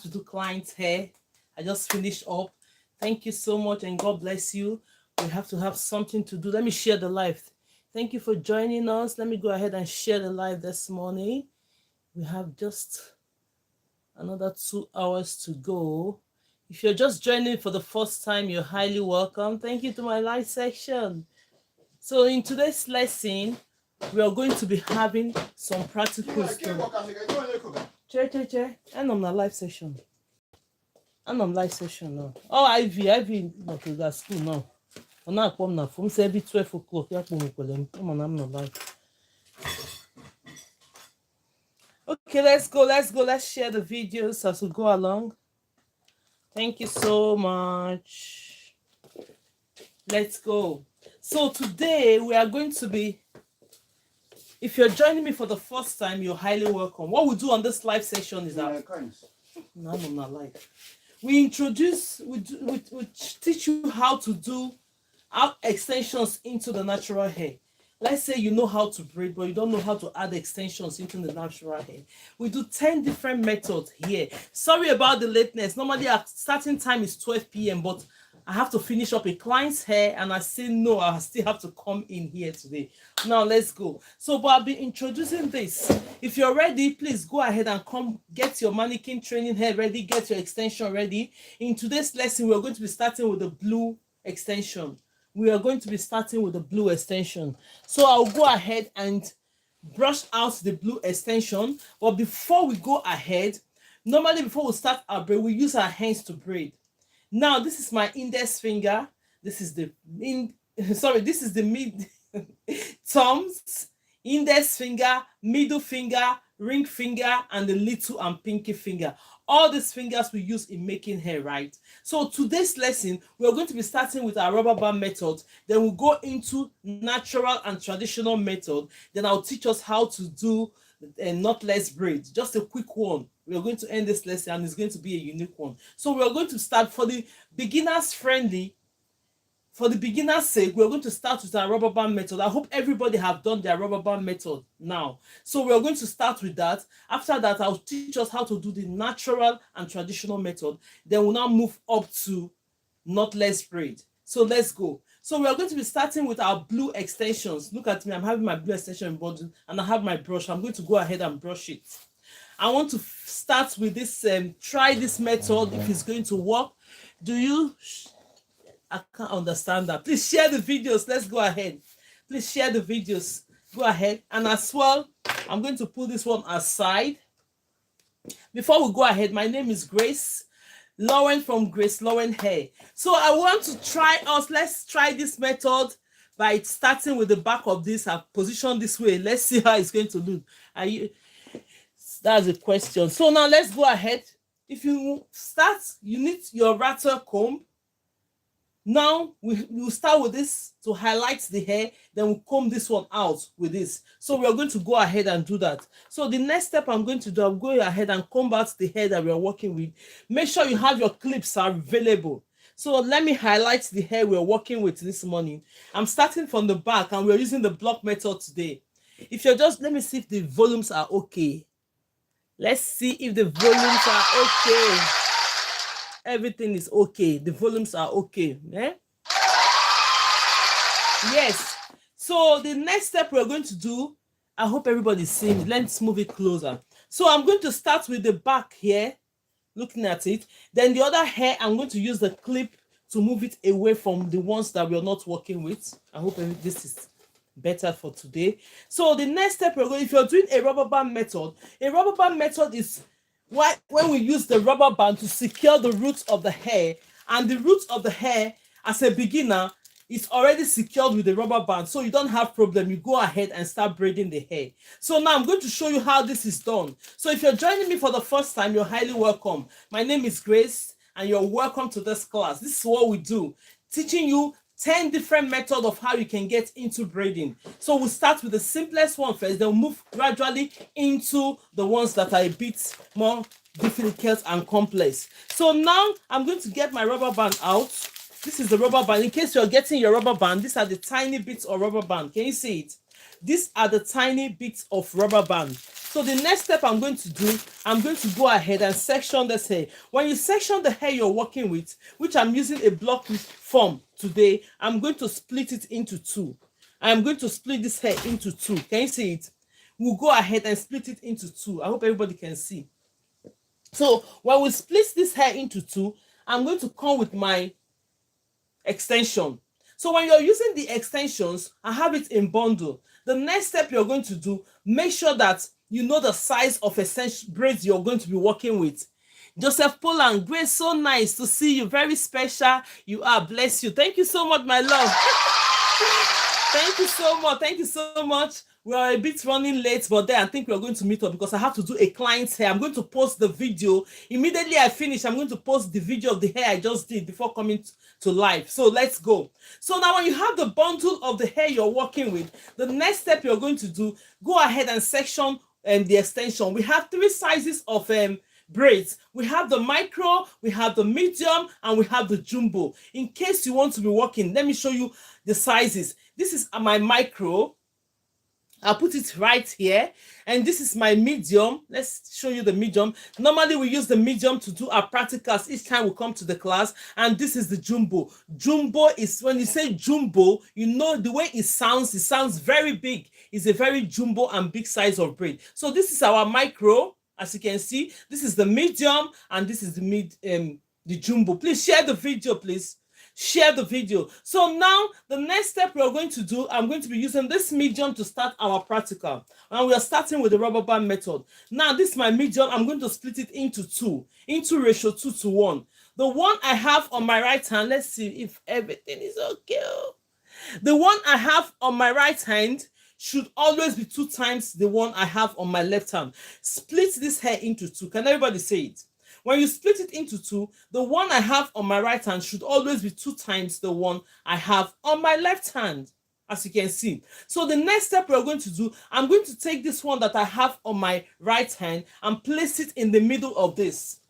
to do client's hair. I just finished up. Thank you so much and God bless you. We have to have something to do. Let me share the live. Thank you for joining us. Let me go ahead and share the live this morning. We have just another 2 hours to go. If you're just joining for the first time, you're highly welcome. Thank you to my live section. So in today's lesson, we are going to be having some practical stuff. Che. And on the live session. And on live session now. Oh, Ivy, not to that school now. I'm not come now. From 12 o'clock. I'm not live. Okay, let's go. Let's share the videos as we go along. Thank you so much. Let's go. So today we are going to be, if you're joining me for the first time, you're highly welcome. What we do on this live session is that no, I'm not live. We teach you how to do add extensions into the natural hair. Let's say you know how to braid, but you don't know how to add extensions into the natural hair. We do 10 different methods here. Sorry about the lateness. Normally our starting time is 12 p.m., but I have to finish up a client's hair and I say no, I still have to come in here today. Now let's go. So, but I'll be introducing this. If you're ready, please go ahead and come get your mannequin training hair ready, get your extension ready. In today's lesson, we're going to be starting with the blue extension. We are going to be starting with the blue extension. So I'll go ahead and brush out the blue extension. But before we go ahead, normally before we start our braid, we use our hands to braid. Now, this is my index finger. This is the mid thumbs, index finger, middle finger, ring finger, and the little and pinky finger. All these fingers we use in making hair, right? So today's lesson, we're going to be starting with our rubber band method. Then we'll go into natural and traditional method. Then I'll teach us how to do a knotless braid. Just a quick one. We are going to end this lesson and it's going to be a unique one. So we are going to start for the beginners friendly. For the beginner's sake, we're going to start with our rubber band method. I hope everybody have done their rubber band method now. So we're going to start with that. After that, I'll teach us how to do the natural and traditional method. Then we'll now move up to knotless braid. So let's go. So we're going to be starting with our blue extensions. Look at me, I'm having my blue extension bundle and I have my brush. I'm going to go ahead and brush it. I want to start with this, try this method if it's going to work. I can't understand that. Please share the videos. Let's go ahead. Please share the videos. Go ahead. And as well, I'm going to put this one aside. Before we go ahead, my name is Grace Lowen from GraceLawendhair Hair. So I want to try us. Let's try this method by starting with the back of this. I've positioned this way. Let's see how it's going to look. That's a question. So now let's go ahead. If you start, you need your rattle comb. Now we'll start with this to highlight the hair, then we'll comb this one out with this. So we are going to go ahead and do that. So the next step I'm going to do, I'm going ahead and comb out the hair that we are working with. Make sure you have your clips available. So let me highlight the hair we're working with this morning. I'm starting from the back and we're using the block method today. If you're just, let me see if the volumes are okay. Let's see if the volumes are okay. Everything is okay. The volumes are okay. Eh? Yes. So the next step we're going to do, I hope everybody's seeing it. Let's move it closer. So I'm going to start with the back here, looking at it. Then the other hair, I'm going to use the clip to move it away from the ones that we're not working with. I hope this is better for today. So the next step we're going, if you're doing a rubber band method is when we use the rubber band to secure the roots of the hair, and the roots of the hair as a beginner is already secured with the rubber band, so you don't have problem. You go ahead and start braiding the hair. So now I'm going to show you how this is done. So if you're joining me for the first time, you're highly welcome. My name is Grace and you're welcome to this class. This is what we do, teaching you 10 different methods of how you can get into braiding. So we'll start with the simplest one first, then we'll move gradually into the ones that are a bit more difficult and complex. So now I'm going to get my rubber band out. This is the rubber band. In case you're getting your rubber band, these are the tiny bits of rubber band. Can you see it? These are the tiny bits of rubber band. So the next step I'm going to do, I'm going to go ahead and section this hair. When you section the hair you're working with, which I'm using a block form today, I'm going to split it into two. I'm going to split this hair into two. Can you see it? We'll go ahead and split it into two. I hope everybody can see. So when we split this hair into two, I'm going to come with my extension. So when you're using the extensions, I have it in bundle. The next step you're going to do, make sure that you know the size of extension braids you're going to be working with. Joseph Poland, Grace, so nice to see you. Very special. You are. Bless you. Thank you so much, my love. Thank you so much. Thank you so much. We are a bit running late, but then I think we're going to meet up because I have to do a client's hair. I'm going to post the video. Immediately I finish, I'm going to post the video of the hair I just did before coming to live. So let's go. So now when you have the bundle of the hair you're working with, the next step you're going to do, go ahead and section the extension. We have three sizes of braids. We have the micro, we have the medium, and we have the jumbo. In case you want to be working, let me show you the sizes. This is my micro. I'll put it right here, and this is my medium. Let's show you the medium. Normally we use the medium to do our practicals each time we come to the class, and this is the jumbo. Jumbo is, when you say jumbo, you know the way it sounds very big. It's a very jumbo and big size of braid. So this is our micro. As you can see, this is the medium, and this is the jumbo. Please share the video, please. Share the video. So now the next step we're going to do, I'm going to be using this medium to start our practical, and we are starting with the rubber band method. Now this is my medium. I'm going to split it into two, into ratio 2:1. The one I have on my right hand, let's see if everything is okay. The one I have on my right hand should always be 2 times the one I have on my left hand. Split this hair into two. Can everybody say it? When you split it into two, the one I have on my right hand should always be 2 times the one I have on my left hand, as you can see. So the next step we're going to do, I'm going to take this one that I have on my right hand and place it in the middle of this.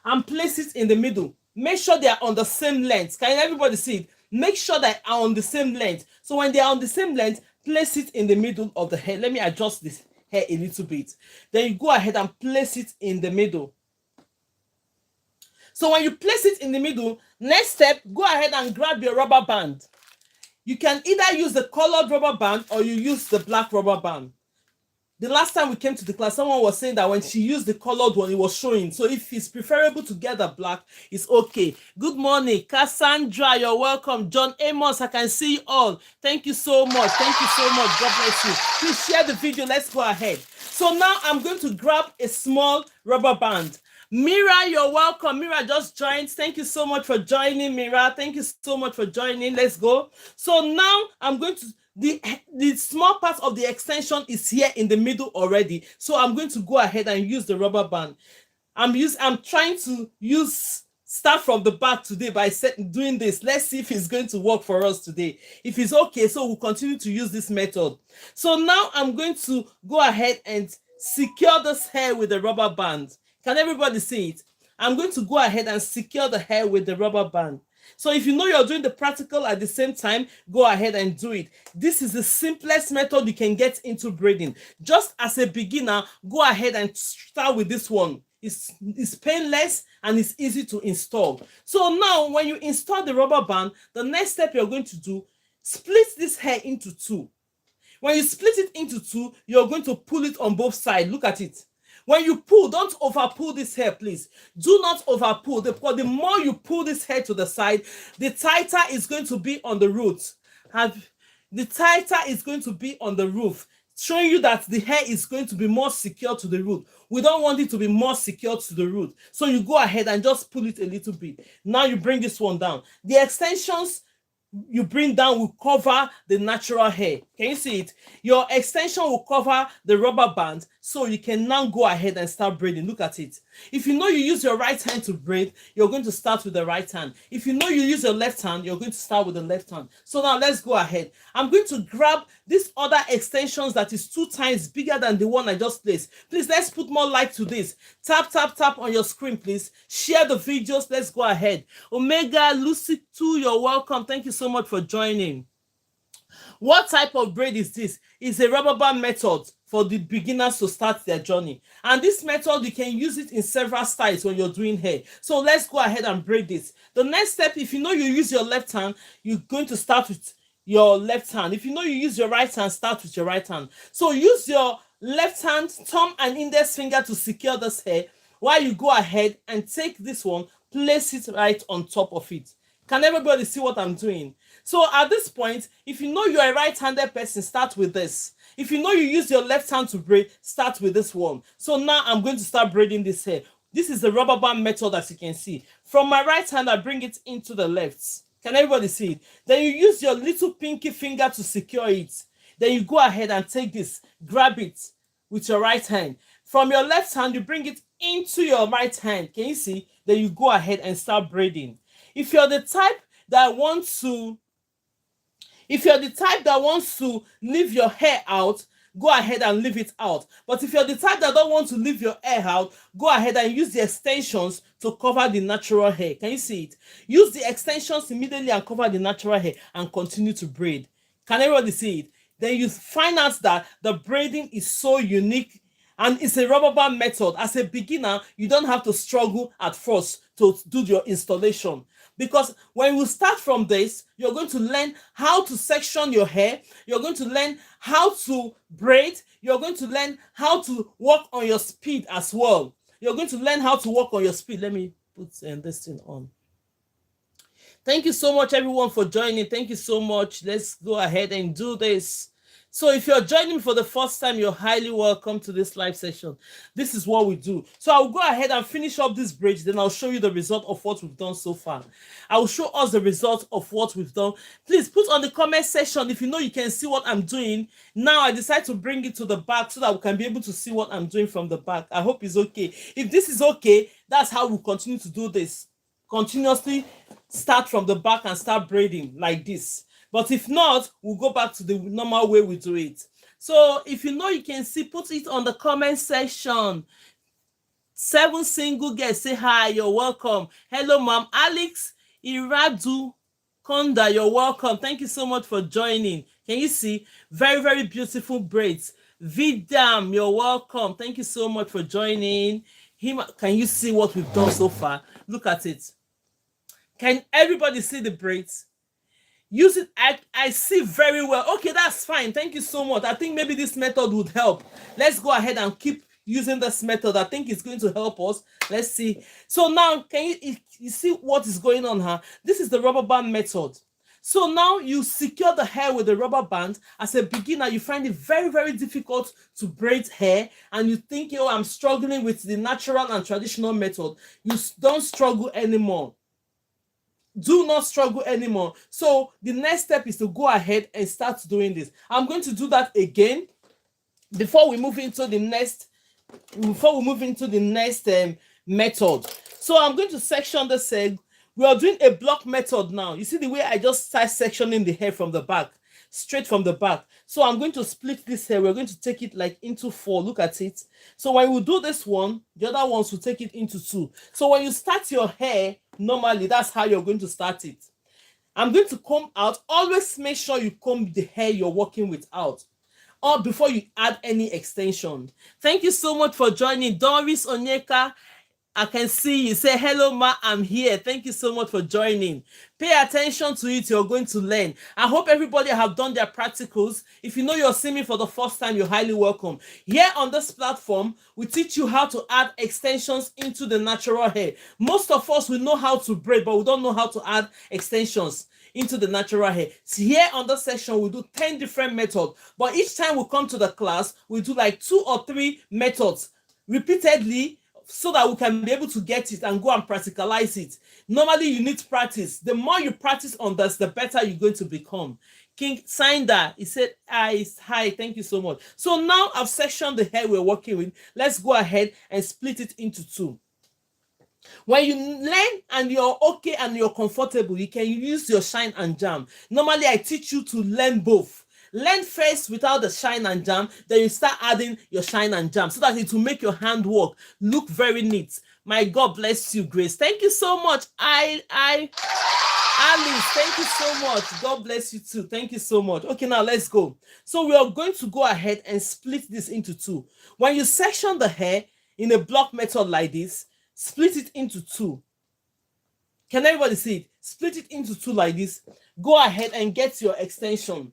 And place it in the middle. Make sure they are on the same length. Can everybody see it? Make sure they are on the same length. So when they are on the same length, place it in the middle of the hair. Let me adjust this hair a little bit. Then you go ahead and place it in the middle. So when you place it in the middle, next step, go ahead and grab your rubber band. You can either use the colored rubber band or you use the black rubber band. The last time we came to the class, someone was saying that when she used the colored one, it was showing. So if it's preferable to get the black, it's okay. Good morning, Cassandra. You're welcome. John Amos, I can see you all. Thank you so much. Thank you so much. God bless you. Please share the video. Let's go ahead. So now I'm going to grab a small rubber band. Mira, you're welcome. Mira just joined. Thank you so much for joining, Mira. Thank you so much for joining. Let's go. So now I'm going to, the small part of the extension is here in the middle already. So I'm going to go ahead and use the rubber band. I'm trying to start from the back today by doing this. Let's see if it's going to work for us today. If it's okay, so we'll continue to use this method. So now I'm going to go ahead and secure this hair with the rubber band. Can everybody see it? I'm going to go ahead and secure the hair with the rubber band. So if you know you're doing the practical at the same time, go ahead and do it. This is the simplest method you can get into braiding. Just as a beginner, go ahead and start with this one. It's painless and it's easy to install. So now when you install the rubber band, the next step you're going to do, split this hair into two. When you split it into two, you're going to pull it on both sides. Look at it. When you pull, don't over pull this hair, please. Do not over pull. Because the more you pull this hair to the side, the tighter it's going to be on the root. The tighter it's going to be on the roof, showing you that the hair is going to be more secure to the root. We don't want it to be more secure to the root. So you go ahead and just pull it a little bit. Now you bring this one down. The extensions you bring down will cover the natural hair. Can you see it? Your extension will cover the rubber band, so you can now go ahead and start braiding. Look at it. If you know you use your right hand to braid, you're going to start with the right hand. If you know you use your left hand, you're going to start with the left hand. So now let's go ahead. I'm going to grab this other extensions that is 2 times bigger than the one I just placed. Please, let's put more light to this. Tap, tap, tap on your screen, please. Share the videos. Let's go ahead. Omega Lucy 2, you're welcome. Thank you so much for joining. What type of braid is this? It's a rubber band method for the beginners to start their journey. And this method, you can use it in several styles when you're doing hair. So let's go ahead and braid this. The next step, if you know you use your left hand, you're going to start with your left hand. If you know you use your right hand, start with your right hand. So use your left hand, thumb and index finger to secure this hair, while you go ahead and take this one, place it right on top of it. Can everybody see what I'm doing? So at this point, if you know you're a right-handed person, start with this. If you know you use your left hand to braid, start with this one. So now I'm going to start braiding this hair. This is the rubber band method, as you can see. From my right hand, I bring it into the left. Can everybody see it? Then you use your little pinky finger to secure it. Then you go ahead and take this, grab it with your right hand. From your left hand, you bring it into your right hand. Can you see? Then you go ahead and start braiding. If you're the type that wants to leave your hair out, go ahead and leave it out. But if you're the type that don't want to leave your hair out, go ahead and use the extensions to cover the natural hair. Can you see it? Use the extensions immediately and cover the natural hair and continue to braid. Can everybody see it? Then you find out that the braiding is so unique and it's a rubber band method. As a beginner, you don't have to struggle at first to do your installation. Because when you start from this, you're going to learn how to section your hair. You're going to learn how to braid. You're going to learn how to work on your speed as well. You're going to learn how to work on your speed. Let me put this thing on. Thank you so much, everyone, for joining. Thank you so much. Let's go ahead and do this. So if you're joining me for the first time, you're highly welcome to this live session. This is what we do. So I'll go ahead and finish up this bridge. Then I'll show you the result of what we've done so far. I will show us the result of what we've done. Please put on the comment section if you know you can see what I'm doing. Now I decide to bring it to the back so that we can be able to see what I'm doing from the back. I hope it's okay. If this is okay, that's how we'll continue to do this. Continuously start from the back and start braiding like this. But if not, we'll go back to the normal way we do it. So if you know you can see, put it on the comment section. 7 single guests, say hi, you're welcome. Hello, Mom. Alex Iradu Konda, you're welcome. Thank you so much for joining. Can you see? Very, very beautiful braids. Vidam, you're welcome. Thank you so much for joining. Can you see what we've done so far? Look at it. Can everybody see the braids? Use it. I see very well. Okay, that's fine. Thank you so much. I think maybe this method would help. Let's go ahead and keep using this method. I think it's going to help us. Let's see. So now, can you see what is going on here? This is the rubber band method. So now you secure the hair with the rubber band. As a beginner, you find it very, very difficult to braid hair. And you think, oh, I'm struggling with the natural and traditional method. You don't struggle anymore. Do not struggle anymore. So the next step is to go ahead and start doing this. I'm going to do that again before we move into the next method. So I'm going to section the seg. We are doing a block method now. You see the way I just start sectioning the hair from the back, straight from the back. So I'm going to split this hair. We're going to take it like into 4. Look at it. So when we do this one, the other ones will take it into 2. So when you start your hair, normally, that's how you're going to start it. I'm going to comb out. Always make sure you comb the hair you're working with out, or before you add any extension. Thank you so much for joining. Doris Onyeka, I can see you. Say, hello, Ma, I'm here. Thank you so much for joining. Pay attention to it. You're going to learn. I hope everybody have done their practicals. If you know you're seeing me for the first time, you're highly welcome. Here on this platform, we teach you how to add extensions into the natural hair. Most of us, we know how to braid, but we don't know how to add extensions into the natural hair. So here on this session, we do 10 different methods. But each time we come to the class, we do like 2 or 3 methods repeatedly, so that we can be able to get it and go and practicalize it. Normally, you need practice. The more you practice on this, the better you're going to become. King Sinder, he said, hi, thank you so much. So now I've sectioned the hair we're working with. Let's go ahead and split it into 2. When you learn and you're okay and you're comfortable, you can use your shine and jam. Normally, I teach you to learn both. Learn first without the shine and jam, then you start adding your shine and jam so that it will make your handwork look very neat. My God bless you, Grace. Thank you so much. Alice, thank you so much. God bless you too. Thank you so much. Okay, now let's go. So we are going to go ahead and split this into two. When you section the hair in a block method like this, split it into two. Can everybody see it? Split it into two like this. Go ahead and get your extension.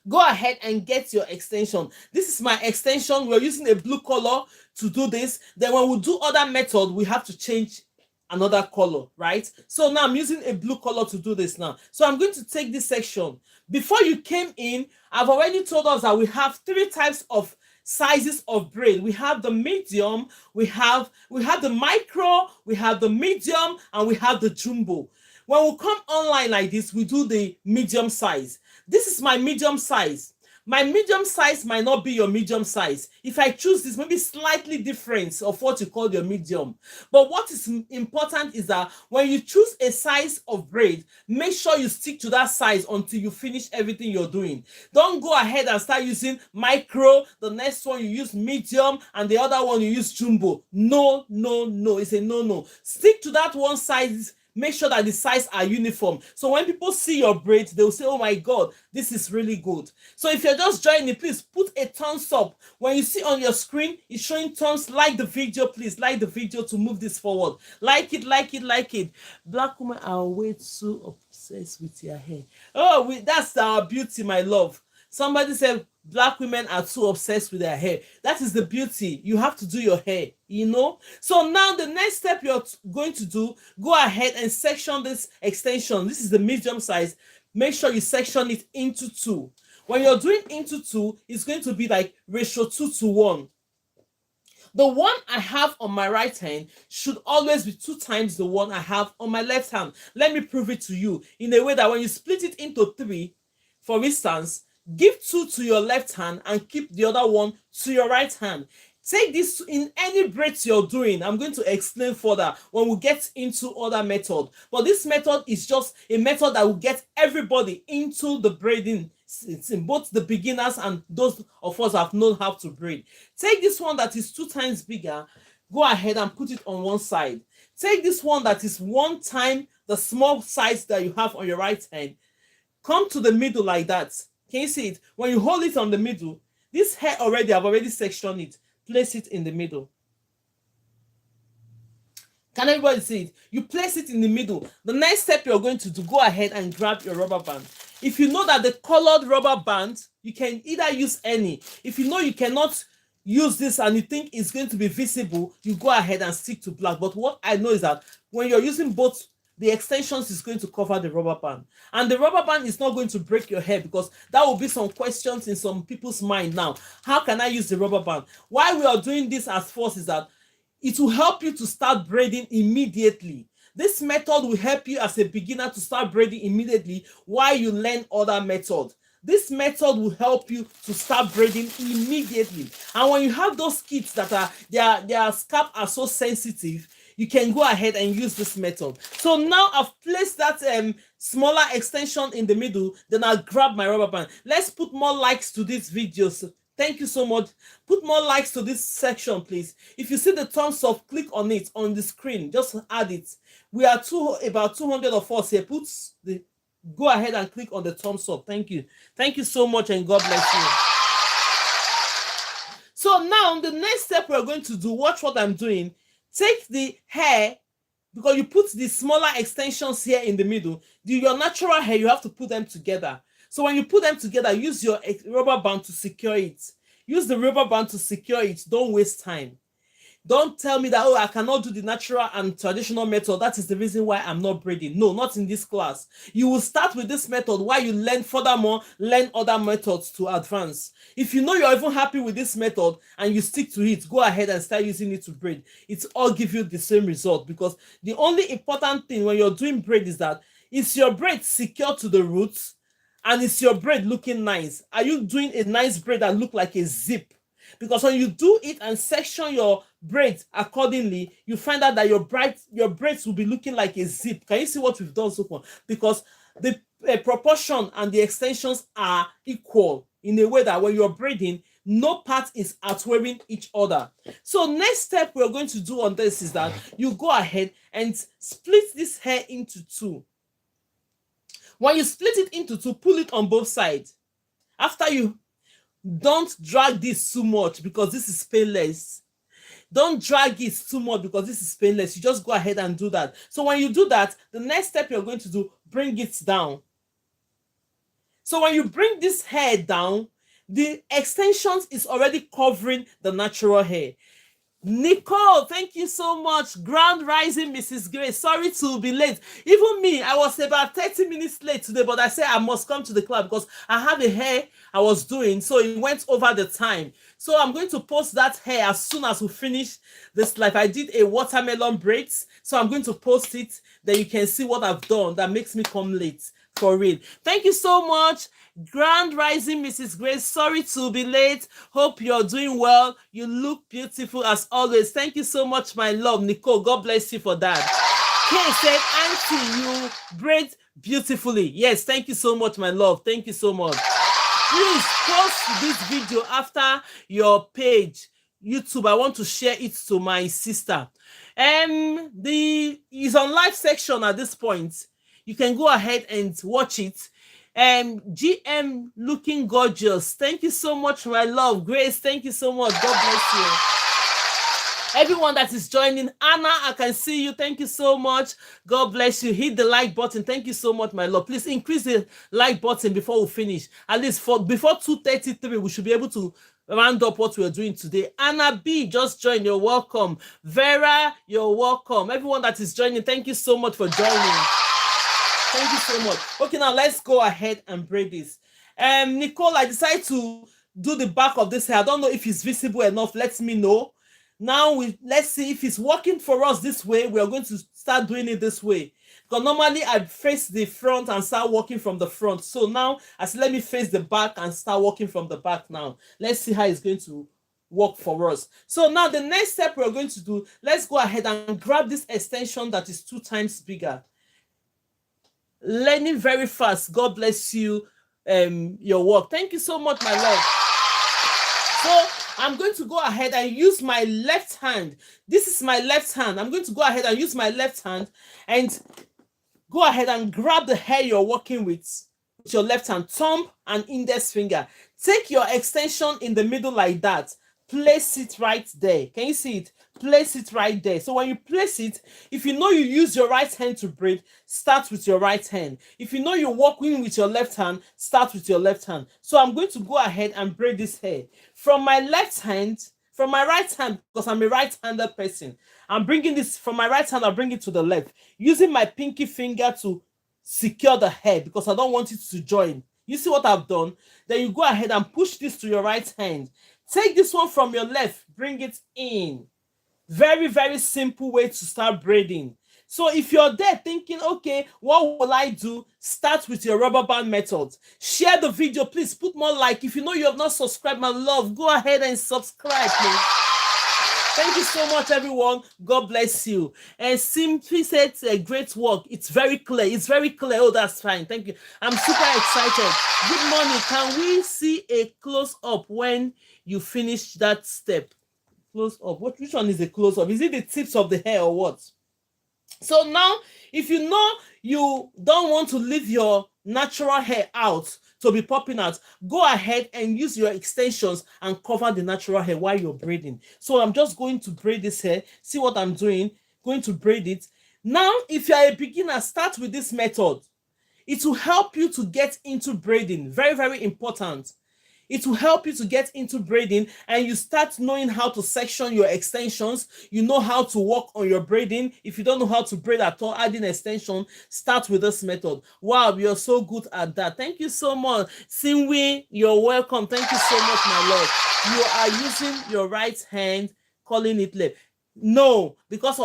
Go ahead and get your extension. This is my extension. We're using a blue color to do this. Then when we do other method, we have to change another color, right? So now I'm using a blue color to do this now. So I'm going to take this section. Before you came in, I've already told us that we have three types of sizes of braid. We have the medium, we have the micro, we have the medium, and we have the jumbo. When we come online like this, we do the medium size. This is my medium size. My medium size might not be your medium size. If I choose this, maybe slightly different of what you call your medium. But what is important is that when you choose a size of braid, make sure you stick to that size until you finish everything you're doing. Don't go ahead and start using micro, the next one you use medium, and the other one you use jumbo. No, no, no. It's a no. Stick to that one size. Make sure that the sizes are uniform. So when people see your braids, they'll say, oh my God, this is really good. So if you're just joining, please put a thumbs up. When you see on your screen, it's showing thumbs. Like the video, please. Like the video to move this forward. Like it, like it, like it. Black women are way too obsessed with your hair. Oh, that's our beauty, my love. Somebody said black women are too obsessed with their hair. That is the beauty. You have to do your hair, you know. So now the next step you're going to do, go ahead and section this extension. This is the medium size. Make sure you section it into two. When you're doing into two, it's going to be like ratio 2:1. The one I have on my right hand should always be 2 times the one I have on my left hand. Let me prove it to you in a way that when you split it into 3, for instance, give 2 to your left hand and keep the other one to your right hand. Take this in any braids you're doing. I'm going to explain further when we get into other method. But this method is just a method that will get everybody into the braiding. It's in both the beginners and those of us who have known how to braid. Take this one that is 2 times bigger. Go ahead and put it on one side. Take this one that is 1 time the small size that you have on your right hand. Come to the middle like that. Can you see it? When you hold it on the middle, this hair already, I've already sectioned it. Place it in the middle. Can everybody see it? You place it in the middle. The next step you're going to do, go ahead and grab your rubber band. If you know that the colored rubber band, you can either use any. If you know you cannot use this and you think it's going to be visible, you go ahead and stick to black. But what I know is that when you're using both, the extensions is going to cover the rubber band. And the rubber band is not going to break your hair, because that will be some questions in some people's mind now. How can I use the rubber band? Why we are doing this as first is that it will help you to start braiding immediately. This method will help you as a beginner to start braiding immediately while you learn other methods. This method will help you to start braiding immediately. And when you have those kids that are their scalp are so sensitive, you can go ahead and use this method. So now I've placed that smaller extension in the middle, then I'll grab my rubber band. Let's put more likes to this video. So thank you so much. Put more likes to this section, please. If you see the thumbs up, click on it on the screen. Just add it. We are about 200 of us here. Go ahead and click on the thumbs up. Thank you. Thank you so much, and God bless you. So now the next step we're going to do, watch what I'm doing. Take the hair, because you put the smaller extensions here in the middle. Your natural hair, you have to put them together. So when you put them together, use your rubber band to secure it. Use the rubber band to secure it. Don't waste time. Don't tell me that, oh, I cannot do the natural and traditional method. That is the reason why I'm not braiding. No, not in this class. You will start with this method while you furthermore learn other methods to advance. If you know you're even happy with this method and you stick to it, go ahead and start using it to braid. It's all give you the same result, because the only important thing when you're doing braid is that is your braid secure to the roots, and is your braid looking nice? Are you doing a nice braid that look like a zip? Because when you do it and section your braids accordingly, you find out that your braids will be looking like a zip. Can you see what we've done so far? Because the proportion and the extensions are equal in a way that when you're braiding, no part is outwearing each other. So next step we're going to do on this is that you go ahead and split this hair into two. When you split it into two, pull it on both sides. After you, don't drag this too much because this is painless. Don't drag it too much because this is painless. You just go ahead and do that. So when you do that, the next step you're going to do, bring it down. So when you bring this hair down, the extensions is already covering the natural hair. Nicole, thank you so much. Grand Rising, Mrs. Grace. Sorry to be late. Even me, I was about 30 minutes late today, but I said I must come to the club because I have a hair I was doing, so it went over the time. So I'm going to post that hair as soon as we finish this live. I did a watermelon braids, so I'm going to post it. Then you can see what I've done that makes me come late. For real. Thank you so much. Grand Rising, Mrs. Grace. Sorry to be late. Hope you're doing well. You look beautiful as always. Thank you so much, my love. Nicole, God bless you for that. Kay said, Auntie, you braid beautifully. Yes, thank you so much, my love. Thank you so much. Please post this video after your page, YouTube. I want to share it to my sister. Is on live section at this point. You can go ahead and watch it. GM looking gorgeous. Thank you so much, my love. Grace, thank you so much. God bless you. Everyone that is joining, Anna, I can see you. Thank you so much. God bless you. Hit the like button. Thank you so much, my love. Please increase the like button before we finish. At least before 2:33, we should be able to round up what we're doing today. Anna B, just joined. You're welcome. Vera, you're welcome. Everyone that is joining, thank you so much for joining. Thank you so much. Okay, now let's go ahead and braid this. Nicole, I decided to do the back of this hair. I don't know if it's visible enough. Let me know. Now let's see if it's working for us this way. We are going to start doing it this way. Because normally I face the front and start working from the front. So now let me face the back and start working from the back now. Let's see how it's going to work for us. So now the next step we're going to do, let's go ahead and grab this extension that is 2 times bigger. Learning very fast. God bless you. Your work. Thank you so much, my love. So I'm going to go ahead and use my left hand. This is my left hand. I'm going to go ahead and use my left hand and go ahead and grab the hair you're working with your left hand, thumb and index finger. Take your extension in the middle like that. Place it right there. Can you see it? Place it right there. So when you place it, if you know you use your right hand to braid, start with your right hand. If you know you're working with your left hand, start with your left hand. So I'm going to go ahead and braid this hair from my left hand, from my right hand, because I'm a right-handed person. I'm bringing this from my right hand, I'll bring it to the left, using my pinky finger to secure the hair because I don't want it to join. You see what I've done? Then you go ahead and push this to your right hand. Take this one from your left, bring it in. Very, very simple way to start braiding. So if you're there thinking, okay, what will I do? Start with your rubber band method. Share the video, please put more like. If you know you have not subscribed, my love, go ahead and subscribe, please. Thank you so much, everyone. God bless you. And Simply said, great work. It's very clear. It's very clear. Oh, that's fine. Thank you. I'm super excited. Good morning. Can we see a close-up when you finish that step? Close up. Which one is the close up? Is it the tips of the hair or what? So now, if you know you don't want to leave your natural hair out to be popping out, go ahead and use your extensions and cover the natural hair while you're braiding. So I'm just going to braid this hair. See what I'm doing? Going to braid it. Now, if you're a beginner, start with this method. It will help you to get into braiding. Very, very important. It will help you to get into braiding and you start knowing how to section your extensions. You know how to work on your braiding. If you don't know how to braid at all, adding extension, start with this method. Wow, you're so good at that. Thank you so much. Sinwi, you're welcome. Thank you so much, my love. You are using your right hand, calling it left. No, because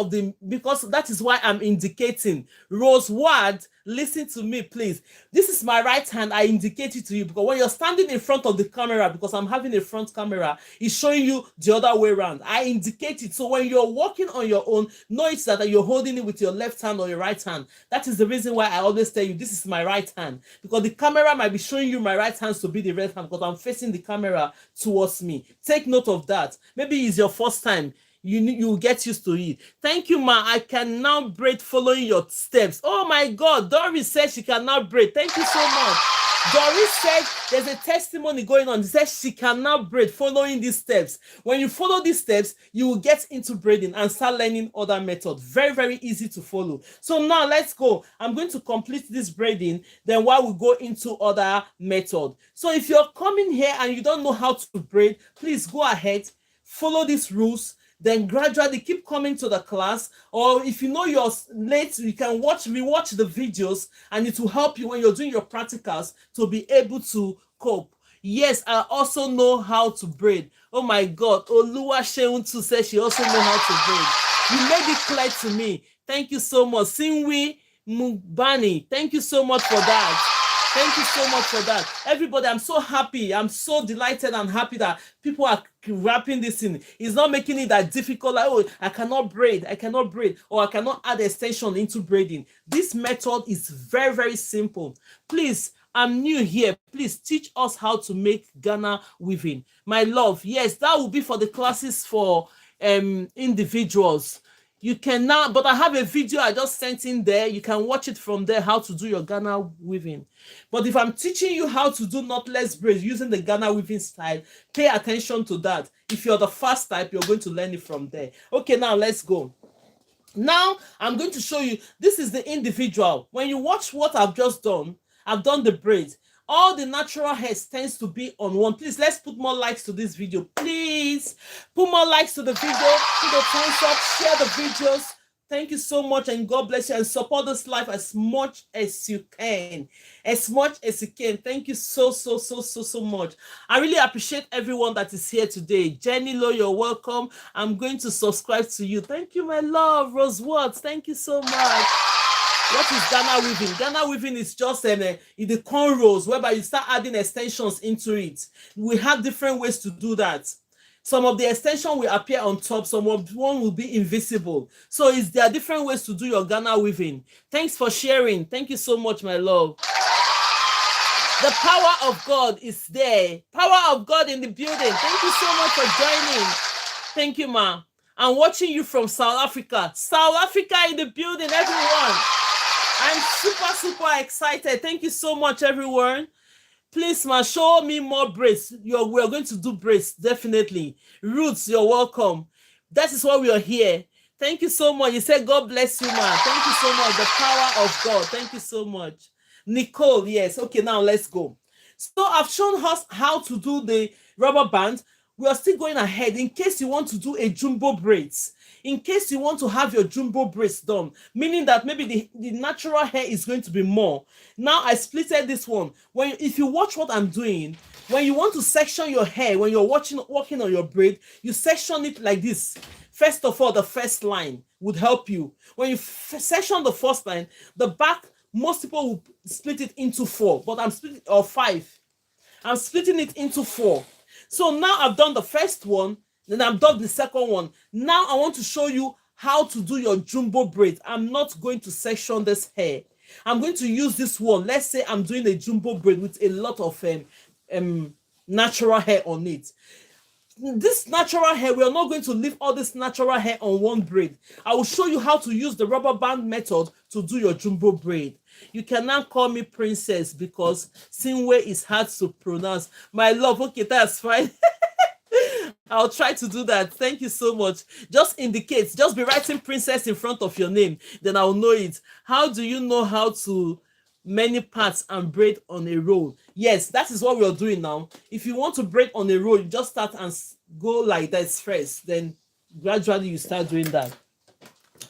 that is why I'm indicating. Roseward, listen to me, please. This is my right hand. I indicate it to you because when you're standing in front of the camera, because I'm having a front camera, it's showing you the other way around. I indicate it. So when you're walking on your own, know it's that you're holding it with your left hand or your right hand. That is the reason why I always tell you this is my right hand, because the camera might be showing you my right hand to be the right hand because I'm facing the camera towards me. Take note of that. Maybe it's your first time. You get used to it. Thank you, ma. I can now braid following your steps. Oh my God, Doris said she can now braid. Thank you so much. Doris said there's a testimony going on. She said she can now braid following these steps. When you follow these steps, you will get into braiding and start learning other methods. Very, very easy to follow. So now let's go. I'm going to complete this braiding. Then while we go into other method. So if you're coming here and you don't know how to braid, please go ahead, follow these rules. Then gradually keep coming to the class, or if you know you're late, you can rewatch the videos, and it will help you when you're doing your practicals to be able to cope. Yes, I also know how to braid. Oh my God, Oluwa Sheuntu says she also knows how to braid. You made it clear to me. Thank you so much. Sinwi Mubani, thank you so much for that. Thank you so much for that. Everybody, I'm so happy. I'm so delighted and happy that people are wrapping this in. It's not making it that difficult. Like, oh, I cannot braid, or I cannot add extension into braiding. This method is very, very simple. Please, I'm new here. Please teach us how to make Ghana weaving. My love, yes, that will be for the classes for individuals. You can now, but I have a video I just sent in there. You can watch it from there, how to do your Ghana weaving. But if I'm teaching you how to do knotless braids using the Ghana weaving style, pay attention to that. If you're the first type, you're going to learn it from there. Okay, now let's go. Now, I'm going to show you, this is the individual. When you watch what I've just done, I've done the braids. All the natural hair tends to be on one. Please, let's put more likes to this video. Please, put more likes to the video. Put the thumbs up, share the videos. Thank you so much, and God bless you, and support this life as much as you can. As much as you can. Thank you so much. I really appreciate everyone that is here today. Jenny Lo, you're welcome. I'm going to subscribe to you. Thank you, my love. Rose Watts, thank you so much. What is Ghana weaving? Ghana weaving is just in the cornrows, whereby you start adding extensions into it. We have different ways to do that. Some of the extension will appear on top, some of one will be invisible. So there are different ways to do your Ghana weaving. Thanks for sharing. Thank you so much, my love. The power of God is there. Power of God in the building. Thank you so much for joining. Thank you, ma. I'm watching you from South Africa. South Africa in the building, everyone. I'm super excited. Thank you so much, everyone. Please, ma, show me more braids. We're going to do braids, definitely. Roots, you're welcome. That is why we are here. Thank you so much. You said, God bless you, ma. Thank you so much. The power of God. Thank you so much. Nicole, yes. Okay, now let's go. So I've shown us how to do the rubber band. We are still going ahead in case you want to do a jumbo braids. In case you want to have your jumbo braids done, meaning that maybe the natural hair is going to be more. Now I splitted this one. If you watch what I'm doing, when you want to section your hair, when you're working on your braid, you section it like this. First of all, the first line would help you. When you section the first line, the back, most people will split it into 4, but I'm splitting it, or 5. I'm splitting it into 4. So now I've done the first one, then I've done the second one. Now I want to show you how to do your jumbo braid. I'm not going to section this hair. I'm going to use this one. Let's say I'm doing a jumbo braid with a lot of natural hair on it. This natural hair, we are not going to leave all this natural hair on one braid. I will show you how to use the rubber band method to do your jumbo braid. You can now call me princess because Sinwe is hard to pronounce. My love, okay, that's fine. I'll try to do that. Thank you so much. Just indicate, just be writing princess in front of your name, then I'll know it. How do you know how to many parts and braid on a roll? Yes, that is what we are doing now. If you want to braid on a roll, you just start and go like that first, then gradually you start doing that.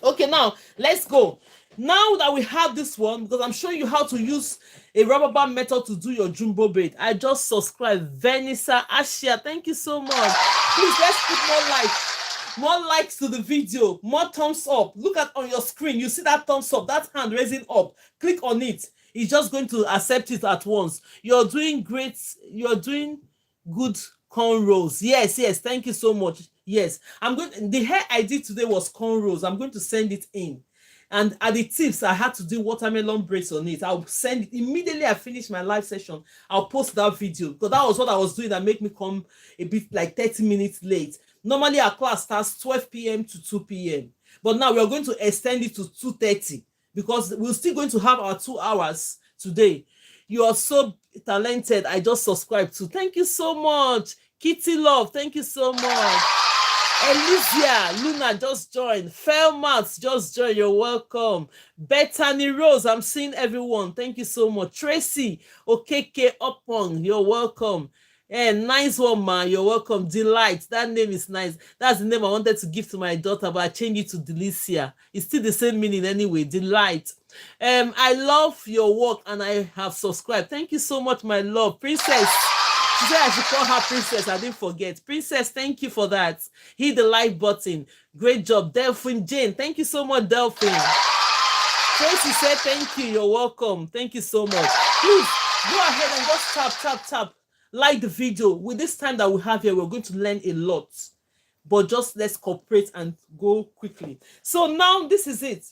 Okay, now let's go. Now that we have this one, because I'm showing you how to use a rubber band method to do your jumbo braid. I just subscribed. Vanessa Ashia, thank you so much. Please, let's put more likes. More likes to the video, more thumbs up. Look at on your screen, you see that thumbs up, that hand raising up. Click on it. It's just going to accept it at once. You're doing great. You're doing good cornrows. Yes, yes. Thank you so much. Yes, I'm going. The hair I did today was cornrows. I'm going to send it in. And at the tips, I had to do watermelon braids on it. I'll send it immediately. I finish my live session. I'll post that video because that was what I was doing that made me come a bit like 30 minutes late. Normally, our class starts 12 p.m. to 2 p.m. But now we are going to extend it to 2:30 because we're still going to have our 2 hours today. You are so talented. I just subscribed to. Thank you so much. Kitty Love, thank you so much. Elysia, Luna just joined. Felmats just joined. You're welcome. Bethany Rose, I'm seeing everyone. Thank you so much. Tracy, Okeke Opong, you're welcome. And nice one, man. You're welcome. Delight, that name is nice. That's the name I wanted to give to my daughter, but I changed it to Delicia. It's still the same meaning anyway. Delight. I love your work and I have subscribed. Thank you so much, my love. Princess. She said I should call her Princess. I didn't forget. Princess, thank you for that. Hit the like button. Great job. Delphine Jane, thank you so much, Delphine. Tracy said thank you. You're welcome. Thank you so much. Please go ahead and just tap. Like the video. With this time that we have here, we're going to learn a lot. But just let's cooperate and go quickly. So now this is it.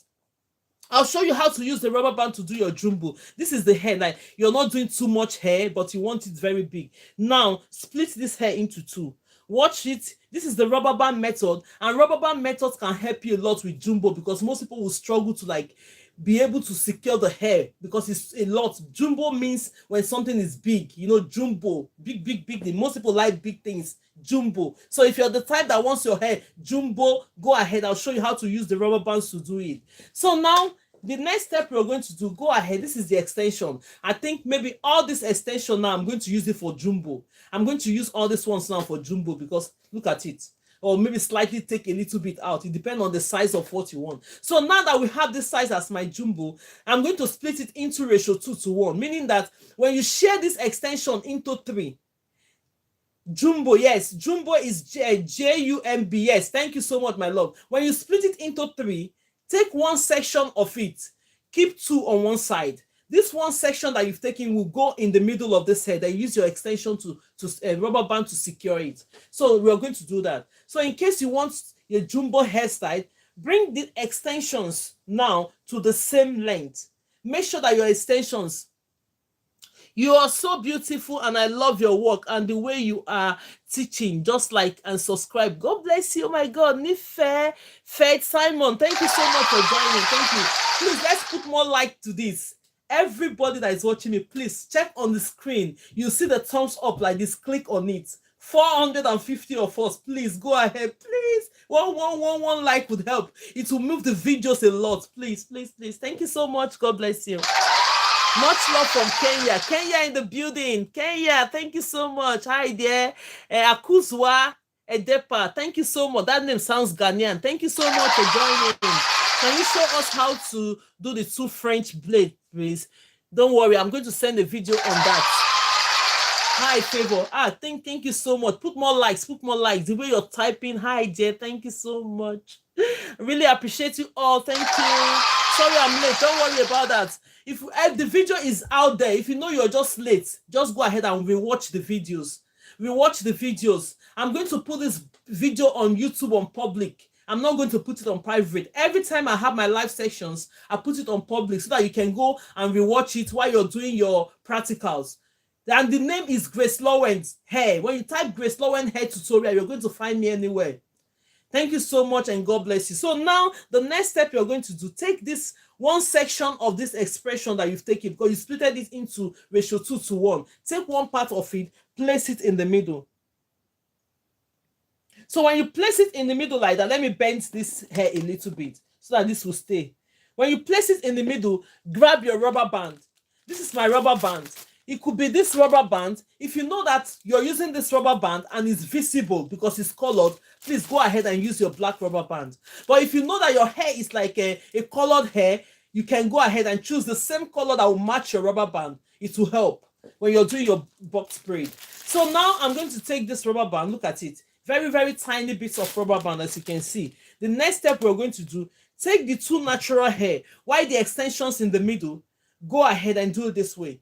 I'll show you how to use the rubber band to do your jumbo. This is the hair. Like you're not doing too much hair, but you want it very big. Now, split this hair into two. Watch it. This is the rubber band method. And rubber band methods can help you a lot with jumbo because most people will struggle to like be able to secure the hair because it's a lot. Jumbo means when something is big, you know, jumbo, big. Most people like big things, jumbo. So if you're the type that wants your hair jumbo, go ahead. I'll show you how to use the rubber bands to do it. So now, the next step we're going to do, go ahead. This is the extension. I think maybe all this extension now, I'm going to use it for jumbo. I'm going to use all these ones now for jumbo because look at it. Or maybe slightly take a little bit out. It depends on the size of what you want. So now that we have this size as my jumbo, I'm going to split it into ratio 2:1, meaning that when you share this extension into 3, jumbo, yes, jumbo is Jumb, yes, thank you so much, my love. When you split it into 3, take one section of it, keep 2 on one side. This one section that you've taken will go in the middle of this head and use your extension to rubber band to secure it. So we're going to do that. So in case you want your jumbo hairstyle, bring the extensions now to the same length. Make sure that your extensions, you are so beautiful and I love your work and the way you are teaching. Just like and subscribe. God bless you. Oh my God. Nife, Faith, Simon. Thank you so much for joining. Thank you. Please, let's put more like to this. Everybody that is watching me, please check on the screen. You see the thumbs up like this. Click on it. 450 of us. Please go ahead. Please. One like would help. It will move the videos a lot. Please. Thank you so much. God bless you. Much love from Kenya. Kenya in the building. Kenya, thank you so much. Hi there. Akuzwa Edepa, thank you so much. That name sounds Ghanaian. Thank you so much for joining. Can you show us how to do the 2 French blades, please? Don't worry, I'm going to send a video on that. Hi, Favor. Thank you so much. Put more likes. The way you're typing. Hi, dear. Thank you so much. Really appreciate you all. Thank you. Sorry I'm late. Don't worry about that. If the video is out there, if you know you're just late, just go ahead and rewatch the videos. I'm going to put this video on YouTube on public. I'm not going to put it on private. Every time I have my live sections, I put it on public so that you can go and rewatch it while you're doing your practicals. And the name is GraceLawendhair. When you type GraceLawendhair tutorial, you're going to find me anywhere. Thank you so much and God bless you. So now the next step you're going to do, take this one section of this expression that you've taken because you split it into ratio 2:1. Take one part of it, place it in the middle. So when you place it in the middle like that, let me bend this hair a little bit so that this will stay. When you place it in the middle, grab your rubber band. This is my rubber band. It could be this rubber band. If you know that you're using this rubber band and it's visible because it's colored, please go ahead and use your black rubber band. But if you know that your hair is like a colored hair, you can go ahead and choose the same color that will match your rubber band. It will help when you're doing your box braid. So now I'm going to take this rubber band. Look at it. Very, very tiny bits of rubber band, as you can see. The next step we're going to do, take the two natural hair, while the extensions in the middle, go ahead and do it this way.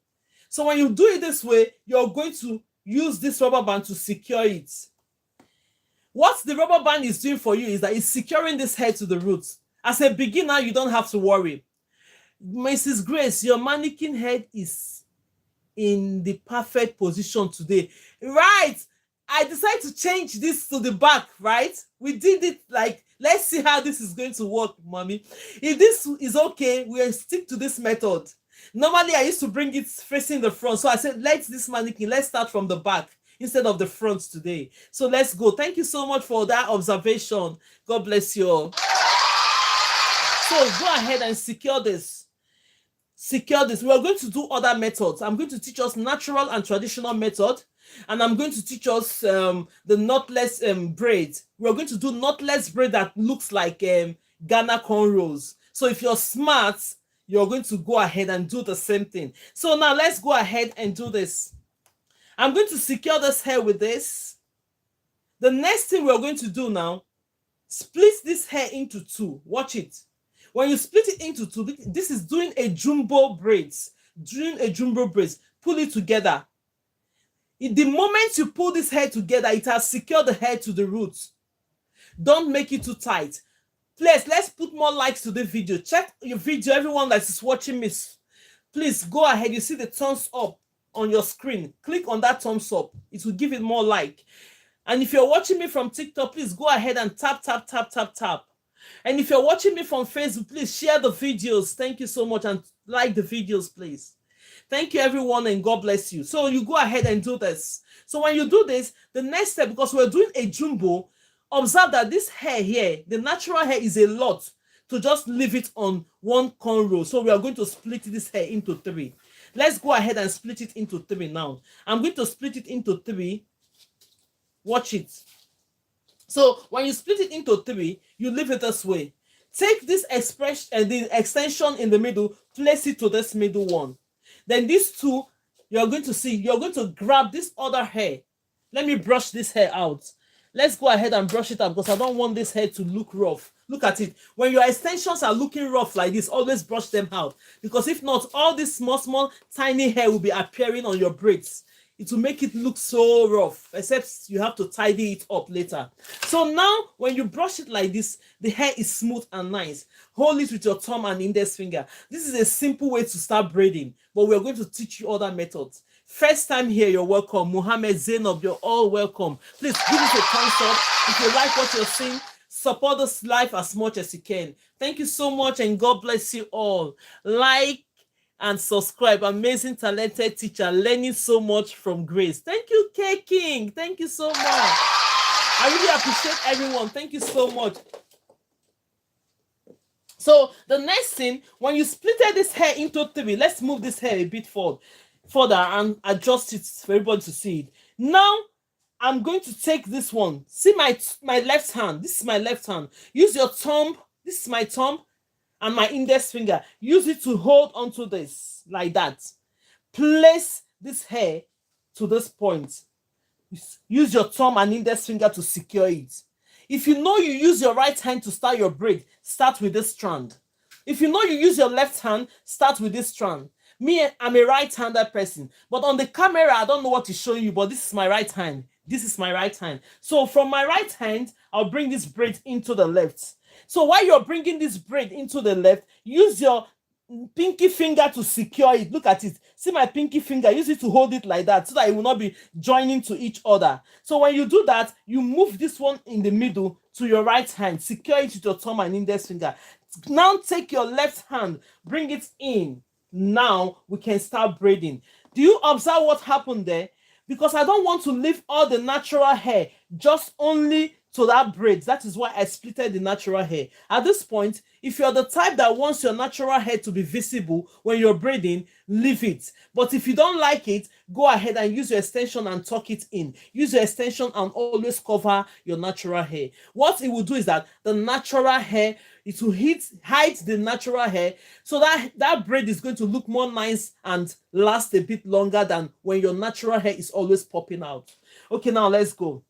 So when you do it this way, you're going to use this rubber band to secure it. What the rubber band is doing for you is that it's securing this hair to the roots. As a beginner, you don't have to worry. Mrs. Grace, your mannequin head is in the perfect position today. Right. I decided to change this to the back, right? We did it like, let's see how this is going to work, mommy. If this is okay, we'll stick to this method. Normally, I used to bring it facing the front. So I said, let's start from the back instead of the front today. So let's go. Thank you so much for that observation. God bless you all. So go ahead and secure this. Secure this. We are going to do other methods. I'm going to teach us natural and traditional method. And I'm going to teach us the knotless braid. We're going to do knotless braid that looks like Ghana cornrows. So if you're smart, you're going to go ahead and do the same thing. So now let's go ahead and do this. I'm going to secure this hair with this. The next thing we're going to do now, split this hair into two. Watch it. When you split it into two, this is doing a jumbo braids. Doing a jumbo braids. Pull it together. The moment you pull this hair together, it has secured the hair to the roots. Don't make it too tight. Please, let's put more likes to the video. Check your video, everyone that is watching me. Please go ahead. You see the thumbs up on your screen. Click on that thumbs up. It will give it more like. And if you're watching me from TikTok, please go ahead and tap. And if you're watching me from Facebook, please share the videos. Thank you so much. And like the videos, please. Thank you, everyone, and God bless you. So you go ahead and do this. So when you do this, the next step, because we're doing a jumbo, observe that this hair here, the natural hair, is a lot to just leave it on one cornrow. So we are going to split this hair into three. Let's go ahead and split it into three now. I'm going to split it into three. Watch it. So when you split it into three, you leave it this way. Take this the extension in the middle, place it to this middle one. Then these two, you're going to see, you're going to grab this other hair. Let me brush this hair out. Let's go ahead and brush it out because I don't want this hair to look rough. Look at it. When your extensions are looking rough like this, always brush them out. Because if not, all this small, tiny hair will be appearing on your braids. It will make it look so rough, except you have to tidy it up later. So now, when you brush it like this, the hair is smooth and nice. Hold it with your thumb and index finger. This is a simple way to start braiding, but we're going to teach you other methods. First time here, you're welcome. Mohammed Zainab, you're all welcome. Please give us a thumbs up. If you like what you're seeing, support this live as much as you can. Thank you so much, and God bless you all. Like and subscribe. Amazing, talented teacher, learning so much from Grace. Thank you, K King. Thank you so much. I really appreciate everyone. Thank you so much. So the next thing, when you splitted this hair into three, let's move this hair a bit further and adjust it for everybody to see it. Now I'm going to take this one. See my left hand. This is my left hand. Use your thumb. This is my thumb and my index finger. Use it to hold onto this like that. Place this hair to this point. Use your thumb and index finger to secure it. If you know you use your right hand to start your braid, start with this strand. If you know you use your left hand, start with this strand. Me, I'm a right-handed person, but on the camera, I don't know what to show you, but this is my right hand. This is my right hand. So from my right hand, I'll bring this braid into the left. So while you're bringing this braid into the left, use your pinky finger to secure it. Look at it. See my pinky finger. Use it to hold it like that so that it will not be joining to each other. So when you do that, you move this one in the middle to your right hand. Secure it with your thumb and index finger. Now take your left hand. Bring it in. Now we can start braiding. Do you observe what happened there? Because I don't want to leave all the natural hair just only to that braid. That is why I splitted the natural hair. At this point, if you're the type that wants your natural hair to be visible when you're braiding, leave it. But if you don't like it, go ahead and use your extension and tuck it in. Use your extension and always cover your natural hair. What it will do is that the natural hair, it will hide the natural hair so that braid is going to look more nice and last a bit longer than when your natural hair is always popping out. Okay, now let's go.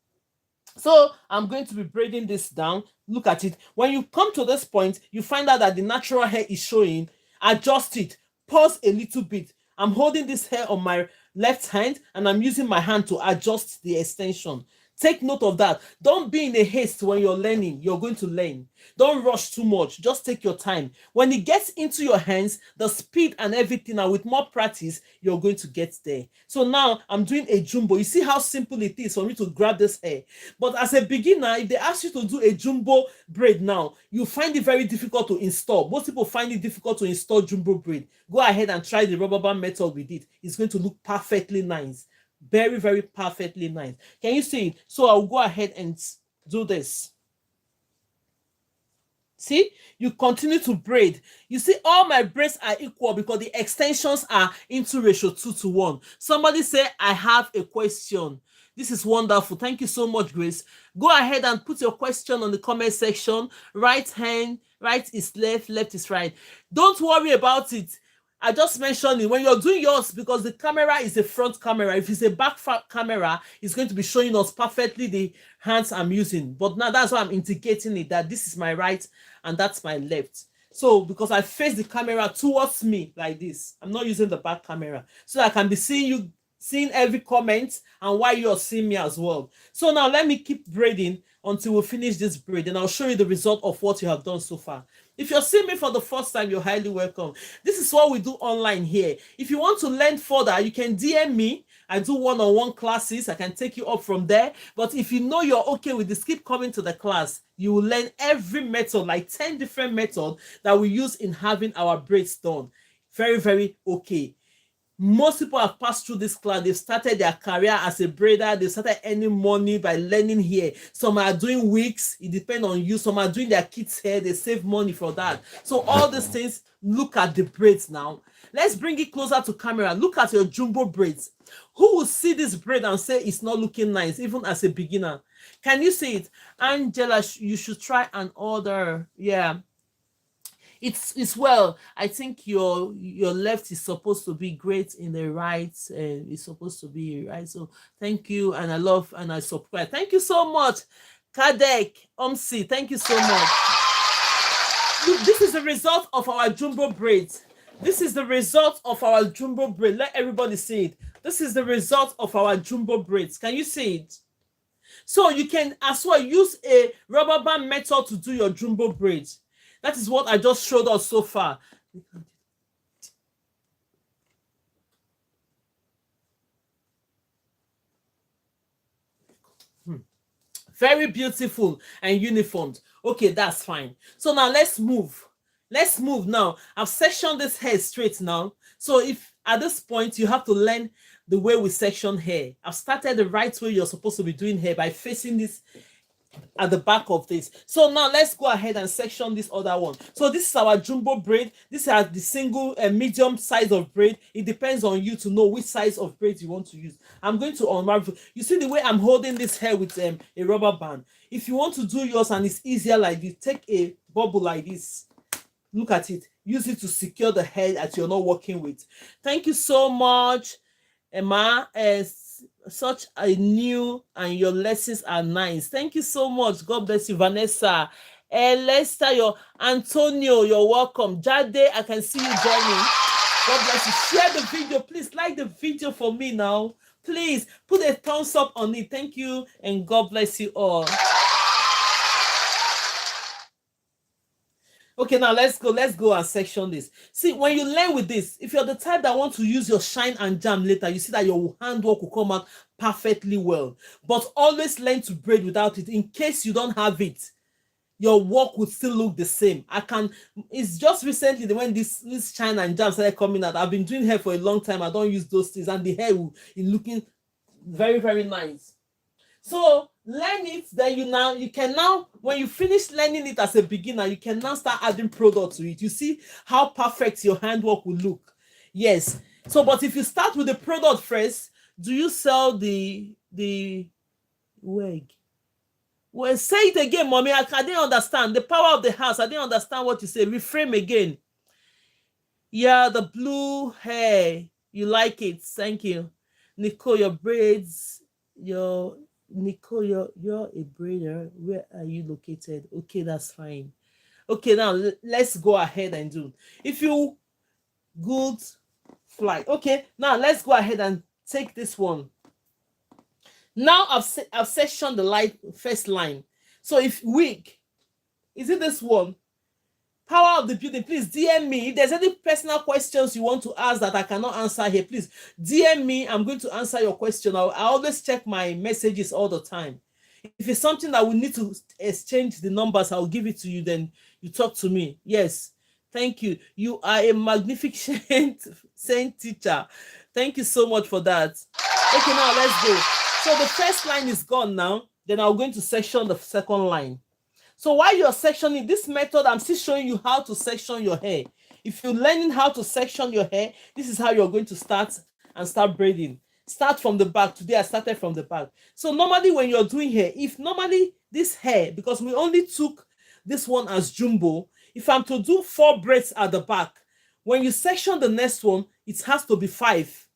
So I'm going to be braiding this down. Look at it. When you come to this point, you find out that the natural hair is showing. Adjust it. Pause a little bit. I'm holding this hair on my left hand and I'm using my hand to adjust the extension. Take note of that. Don't be in a haste when you're learning. You're going to learn. Don't rush too much. Just take your time. When it gets into your hands, the speed and everything, and with more practice, you're going to get there. So now I'm doing a jumbo. You see how simple it is for me to grab this hair. But as a beginner, if they ask you to do a jumbo braid now, you find it very difficult to install. Most people find it difficult to install jumbo braid. Go ahead and try the rubber band method with it. It's going to look perfectly nice. Very, very perfectly nice. Can you see it? So I'll go ahead and do this. See, you continue to braid. You see, all my braids are equal because the extensions are into ratio 2:1. Somebody say, I have a question. This is wonderful. Thank you so much, Grace. Go ahead and put your question on the comment section. Right hand, right is left, left is right. Don't worry about it. I just mentioned it when you're doing yours, because the camera is a front camera. If it's a back camera, it's going to be showing us perfectly the hands I'm using. But now that's why I'm indicating it, that this is my right and that's my left. So because I face the camera towards me like this, I'm not using the back camera, so I can be seeing you, seeing every comment, and why you're seeing me as well. So now let me keep braiding until we finish this braid, and I'll show you the result of what you have done so far. If you're seeing me for the first time, you're highly welcome. This is what we do online here. If you want to learn further, you can DM me. I do one-on-one classes. I can take you up from there. But if you know you're okay with this, keep coming to the class. You will learn every method, like 10 different methods that we use in having our braids done. Very, very okay. Most people have passed through this class. They've started their career as a braider. They started earning money by learning here. Some are doing wigs. It depends on you. Some are doing their kids' hair. They save money for that. So all these things, look at the braids now. Let's bring it closer to camera. Look at your jumbo braids. Who will see this braid and say it's not looking nice, even as a beginner? Can you see it? Angela, you should try an order. Yeah. It's well. I think your left is supposed to be great in the right, and it's supposed to be right. So thank you, and I love and I subscribe. Thank you so much, Kadek Omsi. Thank you so much. Look, this is the result of our jumbo braids. This is the result of our jumbo braid. Let everybody see it. This is the result of our jumbo braids. Can you see it? So you can as well use a rubber band method to do your jumbo braids. That is what I just showed us so far. Very beautiful and uniform. Okay, that's fine. So now let's move. Let's move now. I've sectioned this hair straight now. So if at this point you have to learn the way we section hair. I've started the right way you're supposed to be doing hair by facing this at the back of this. So now let's go ahead and section this other one. So this is our jumbo braid. This is the single and medium size of braid. It depends on you to know which size of braid you want to use. I'm going to unravel. You see the way I'm holding this hair with a rubber band. If you want to do yours and it's easier like this, take a bubble like this. Look at it. Use it to secure the hair that you're not working with. Thank you so much, Emma. Such a new, and your lessons are nice. Thank you so much. God bless you, Vanessa. Lester, Antonio, you're welcome. Jade, I can see you joining. God bless you. Share the video. Please like the video for me now. Please put a thumbs up on it. Thank you, and God bless you all. Okay, now let's go and section this. See, when you learn with this, if you're the type that want to use your shine and jam later, you see that your handwork will come out perfectly well. But always learn to braid without it. In case you don't have it, your work would still look the same. It's just recently when this shine and jam started coming out. I've been doing hair for a long time. I don't use those things, and the hair is looking very, very nice. So learn it, then you can now, when you finish learning it as a beginner, you can now start adding product to it. You see how perfect your handwork will look. Yes. So, but if you start with the product first, do you sell the wig? Well, say it again, mommy. I didn't understand the power of the house. I didn't understand what you say. Reframe again. Yeah, the blue hair. You like it. Thank you. Nicole, your braids, Nicole, you're a braider. Where are you located? Okay, that's fine. Okay, now let's go ahead and do. If you good flight. Okay, now let's go ahead and take this one. Now I've sectioned the first line. So if weak, is it this one? Power of the building, please DM me. If there's any personal questions you want to ask that I cannot answer here, please DM me. I'm going to answer your question. I always check my messages all the time. If it's something that we need to exchange the numbers, I'll give it to you. Then you talk to me. Yes, thank you. You are a magnificent saint teacher. Thank you so much for that. Okay, now let's go. So the first line is gone now. Then I'm going to section the second line. So while you're sectioning this method, I'm still showing you how to section your hair. If you're learning how to section your hair, this is how you're going to start braiding. Start from the back. Today I started from the back. So normally when you're doing hair, if normally this hair, because we only took this one as jumbo, if I'm to do 4 braids at the back, when you section the next one, it has to be 5.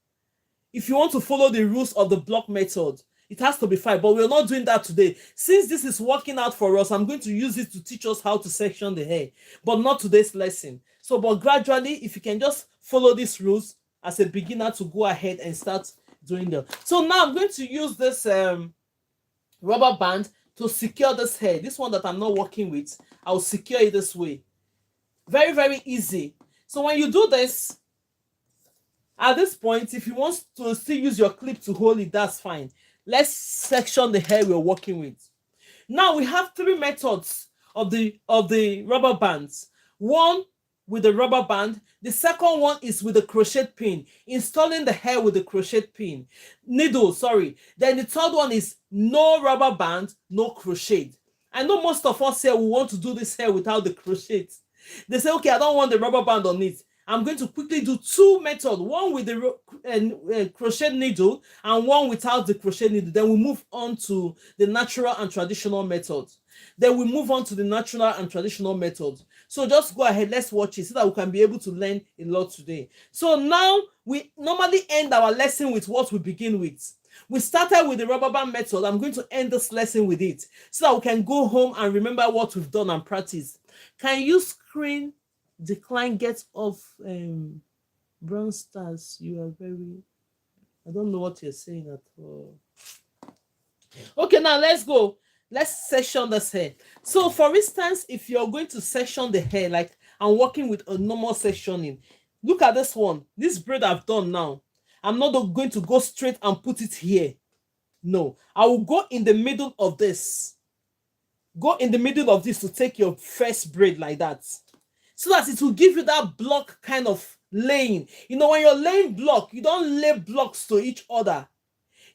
If you want to follow the rules of the block method, it has to be 5, but we're not doing that today. Since this is working out for us, I'm going to use it to teach us how to section the hair, but not today's lesson. So, but gradually, if you can just follow these rules as a beginner to go ahead and start doing them. So now I'm going to use this rubber band to secure this hair. This one that I'm not working with, I'll secure it this way. Very, very easy. So when you do this, at this point, if you want to still use your clip to hold it, that's fine. Let's section the hair we're working with. Now we have 3 methods of the rubber bands. One with the rubber band. The second one is with the crochet pin, installing the hair with the crochet pin needle. Sorry. Then the third one is no rubber band, no crochet. I know most of us here will want to do this hair without the crochet. They say, okay, I don't want the rubber band on it. I'm going to quickly do 2 methods, one with the crochet needle and one without the crochet needle. Then we move on to the natural and traditional methods. Then we move on to the natural and traditional methods. So just go ahead, let's watch it so that we can be able to learn a lot today. So now we normally end our lesson with what we begin with. We started with the rubber band method. I'm going to end this lesson with it so that we can go home and remember what we've done and practice. Can you screen decline get off brown stars? You are very, I don't know what you're saying at all. Okay, now let's go. Let's section this hair. So for instance, if you're going to section the hair, like I'm working with a normal sectioning, look at this one. This braid I've done now, I'm not going to go straight and put it here. No, I will go in the middle of this. Go in the middle of this to take your first braid like that, so that it will give you that block kind of laying. You know, when you're laying block, you don't lay blocks to each other.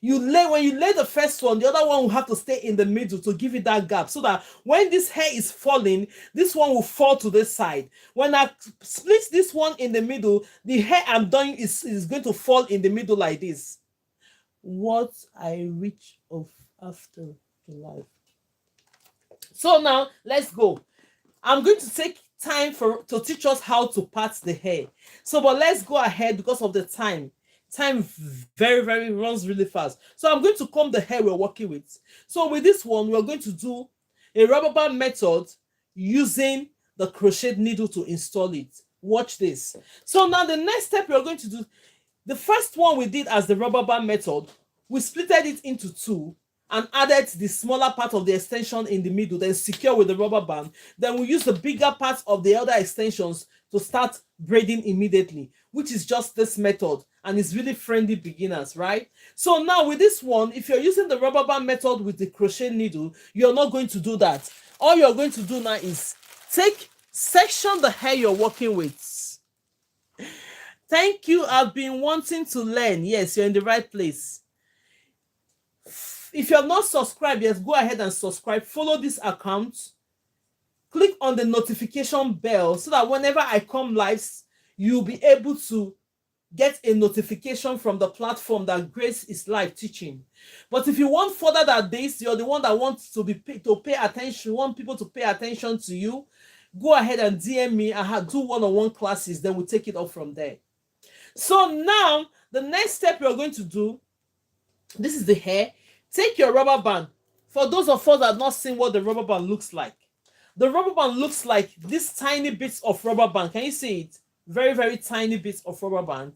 When you lay the first one, the other one will have to stay in the middle to give it that gap, so that when this hair is falling, this one will fall to this side. When I split this one in the middle, the hair I'm doing is going to fall in the middle like this. What I reach of after the life. So now let's go. I'm going to take time to teach us how to part the hair. So, but let's go ahead because of the time. Time very, very runs really fast. So I'm going to comb the hair we're working with. So with this one, we're going to do a rubber band method using the crochet needle to install it. Watch this. So now the next step we're going to do, the first one we did as the rubber band method, we splitted it into 2 and added the smaller part of the extension in the middle, then secure with the rubber band. Then we use the bigger parts of the other extensions to start braiding immediately, which is just this method, and it's really friendly beginners, right? So now with this one, if you're using the rubber band method with the crochet needle, you're not going to do that. All you're going to do now is section the hair you're working with. Thank you. I've been wanting to learn. Yes, you're in the right place. If you have not subscribed yet, go ahead and subscribe. Follow this account. Click on the notification bell so that whenever I come live, you'll be able to get a notification from the platform that Grace is live teaching. But if you want further than this, you're the one that wants to pay attention, want people to pay attention to you, go ahead and DM me. I do one-on-one classes, then we'll take it up from there. So now the next step you're going to do, this is the hair. Take your rubber band. For those of us that have not seen what the rubber band looks like, the rubber band looks like these tiny bits of rubber band. Can you see it? Very, very tiny bits of rubber band.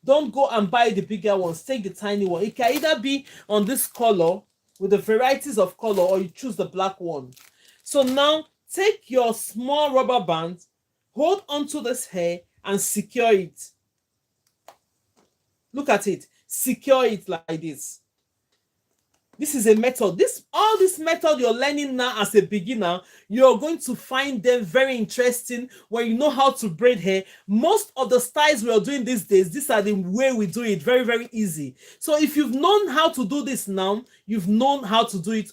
Don't go and buy the bigger ones. Take the tiny one. It can either be on this color with the varieties of color, or you choose the black one. So now take your small rubber band, hold onto this hair and secure it. Look at it. Secure it like this. This is a method. All this method you're learning now as a beginner, you're going to find them very interesting when you know how to braid hair. Most of the styles we are doing these days, these are the way we do it. Very, very easy. So if you've known how to do this now, you've known how to do it.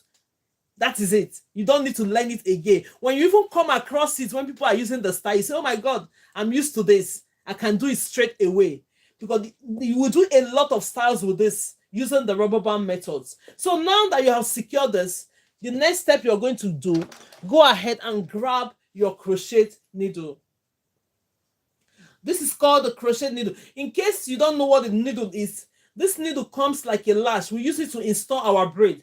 That is it. You don't need to learn it again. When you even come across it, when people are using the style, you say, oh my God, I'm used to this. I can do it straight away. Because you will do a lot of styles with this using the rubber band methods. So now that you have secured this, the next step you're going to do, go ahead and grab your crochet needle. This is called the crochet needle. In case you don't know what the needle is, this needle comes like a lash. We use it to install our braid.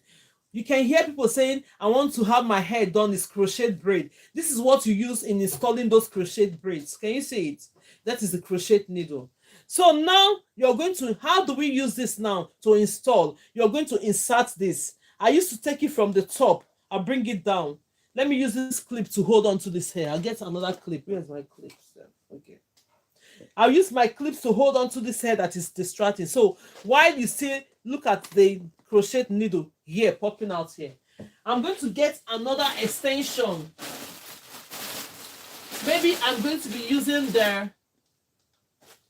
You can hear people saying, I want to have my hair done with crochet braid. This is what you use in installing those crochet braids. Can you see it? That is the crochet needle. So now you're going to, how do we use this now to install? You're going to insert this. I used to take it from the top. I'll bring it down. Let me use this clip to hold on to this hair. I'll get another clip. Where's my clips? Okay. I'll use my clips to hold on to this hair that is distracting. So while you still look at the crochet needle here, popping out here, I'm going to get another extension. Maybe I'm going to be using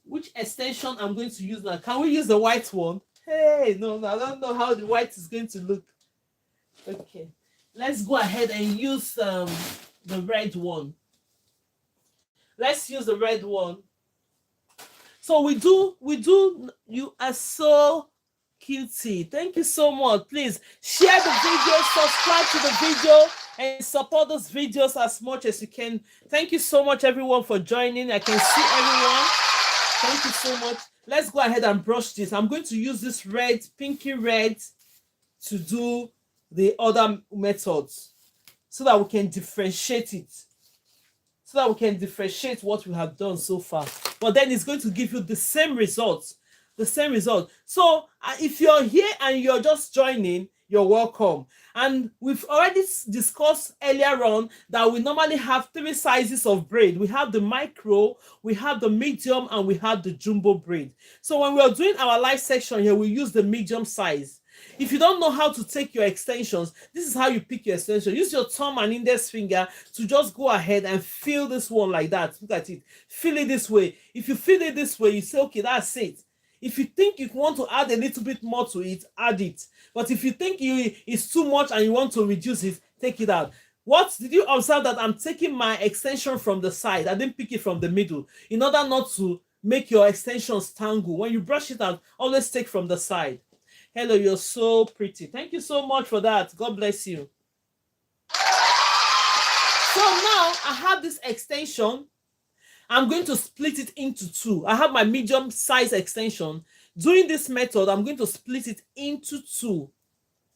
which extension I'm going to use now? Can we use the white one? Hey, no, I don't know how the white is going to look. Okay, let's go ahead and use the red one. Let's use the red one. So we do, you are so cutie. Thank you so much. Please share the video, subscribe to the video, and support those videos as much as you can. Thank you so much, everyone, for joining. I can see everyone. Thank you so much. Let's go ahead and brush this. I'm going to use this red, pinky red, to do the other methods so that we can differentiate it. So that we can differentiate what we have done so far. But then it's going to give you the same results. The same result. So if you're here and you're just joining, you're welcome. And we've already discussed earlier on that we normally have 3 sizes of braid. We have the micro, we have the medium, and we have the jumbo braid. So when we're doing our live section here, we use the medium size. If you don't know how to take your extensions, this is how you pick your extension. Use your thumb and index finger to just go ahead and feel this one like that. Look at it. Feel it this way. If you feel it this way, you say, okay, that's it. If you think you want to add a little bit more to it, add it. But if you think it's too much and you want to reduce it, take it out. What did you observe? That I'm taking my extension from the side. I didn't pick it from the middle in order not to make your extensions tangle. When you brush it out, always take from the side. Hello, you're so pretty. Thank you so much for that. God bless you. So now I have this extension. I'm going to split it into 2. I have my medium size extension. Doing this method, I'm going to split it into 2.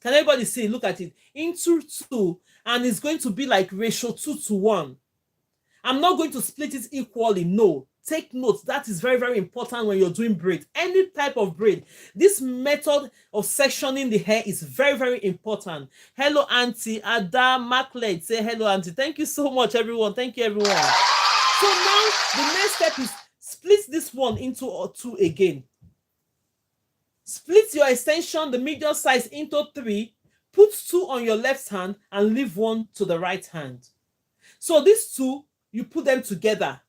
Can everybody see? Look at it. Into 2. And it's going to be like ratio 2:1. I'm not going to split it equally. No. Take note. That is very, very important when you're doing braid. Any type of braid. This method of sectioning the hair is very, very important. Hello, Auntie. Ada Macleod. Say hello, Auntie. Thank you so much, everyone. Thank you, everyone. So now the next step is split this one into 2 again. Split your extension, the medium size, into 3. Put 2 on your left hand and leave 1 to the right hand. So these 2, you put them together.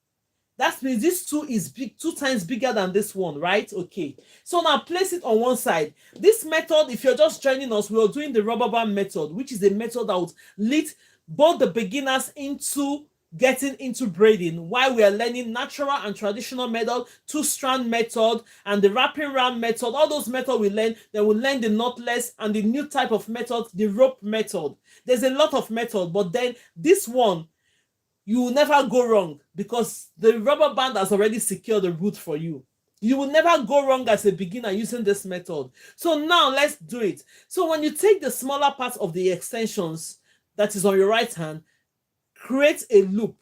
That means this 2 is big, 2 times bigger than this one, right? Okay. So now place it on one side. This method, if you're just joining us, we are doing the rubber band method, which is a method that would lead both the beginners into getting into braiding, while we are learning natural and traditional method, 2-strand method, and the wrapping round method. All those methods we learn, then we learn the knotless and the new type of method, the rope method. There's a lot of method, but then this one, you will never go wrong because the rubber band has already secured the root for you. You will never go wrong as a beginner using this method. So now let's do it. So when you take the smaller part of the extensions that is on your right hand, create a loop.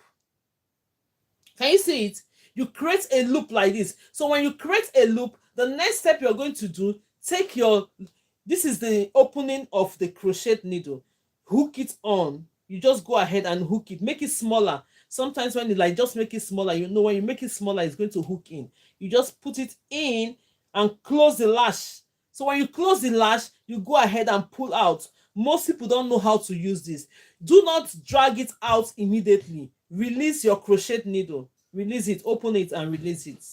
Can you see it? You create a loop like this. So when you create a loop, the next step you're going to do, take your, this is the opening of the crochet needle, hook it on. You just go ahead and hook it, make it smaller. Sometimes when you like just make it smaller, you know when you make it smaller, it's going to hook in. You just put it in and close the lash. So when you close the lash, you go ahead and pull out. Most people don't know how to use this. Do not drag it out immediately. Release your crochet needle. Release it, open it and release it.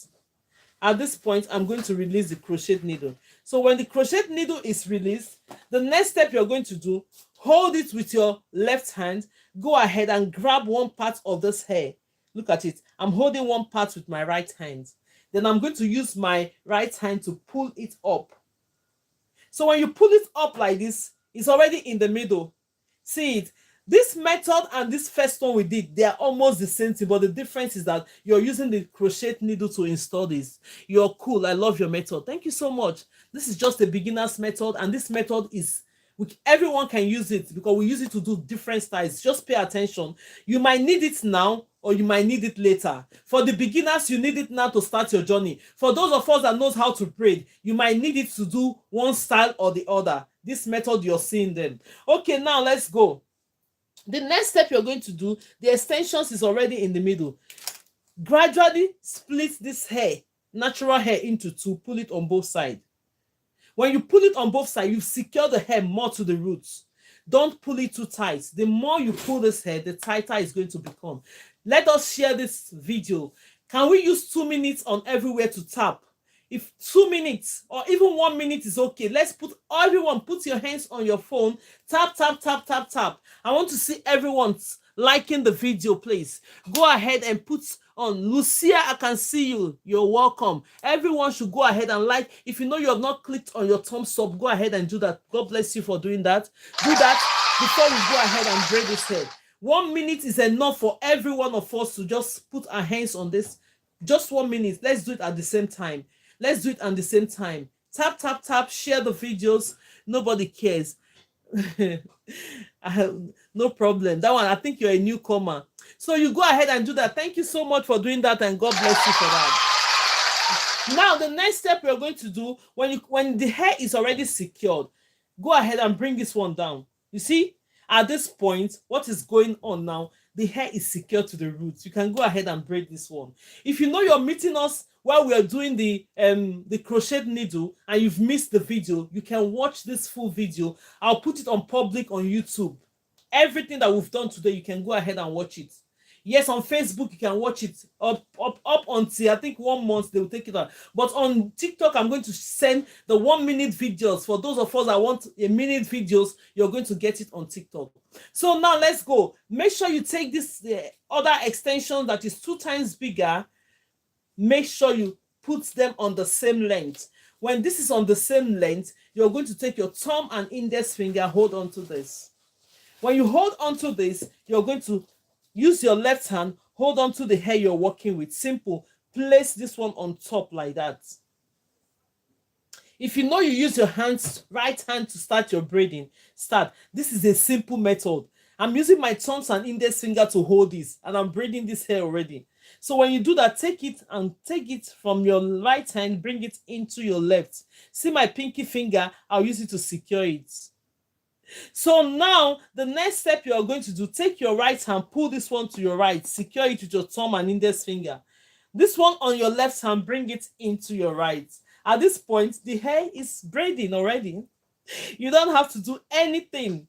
At this point, I'm going to release the crochet needle. So when the crochet needle is released, the next step you're going to do, hold it with your left hand, go ahead and grab one part of this hair. Look at it. I'm holding one part with my right hand. Then I'm going to use my right hand to pull it up. So when you pull it up like this, it's already in the middle. See it? This method and this first one we did, they are almost the same thing, but the difference is that you're using the crochet needle to install this. You're cool. I love your method. Thank you so much. This is just a beginner's method, and this method is, everyone can use it because we use it to do different styles. Just pay attention. You might need it now or you might need it later. For the beginners, you need it now to start your journey. For those of us that knows how to braid, you might need it to do one style or the other. This method you're seeing them. Okay, now let's go. The next step you're going to do, the extensions is already in the middle. Gradually split this hair, natural hair, into two. Pull it on both sides. When you pull it on both sides, you secure the hair more to the roots. Don't pull it too tight. The more you pull this hair, the tighter it's going to become. Let us share this video. Can we use 2 minutes on everywhere to tap? If 2 minutes or even 1 minute is okay, let's put everyone, put your hands on your phone, tap, tap, tap, tap, tap. I want to see everyone liking the video, please. Go ahead and put on. Lucia, I can see you. You're welcome. Everyone should go ahead and like. If you know you have not clicked on your thumbs up, go ahead and do that. God bless you for doing that. Do that before we go ahead and braid this hair. 1 minute is enough for every one of us to just put our hands on this. Just 1 minute. Let's do it at the same time. Let's do it at the same time. Tap, tap, tap. Share the videos. Nobody cares. No problem. That one, I think you're a newcomer. So you go ahead and do that. Thank you so much for doing that, and God bless you for that. Now, the next step we're going to do, when the hair is already secured, go ahead and bring this one down. You see, at this point, what is going on now? The hair is secured to the roots. You can go ahead and braid this one. If you know you're meeting us while we are doing the crochet needle and you've missed the video, you can watch this full video. I'll put it on public on YouTube. Everything that we've done today, you can go ahead and watch it. Yes, on Facebook, you can watch it up until I think 1 month, they will take it out. But on TikTok, I'm going to send the 1 minute videos. For those of us that want a minute videos, you're going to get it on TikTok. So now let's go. Make sure you take this other extension that is 2 times bigger. Make sure you put them on the same length. When this is on the same length, you're going to take your thumb and index finger, hold on to this. When you hold on to this, you're going to use your left hand, hold on to the hair you're working with. Simple. Place this one on top like that. If you know you use your right hand to start your braiding, start. This is a simple method. I'm using my thumbs and index finger to hold this, and I'm braiding this hair already. So when you do that, take it from your right hand, bring it into your left. See my pinky finger? I'll use it to secure it. So now the next step you are going to do, take your right hand, pull this one to your right, secure it with your thumb and index finger. This one on your left hand, bring it into your right. At this point, the hair is braiding already. You don't have to do anything.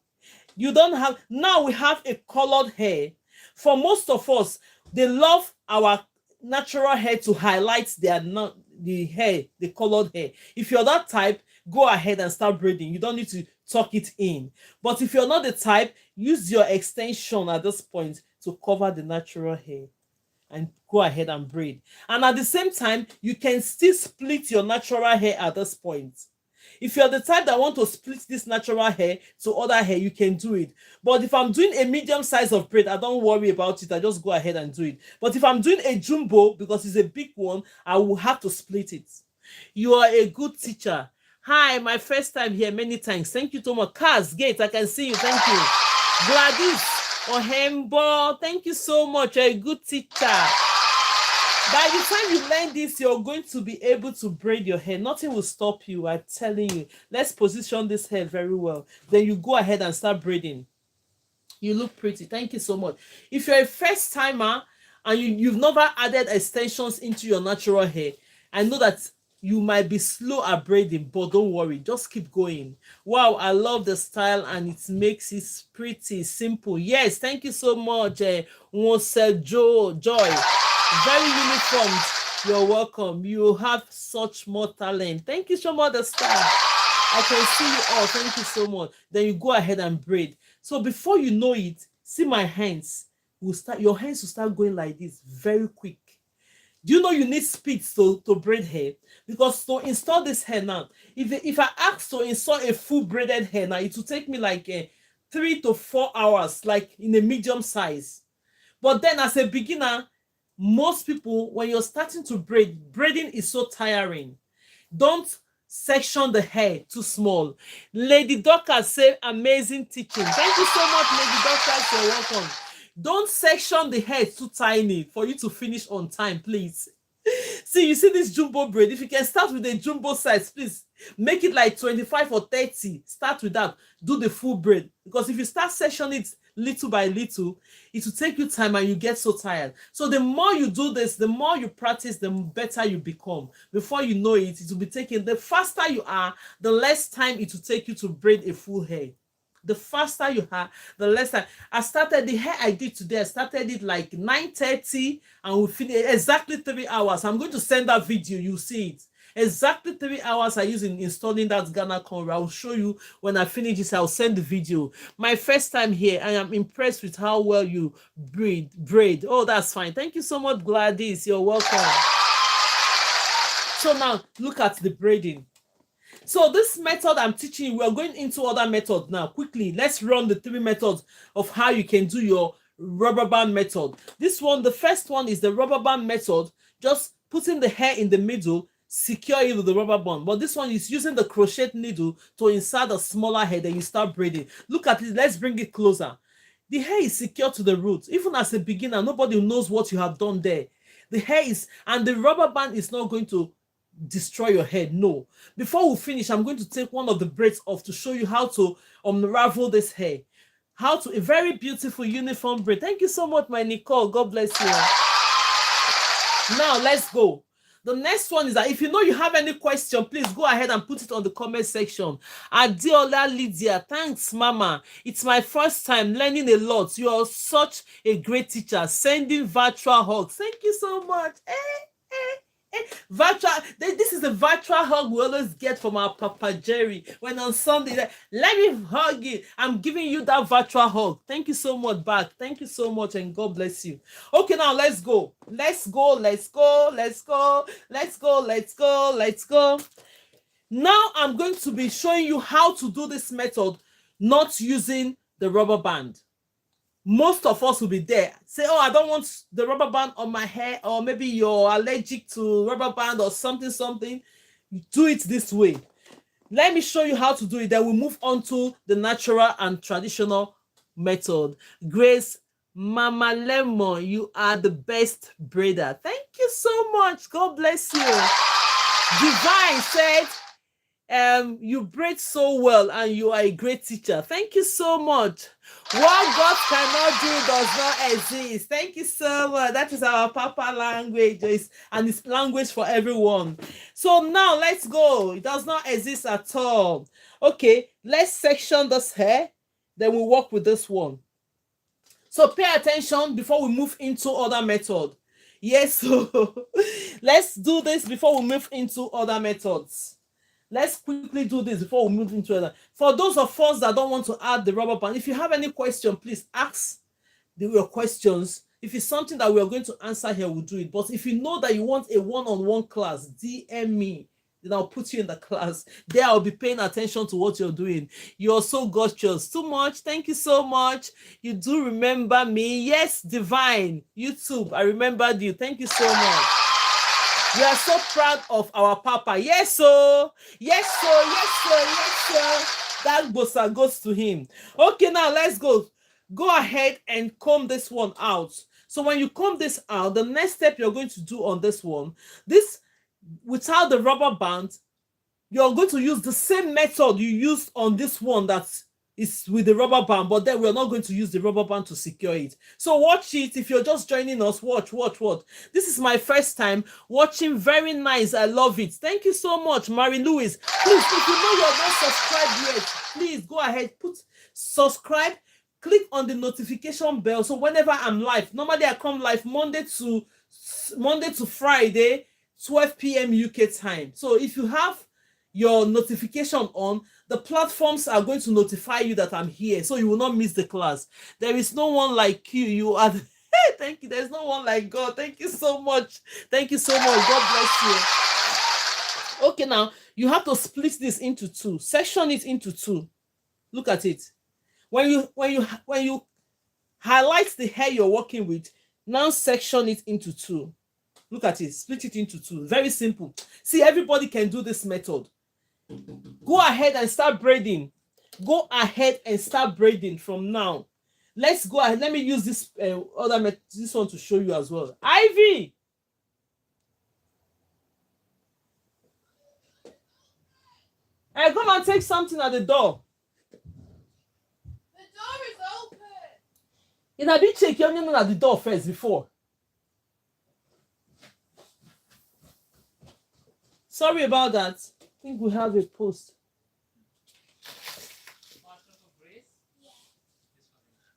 You don't have. Now we have a colored hair. For most of us, they love our natural hair to highlight the hair, the colored hair. If you're that type, go ahead and start braiding. You don't need to tuck it in. But if you're not the type, use your extension at this point to cover the natural hair and go ahead and braid. And at the same time, you can still split your natural hair at this point. If you're the type that want to split this natural hair to other hair, you can do it. But if I'm doing a medium size of braid, I don't worry about it. I just go ahead and do it. But if I'm doing a jumbo, because it's a big one, I will have to split it. You are a good teacher. Hi, my first time here. Many thanks. Thank you, Thomas. Kaz Gates, I can see you. Thank you. Gladys Ohembo, thank you so much. You're a good teacher. By the time you learn this, you're going to be able to braid your hair. Nothing will stop you, I'm telling you. Let's position this hair very well. Then you go ahead and start braiding. You look pretty. Thank you so much. If you're a first timer and you've never added extensions into your natural hair, I know that you might be slow at braiding, but don't worry, just keep going. Wow, I love the style and it makes it pretty simple. Yes, thank you so much, Joy. Very uniform. You're welcome. You have such more talent. Thank you so much, the star. I can see you all. Thank you so much. Then you go ahead and braid. So before you know it, see my hands will start. Your hands will start going like this, very quick. Do you know you need speed to braid hair? Because to install this hair now, if I ask to install a full braided hair now, it will take me like 3 to 4 hours, like in a medium size. But then as a beginner, most people, when you're starting to braid, braiding is so tiring. Don't section the hair too small. Lady Dorcas say amazing teaching. Thank you so much, Lady Dorcas. You're welcome. Don't section the hair too tiny for you to finish on time, please. See, you see this jumbo braid. If you can start with a jumbo size, please make it like 25 or 30. Start with that. Do the full braid. Because if you start sectioning it little by little, it will take you time and you get so tired. So the more you do this, the more you practice, the better you become. Before you know it, it will be taking, the faster you are, the less time it will take you to braid a full hair. The faster you are, the less time. I started the hair I did today. I started it like 9:30 and we finished exactly 3 hours. I'm going to send that video. You see it. Exactly 3 hours I use in installing that Ghana cornrow. I'll show you when I finish this. I'll send the video. My first time here. I am impressed with how well you braid. Oh, that's fine. Thank you so much, Gladys. You're welcome. So now look at the braiding. So this method I'm teaching you, we're going into other methods now. Quickly, let's run the 3 methods of how you can do your rubber band method. This one, the first one is the rubber band method, just putting the hair in the middle, secure it with the rubber band. But this one is using the crochet needle to insert a smaller hair, then you start braiding. Look at it, let's bring it closer. The hair is secure to the root. Even as a beginner, nobody knows what you have done there. The hair is, and the rubber band is not going to destroy your head. No. Before we finish, I'm going to take one of the braids off to show you how to unravel this hair. How to, a very beautiful uniform braid. Thank you so much, my Nicole. God bless you. Now let's go. The next one is that if you know you have any question, please go ahead and put it on the comment section. Adiola Lydia, thanks, Mama. It's my first time learning a lot. You are such a great teacher. Sending virtual hugs. Thank you so much. Virtual, this is the virtual hug we always get from our Papa Jerry when on Sunday, let me hug you. I'm giving you that virtual hug. Thank you so much back. Thank you so much and God bless you. Okay, now let's go. Let's go. Now I'm going to be showing you how to do this method not using the rubber band. Most of us will be there. Say, oh, I don't want the rubber band on my hair, or maybe you're allergic to rubber band or something. You do it this way. Let me show you how to do it. Then we'll move on to the natural and traditional method. Grace, Mama Lemon, you are the best braider. Thank you so much. God bless you. Divine said, you braid so well and you are a great teacher. Thank you so much. What God cannot do does not exist. Thank you so much. That is our Papa language, and it's language for everyone. So now let's go. It does not exist at all. Okay, let's section this hair. Then we'll work with this one. So pay attention before we move into other method. Yes, so let's do this before we move into other methods. Let's quickly do this before we move into it. For those of us that don't want to add the rubber band, if you have any question, please ask your questions. If it's something that we are going to answer here, we'll do it. But if you know that you want a one-on-one class, DM me. then I'll put you in the class. There I'll be paying attention to what you're doing. You're so gorgeous. Too much. Thank you so much. You do remember me. Yes, Divine. YouTube, I remembered you. Thank you so much. We are so proud of our Papa. Yes, sir. Yes, sir. Yes, sir. Yes, sir. That bossa goes to him. Okay, now let's go. Go ahead and comb this one out. So when you comb this out, the next step you're going to do on this one, this without the rubber band, you're going to use the same method you used on this one that is with the rubber band, but then we're not going to use the rubber band to secure it. So watch it. If you're just joining us, watch. This is my first time watching. Very nice. I love it. Thank you so much, Mary Louise. Please, if you know you're not subscribed yet, please go ahead, put subscribe, click on the notification bell. So whenever I'm live, normally I come live Monday to Friday, 12 p.m. UK time. So if you have your notification on, the platforms are going to notify you that I'm here, so you will not miss the class. There is no one like you. You are thank you. There's no one like God. Thank you so much. Thank you so much. God bless you. Okay, now you have to split this into two. Section it into two. Look at it. When you highlight the hair you're working with, now section it into two. Look at it. Split it into two. Very simple. See, everybody can do this method. Go ahead and start braiding. Go ahead and start braiding from now. Let's go ahead. Let me use this this one to show you as well. Ivy, hey, come and take something at the door. The door is open. You know, did check your name at the door first before. Sorry about that. I think we have a post.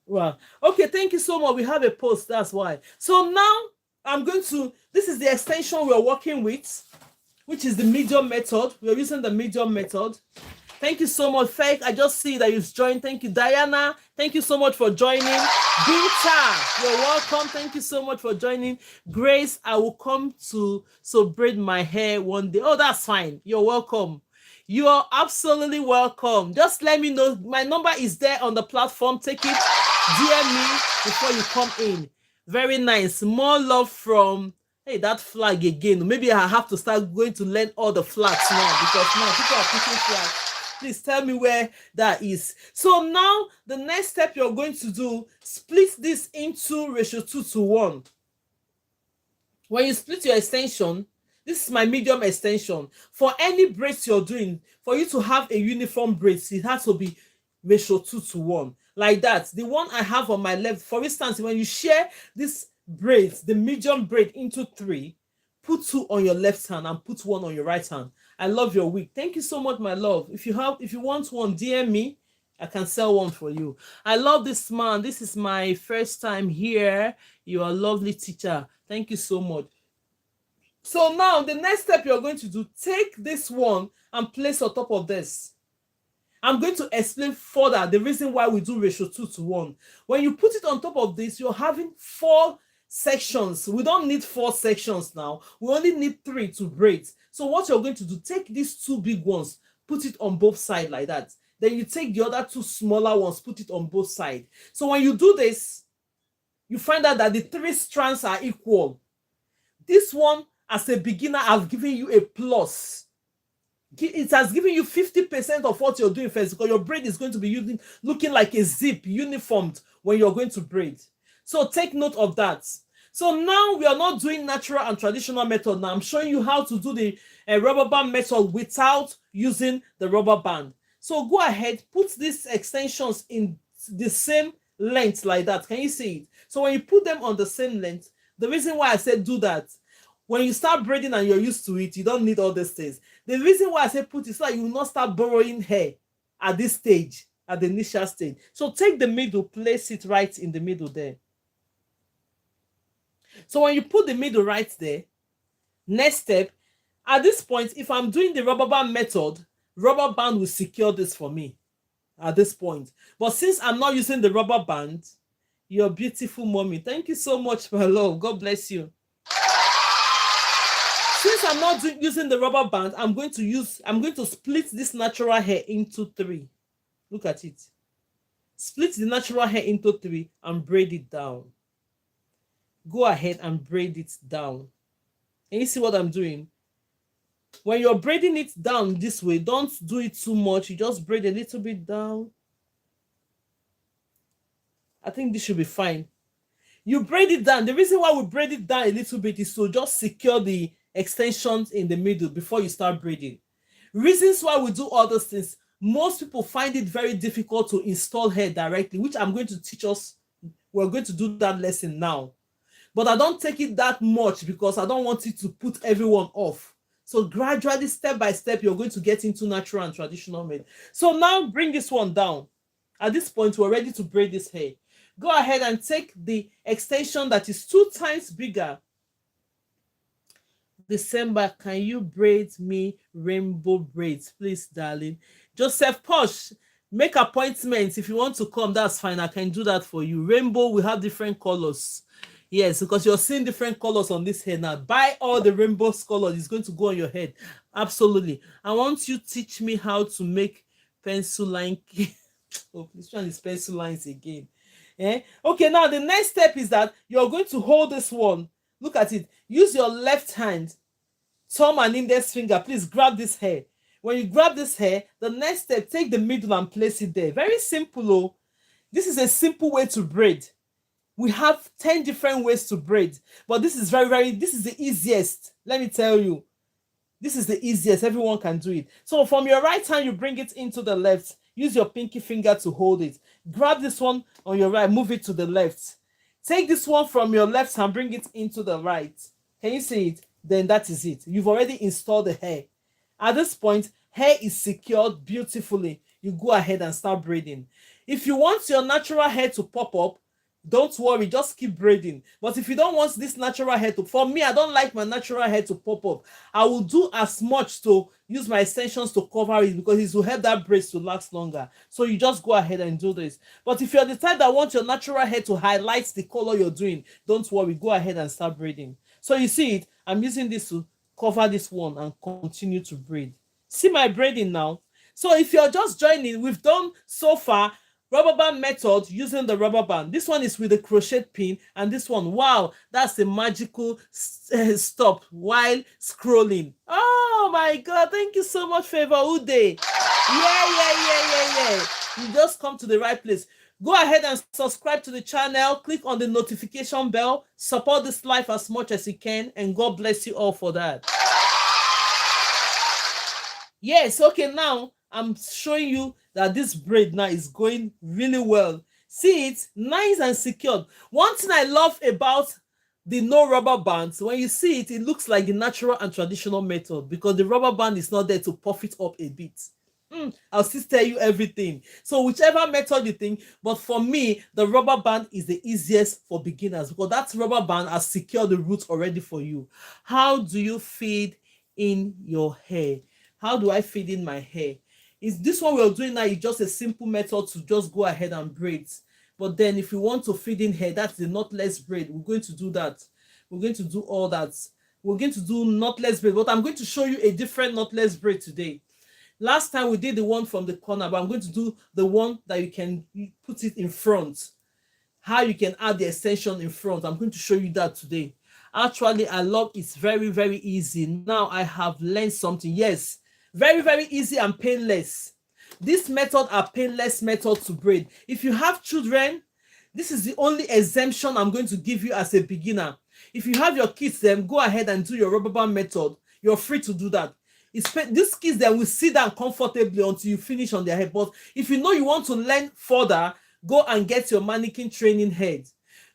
Well, okay, thank you so much. We have a post, that's why. So now I'm going to, this is the extension we're working with, which is the medium method. We're using the medium method. Thank you so much, Fake. I just see that you've joined. Thank you, Diana. Thank you so much for joining. Binta, you're welcome. Thank you so much for joining. Grace, I will come to braid my hair one day. Oh, that's fine. You're welcome. You are absolutely welcome. Just let me know. My number is there on the platform. Take it. DM me before you come in. Very nice. More love from, hey, that flag again. Maybe I have to start going to learn all the flags now, because now people are putting flags. Please tell me where that is. So now the next step you're going to do, split this into ratio 2:1. When you split your extension, this is my medium extension. For any braids you're doing, for you to have a uniform braids, it has to be ratio 2:1. Like that. The one I have on my left, for instance, when you share this braids, the medium braid into 3, put 2 on your left hand and put 1 on your right hand. I love your wig. Thank you so much, my love. If you want one, DM me. I can sell one for you. I love this man. This is my first time here. You are a lovely teacher. Thank you so much. So now the next step you're going to do, take this one and place on top of this. I'm going to explain further the reason why we do ratio 2:1. When you put it on top of this, you're having 4 sections. We don't need 4 sections now. We only need 3 to braid. So what you're going to do, take these 2 big ones, put it on both sides like that. Then you take the other 2 smaller ones, put it on both sides. So when you do this, you find out that the 3 strands are equal. This one, as a beginner, I've given you a plus. It has given you 50% of what you're doing first, because your braid is going to be looking like a zip, uniformed when you're going to braid. So take note of that. So now we are not doing natural and traditional method. Now I'm showing you how to do the rubber band method without using the rubber band. So go ahead, put these extensions in the same length like that. Can you see it? So when you put them on the same length, the reason why I said do that, when you start braiding and you're used to it, you don't need all these things. The reason why I say put it so that you will not start borrowing hair at this stage, at the initial stage. So take the middle, place it right in the middle there. So when you put the middle right there, next step, at this point, if I'm doing the rubber band method, rubber band will secure this for me at this point. But since I'm not using the rubber band, you're beautiful, mommy. Thank you so much, my love. God bless you. Since since I'm not using the rubber band, I'm going to split this natural hair into 3. Look at it. Split the natural hair into 3 and braid it down. Go ahead and braid it down. And you see what I'm doing? When you're braiding it down this way, don't do it too much. You just braid a little bit down. I think this should be fine. You braid it down. The reason why we braid it down a little bit is to just secure the extensions in the middle before you start braiding. Reasons why we do all those things. Most people find it very difficult to install hair directly, which I'm going to teach us. We're going to do that lesson now. But I don't take it that much because I don't want it to put everyone off. So gradually, step by step, you're going to get into natural and traditional made. So now bring this one down. At this point, we're ready to braid this hair. Go ahead and take the extension that is 2 times bigger. December, can you braid me rainbow braids, please, darling? Joseph Posh, make appointments. If you want to come, that's fine. I can do that for you. Rainbow, we have different colors. Yes, because you're seeing different colors on this hair now. Buy all the rainbow colors. It's going to go on your head. Absolutely. I want you to teach me how to make pencil line. Oh, this one is pencil lines again. Okay, now the next step is that you're going to hold this one. Look at it. Use your left hand, thumb and index finger. Please grab this hair. When you grab this hair, the next step, take the middle and place it there. Very simple. Oh. This is a simple way to braid. We have 10 different ways to braid, but this is this is the easiest. Let me tell you, this is the easiest. Everyone can do it. So from your right hand, you bring it into the left. Use your pinky finger to hold it. Grab this one on your right, move it to the left. Take this one from your left hand, bring it into the right. Can you see it? Then that is it. You've already installed the hair. At this point, hair is secured beautifully. You go ahead and start braiding. If you want your natural hair to pop up, don't worry, just keep braiding. But if you don't want this natural hair to, for me, I don't like my natural hair to pop up. I will do as much to use my extensions to cover it because it will help that braid to last longer. So you just go ahead and do this. But if you're the type that wants your natural hair to highlight the color you're doing, don't worry, go ahead and start braiding. So you see it, I'm using this to cover this one and continue to braid. See my braiding now? So if you're just joining, we've done so far rubber band method using the rubber band. This one is with the crochet pin, and this one, wow, that's a magical stop while scrolling. Oh my God, thank you so much, Favor Ude. Yeah. You just come to the right place. Go ahead and subscribe to the channel, click on the notification bell, support this life as much as you can, and God bless you all for that. Yes, okay, now I'm showing you that this braid now is going really well. See it? Nice and secured. One thing I love about the no rubber bands, when you see it, it looks like the natural and traditional method because the rubber band is not there to puff it up a bit. I'll still tell you everything. So whichever method you think, but for me, the rubber band is the easiest for beginners because that rubber band has secured the roots already for you. How do you feed in your hair? How do I feed in my hair? Is this one we're doing now is just a simple method to just go ahead and braid. But then if you want to feed in hair, that's the knotless braid. We're going to do that. We're going to do all that. We're going to do knotless braid, but I'm going to show you a different knotless braid today. Last time we did the one from the corner, but I'm going to do the one that you can put it in front. How you can add the extension in front. I'm going to show you that today. Actually, I love it's very easy. Now I have learned something. Yes, very easy and painless. This method are painless method to braid. If you have children, this is the only exemption I'm going to give you as a beginner. If you have your kids, then go ahead and do your rubber band method. You're free to do that. These kids then will sit down comfortably until you finish on their head. But if you know you want to learn further, go and get your mannequin training head.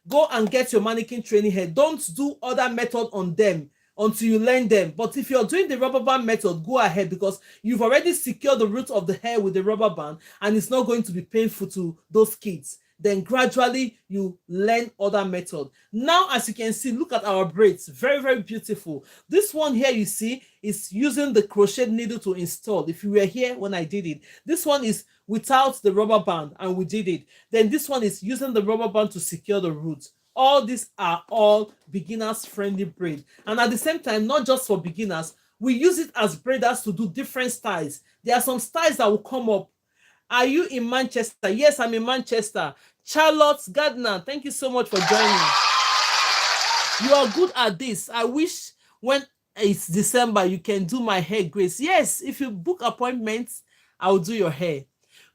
Go and get your mannequin training head. Don't do other method on them until you learn them. But if you're doing the rubber band method, go ahead because you've already secured the root of the hair with the rubber band and it's not going to be painful to those kids. Then gradually you learn other method. Now, as you can see, look at our braids. Very beautiful. This one here you see is using the crochet needle to install. If you were here when I did it, this one is without the rubber band and we did it. Then this one is using the rubber band to secure the root. All these are all beginners friendly braid, and at the same time, not just for beginners, we use it as braiders to do different styles. There are some styles that will come up. Are you in Manchester? Yes, I'm in Manchester. Charlotte Gardner, thank you so much for joining. You are good at this. I wish when it's December you can do my hair, Grace. Yes, if you book appointments, I'll do your hair.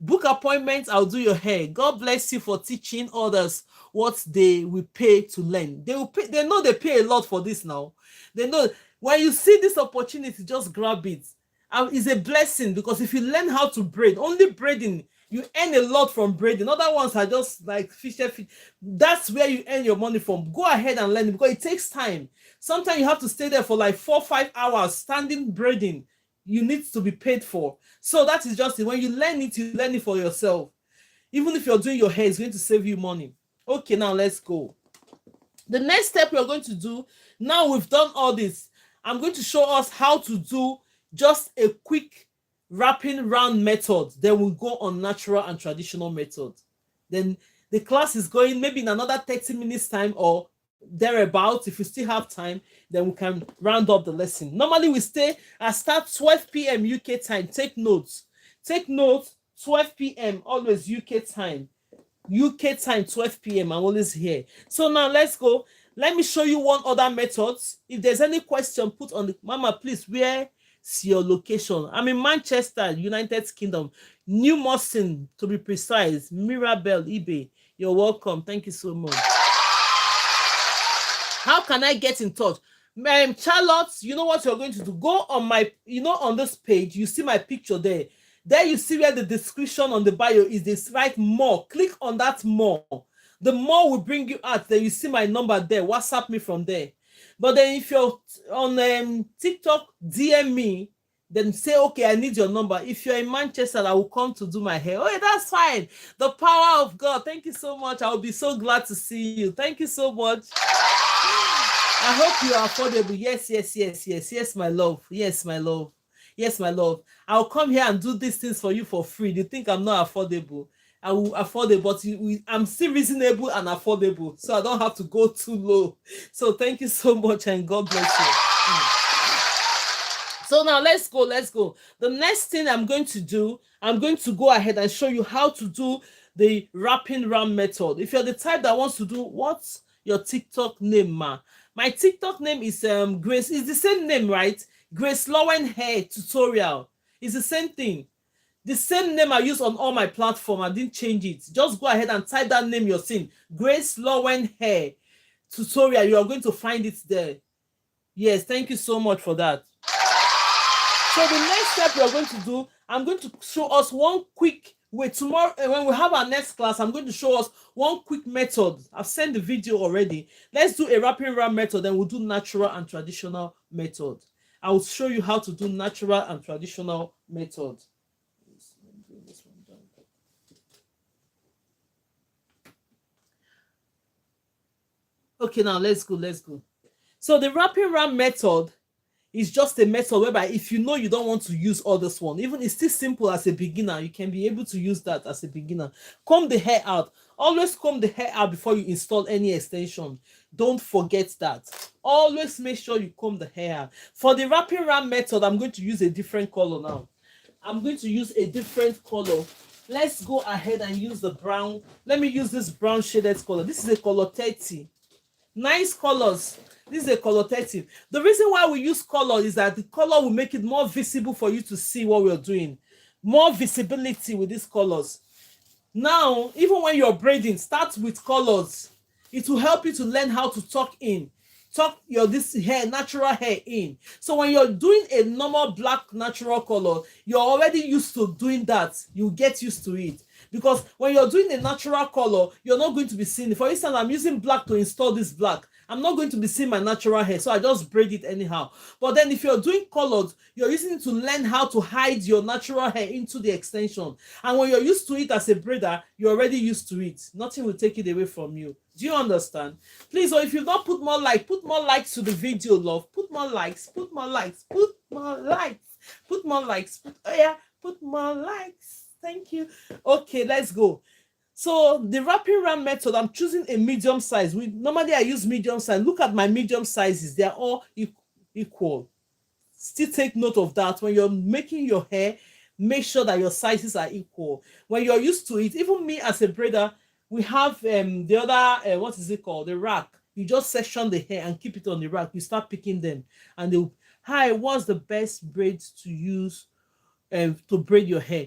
Book appointments, I'll do your hair. God bless you for teaching others what they will pay to learn. They will pay, they know they pay a lot for this now. They know when you see this opportunity, just grab it. It's a blessing, because if you learn how to braid, only braiding, you earn a lot from braiding. Other ones are just like fisher fish. That's where you earn your money from. Go ahead and learn it, because it takes time. Sometimes you have to stay there for like 4-5 hours standing braiding. You need to be paid for. So that is just it. When you learn it for yourself. Even if you're doing your hair, it's going to save you money. Okay, now let's go. The next step we're going to do, now we've done all this, I'm going to show us how to do just a quick wrapping round method. Then we'll go on natural and traditional method. Then the class is going maybe in another 30 minutes time or thereabouts. If you still have time, then we can round up the lesson. Normally we start 12 p.m. UK time. Take notes. 12 p.m. always UK time. 12 p.m. I'm always here. So now let's go. Let me show you one other method. If there's any question, put on the Mama, please, where's your location? I'm in Manchester, United Kingdom. New Moston, to be precise. Mirabel, eBay. You're welcome. Thank you so much. How can I get in touch? Charlotte, you know what you're going to do? Go on my, on this page, you see my picture there. There you see where the description on the bio is. This right more. Click on that more. The more will bring you out. Then you see my number there. WhatsApp me from there. But then if you're on TikTok, DM me. Then say, okay, I need your number. If you're in Manchester, I will come to do my hair. Oh, that's fine. The power of God. Thank you so much. I'll be so glad to see you. Thank you so much. I hope you are affordable. Yes, my love. Yes, my love. Yes, my love. I'll come here and do these things for you for free. You think I'm not affordable? I will afford it, but I'm still reasonable and affordable, so I don't have to go too low. So thank you so much, and God bless you. So now let's go. The next thing I'm going to do, I'm going to go ahead and show you how to do the wrapping round method. If you're the type that wants to do, what's your TikTok name, ma? My TikTok name is Grace. It's the same name, right? GraceLawendhair Tutorial. It's the same thing. The same name I use on all my platforms. I didn't change it. Just go ahead and type that name you're seeing. GraceLawendhair Tutorial. You are going to find it there. Yes, thank you so much for that. So the next step we are going to do, I'm going to show us one quick way. Tomorrow, when we have our next class, I'm going to show us one quick method. I've sent the video already. Let's do a wrapping round method, then we'll do natural and traditional method. I will show you how to do natural and traditional method. Okay, now let's go. So the wrapping round method is just a method whereby if you know you don't want to use all this one, even it's still simple as a beginner, you can be able to use that as a beginner. Comb the hair out. Always comb the hair out before you install any extension. Don't forget that. Always make sure you comb the hair out. For the wrapping round method, I'm going to use a different color now. I'm going to use a different color. Let's go ahead and use the brown. Let me use this brown shaded color. This is a color 30. Nice colors. This is a color 30. The reason why we use color is that the color will make it more visible for you to see what we're doing. More visibility with these colors. Now, even when you're braiding, start with colors. It will help you to learn how to tuck this hair, natural hair in. So when you're doing a normal black natural color, you're already used to doing that. You get used to it. Because when you're doing a natural color, you're not going to be seeing it. For instance, I'm using black to install this black. I'm not going to be seeing my natural hair, so I just braid it anyhow. But then if you're doing colored, you're using it to learn how to hide your natural hair into the extension. And when you're used to it as a braider, you're already used to it. Nothing will take it away from you. Do you understand? Please, or if you've not put more likes to the video, love. Put more likes. Put more likes. Thank you. Okay, let's go. So the wrapping round method, I'm choosing a medium size. Normally I use medium size. Look at my medium sizes. They're all equal. Still take note of that. When you're making your hair, make sure that your sizes are equal. When you're used to it, even me as a braider, we have the other, what is it called? The rack. You just section the hair and keep it on the rack. You start picking them. And they'll, hi, what's the best braids to use to braid your hair?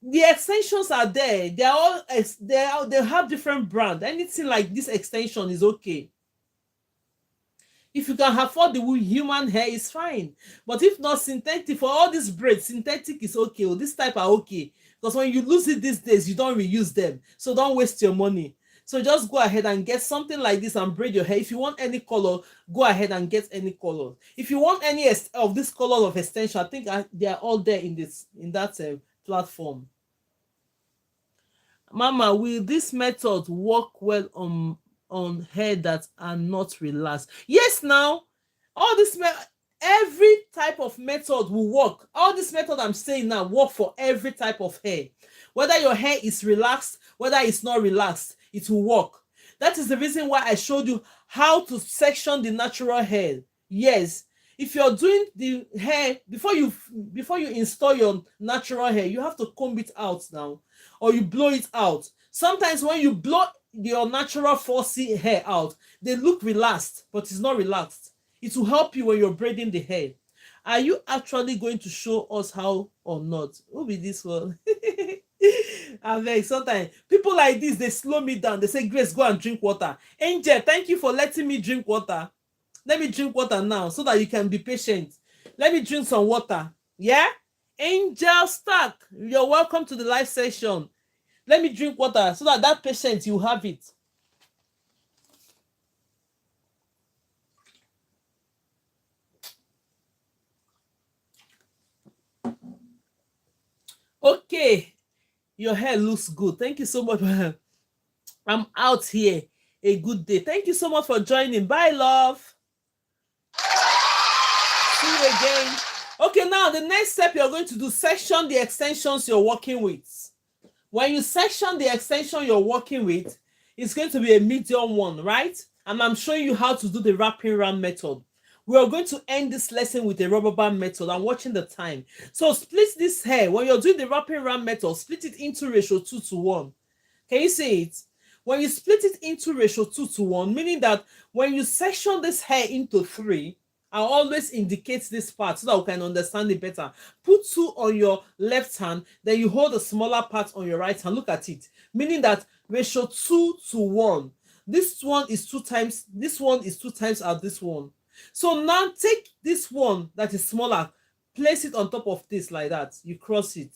The extensions are there. They have different brand. Anything like this extension is okay. If you can afford the human hair, is fine. But if not, synthetic, for all these braids, synthetic is okay. Or this type are okay. Because when you lose it these days, you don't reuse them. So don't waste your money. So just go ahead and get something like this and braid your hair. If you want any color, go ahead and get any color. If you want any of this color of extension, I think they are all there in that platform. Mama, will this method work well on hair that are not relaxed? Yes, now all this every type of method will work. All this method I'm saying now work for every type of hair. Whether your hair is relaxed, whether it's not relaxed, it will work. That is the reason why I showed you how to section the natural hair. Yes, if you're doing the hair before you install your natural hair, you have to comb it out now, or you blow it out. Sometimes when you blow your natural 4C hair out, they look relaxed, but it's not relaxed. It will help you when you're braiding the hair. Are you actually going to show us how or not? Who be this one? I beg, sometimes people like this, they slow me down. They say, Grace, go and drink water. Angel, thank you for letting me drink water. Let me drink water now so that you can be patient. Let me drink some water. Yeah? Angel Stark, you're welcome to the live session. Let me drink water so that patient, you have it. Okay. Your hair looks good. Thank you so much. I'm out here. A good day. Thank you so much for joining. Bye, love. See you again. Okay, now the next step you're going to do, section the extensions you're working with. When you section the extension you're working with, it's going to be a medium one, right? And I'm showing you how to do the wrapping round method. We are going to end this lesson with a rubber band method. I'm watching the time. So split this hair. When you're doing the wrapping round method, split it into ratio 2:1. Can you see it? When you split it into ratio 2:1, meaning that when you section this hair into 3, I always indicate this part so that we can understand it better. Put 2 on your left hand, then you hold the smaller part on your right hand. Look at it. Meaning that ratio 2:1. This one is 2 times, this one is 2 times at this one. So now take this one that is smaller, place it on top of this like that. You cross it.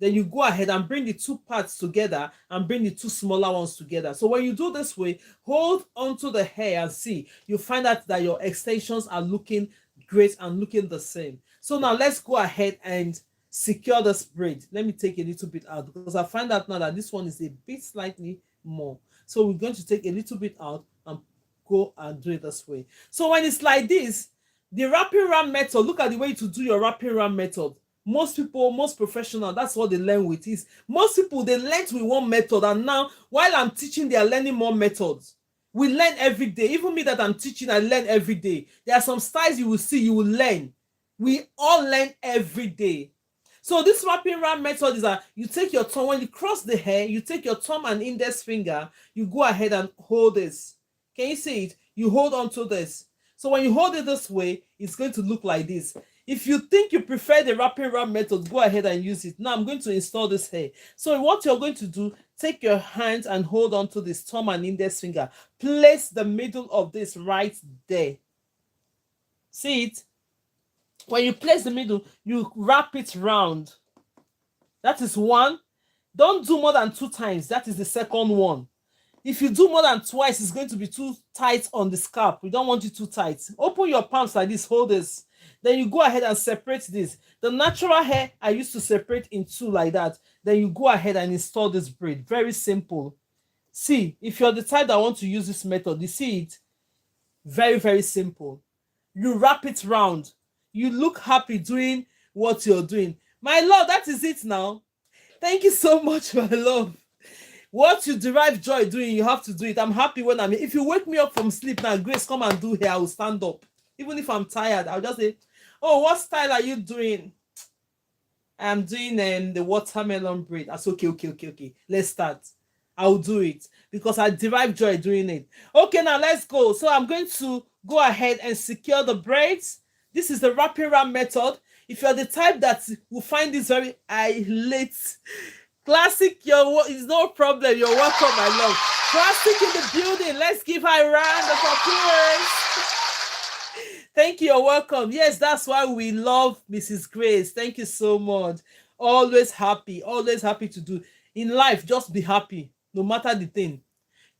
Then you go ahead and bring the 2 parts together and bring the 2 smaller ones together. So when you do this way, hold onto the hair and see, you find out that your extensions are looking great and looking the same. So now let's go ahead and secure this braid. Let me take a little bit out because I find out now that this one is a bit slightly more. So we're going to take a little bit out and go and do it this way. So when it's like this, the wrapping round method, look at the way to do your wrapping round method. Most people, most professional, that's what they learn with is. Most people, they learn with one method, and now while I'm teaching, they are learning more methods. We learn every day. Even me that I'm teaching, I learn every day. There are some styles you will see, you will learn. We all learn every day. So this wrapping round method is that you take your thumb, when you cross the hair, you take your thumb and index finger, you go ahead and hold this. Can you see it? You hold on to this. So when you hold it this way, it's going to look like this. If you think you prefer the wrapping round method, go ahead and use it. Now I'm going to install this hair. So what you're going to do, take your hands and hold on to this thumb and index finger. Place the middle of this right there. See it? When you place the middle, you wrap it round. That is one. Don't do more than 2 times. That is the second one. If you do more than twice, it's going to be too tight on the scalp. We don't want it too tight. Open your palms like this, hold this. Then you go ahead and separate this. The natural hair, I used to separate in 2 like that. Then you go ahead and install this braid. Very simple. See, if you're the type that want to use this method, you see it? Very, very simple. You wrap it round. You look happy doing what you're doing. My love, that is it now. Thank you so much, my love. What you derive joy doing, you have to do it. I'm happy when I'm here. If you wake me up from sleep now, Grace, come and do hair, I will stand up. Even if I'm tired, I'll just say, oh, what style are you doing? I'm doing the watermelon braid. That's okay. Let's start. I'll do it because I derive joy doing it. Okay, now let's go. So I'm going to go ahead and secure the braids. This is the wrapping around method. If you're the type that will find this very late classic, it's no problem. You're welcome, my love. Classic in the building. Let's give her a round of applause. Thank you. You're welcome. Yes, that's why we love Mrs. Grace. Thank you so much. Always happy to do. In life, just be happy, no matter the thing.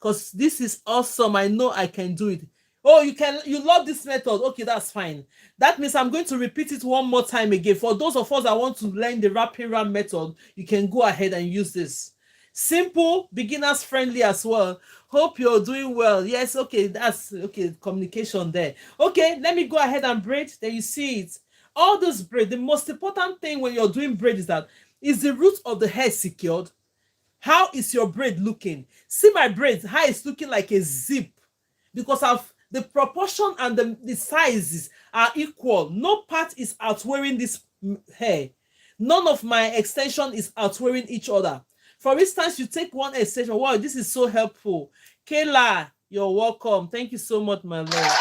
Because this is awesome. I know I can do it. Oh, you love this method. Okay, that's fine. That means I'm going to repeat it one more time again. For those of us that want to learn the wrapping around method, you can go ahead and use this. Simple, beginners friendly as well. Hope you're doing well. Yes, okay, that's okay. Communication there. Okay, let me go ahead and braid. There you see it. All this braid, the most important thing when you're doing braid is that is the root of the hair secured? How is your braid looking? See my braid, how it's looking like a zip because of the proportion and the sizes are equal. No part is outwearing this hair. None of my extension is outwearing each other. For instance, you take one extension. Wow, this is so helpful. Kayla, you're welcome. Thank you so much, my love.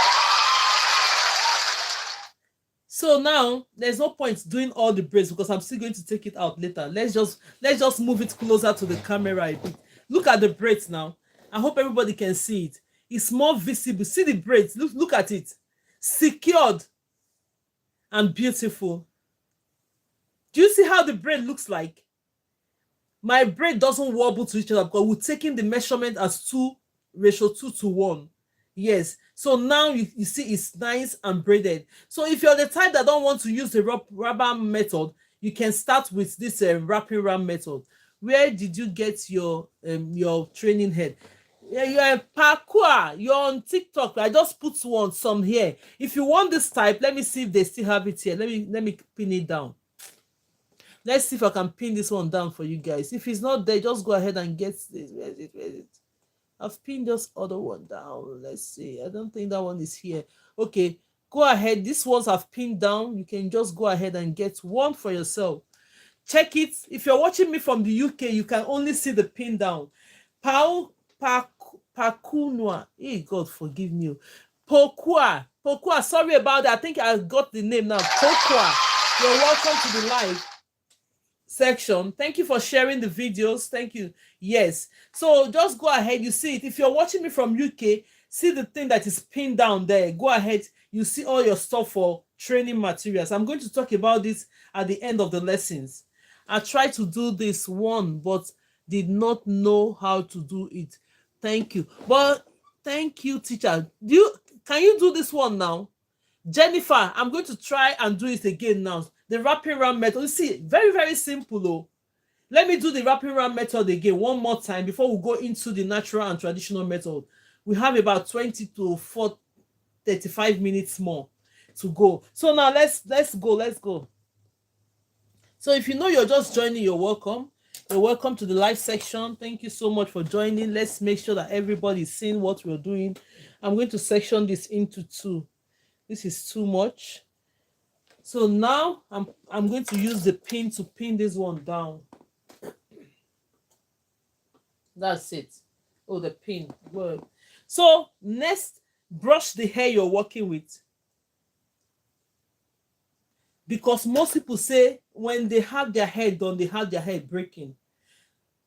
So now there's no point doing all the braids because I'm still going to take it out later. Let's just move it closer to the camera a bit. Look at the braids now. I hope everybody can see it. It's more visible. See the braids. Look at it. Secured and beautiful. Do you see how the braid looks like? My braid doesn't wobble to each other because we're taking the measurement as 2:2:1. Yes. So now you see it's nice and braided. So if you're the type that don't want to use the rubber method, you can start with this wrapping around method. Where did you get your training head? You're parkour. You're on TikTok. I just put some here. If you want this type, let me see if they still have it here. Let me pin it down. Let's see if I can pin this one down for you guys. If it's not there, just go ahead and get this. Where is it? I've pinned this other one down. Let's see. I don't think that one is here. Okay, go ahead. These ones I've pinned down. You can just go ahead and get one for yourself. Check it. If you're watching me from the UK, you can only see the pin down. Pakunwa. Hey, God forgive me. Pokua. Sorry about that. I think I got the name now. Pokua. You're welcome to the live section. Thank you for sharing the videos. Thank you. Yes. So just go ahead. You see it. If you're watching me from UK, see the thing that is pinned down there. Go ahead. You see all your stuff for training materials. I'm going to talk about this at the end of the lessons. I tried to do this one, but did not know how to do it. Thank you. But thank you, teacher. Can you do this one now? Jennifer, I'm going to try and do it again now. The wrapping around method. You see, very, very simple though. Let me do the wrapping around method again one more time before we go into the natural and traditional method. We have about 20 to 35 minutes more to go. So now let's go. So if you know you're just joining, you're welcome. You're welcome to the live section. Thank you so much for joining. Let's make sure that everybody's seeing what we're doing. I'm going to section this into two. This is too much. So now I'm going to use the pin to pin this one down. That's it. Oh, the pin. Good. So next, brush the hair you're working with. Because most people say when they have their hair done, they have their hair breaking.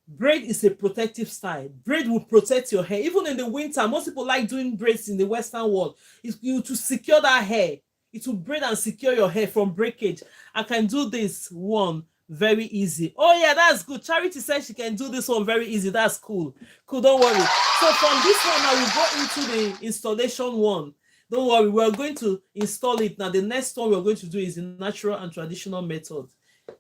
Braid is a protective style. Braid will protect your hair. Even in the winter, most people like doing braids in the Western world. It's you to secure that hair. It will braid and secure your hair from breakage. I can do this one very easy. Oh yeah, that's good. Charity says she can do this one very easy. That's cool. Cool, don't worry. So from this one, I will go into the installation one. Don't worry, we're going to install it. Now, the next one we're going to do is the natural and traditional method.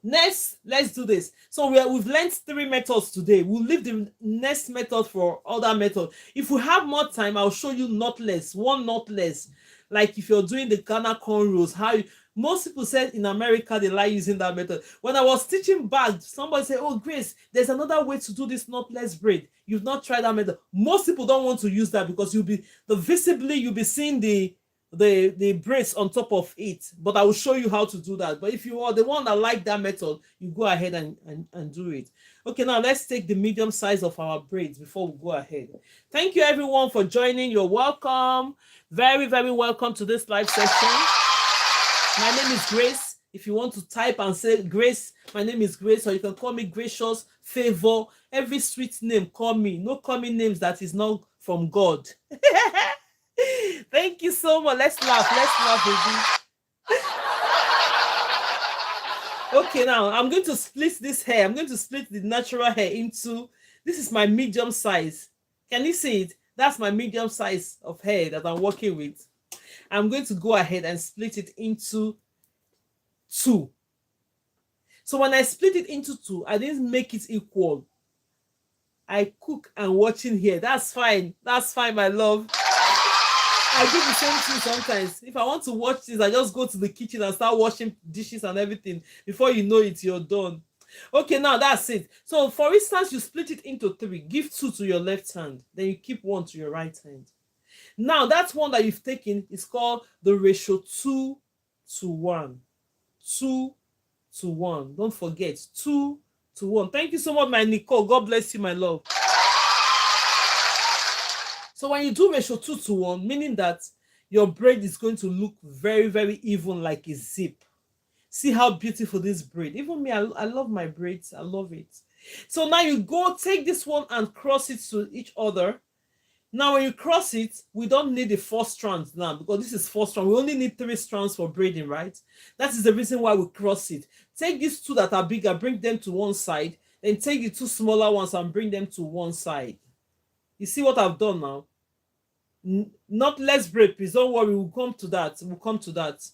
Next, let's do this. So we've learned 3 methods today. We'll leave the next method for other method. If we have more time, I'll show you knotless, one knotless. Like if you're doing the Ghana cornrows, how Most people said in America they like using that method. When I was teaching back, somebody said, "Oh, Grace, there's another way to do this knotless braid. You've not tried that method." Most people don't want to use that because you'll be seeing the braids on top of it. But I will show you how to do that. But if you are the one that like that method, you go ahead and do it. Okay, now let's take the medium size of our braids before we go ahead. Thank you everyone for joining. You're welcome. Very, very welcome to this live session. My name is Grace. If you want to type and say Grace, my name is Grace, or you can call me Gracious, Favor, every sweet name, call me. No call me names that is not from God. Thank you so much. Let's laugh, baby. Okay, now I'm going to split this hair. I'm going to split the natural hair into, this is my medium size. Can you see it? That's my medium size of hair that I'm working with. I'm going to go ahead and split it into 2. So when I split it into 2, I didn't make it equal. I cook and watching here. That's fine. That's fine, my love. I do the same thing sometimes. If I want to watch this, I just go to the kitchen and start washing dishes and everything. Before you know it, you're done. Okay, now that's it. So for instance, you split it into 3. Give 2 to your left hand. Then you keep 1 to your right hand. Now that one that you've taken is called the ratio 2 to 1. 2 to 1. Don't forget, 2 to 1. Thank you so much, my Nicole. God bless you, my love. So when you do ratio 2 to 1, meaning that your braid is going to look very, very even, like a zip. See how beautiful this braid. Even me, I love my braids. I love it. So now you go take this one and cross it to each other. Now when you cross it, we don't need the 4 strands now because this is 4 strands. We only need 3 strands for braiding, right? That is the reason why we cross it. Take these 2 that are bigger, bring them to one side. Then take the 2 smaller ones and bring them to one side. You see what I've done now? Knotless braid, please don't worry, we'll come to that.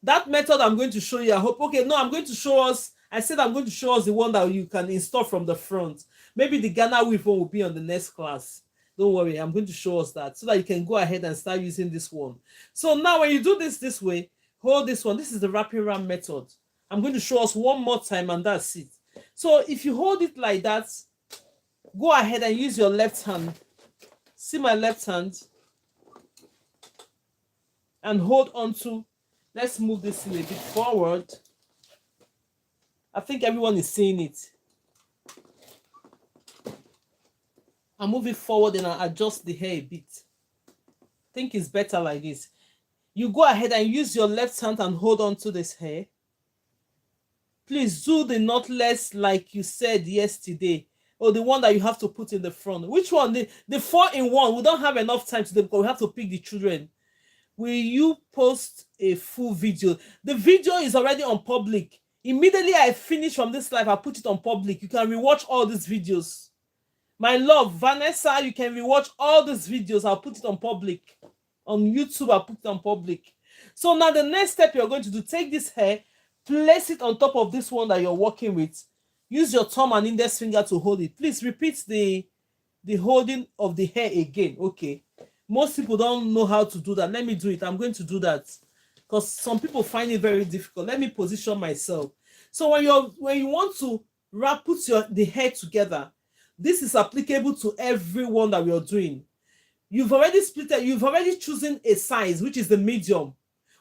That method I'm going to show you, I hope. Okay, no, I'm going to show us. I said I'm going to show us the one that you can install from the front. Maybe the Ghana weave one will be on the next class. Don't worry, I'm going to show us that so that you can go ahead and start using this one. So now when you do this way, hold this one. This is the wrapping around method. I'm going to show us one more time and that's it. So if you hold it like that, go ahead and use your left hand. See my left hand? And hold on to, let's move this in a bit forward. I think everyone is seeing it. I'll move it forward and I'll adjust the hair a bit. I think it's better like this. You go ahead and use your left hand and hold on to this hair. Please do the knotless like you said yesterday. Or the one that you have to put in the front. Which one? The 4-in-1. We don't have enough time today because we have to pick the children. Will you post a full video? The video is already on public. Immediately I finish from this live, I put it on public. You can rewatch all these videos. My love, Vanessa, you can rewatch all these videos. I'll put it on public. On YouTube, I'll put it on public. So now the next step you're going to do, take this hair, place it on top of this one that you're working with. Use your thumb and index finger to hold it. Please repeat the holding of the hair again. Okay. Most people don't know how to do that. Let me do it. I'm going to do that because some people find it very difficult. Let me position myself. So when you want to put the hair together, this is applicable to everyone that we are doing. You've already split it. You've already chosen a size, which is the medium.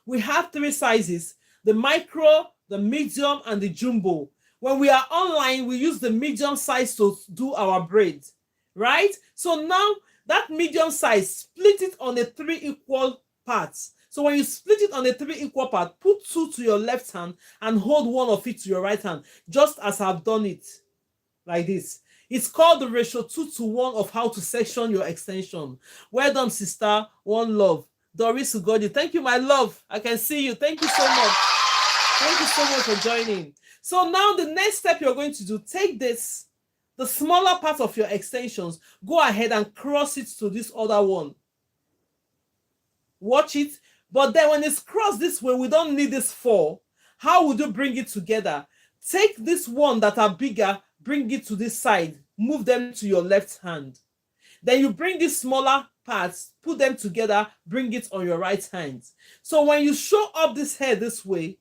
We have 3 sizes: the micro, the medium, and the jumbo. When we are online, we use the medium size to do our braids, right? So now that medium size, split it on the 3 equal parts. So when you split it on the 3 equal parts, put 2 to your left hand and hold 1 of it to your right hand, just as I've done it, like this. It's called the ratio 2 to 1 of how to section your extension. Well done, sister. One love. Doris Ugodi. Thank you, my love. I can see you. Thank you so much. Thank you so much for joining. So now the next step you're going to do, take this, the smaller part of your extensions, go ahead and cross it to this other one. Watch it. But then when it's crossed this way, we don't need this 4. How would you bring it together? Take this one that are bigger, bring it to this side, move them to your left hand. Then you bring these smaller parts, put them together, bring it on your right hand. So when you show up this hair this way,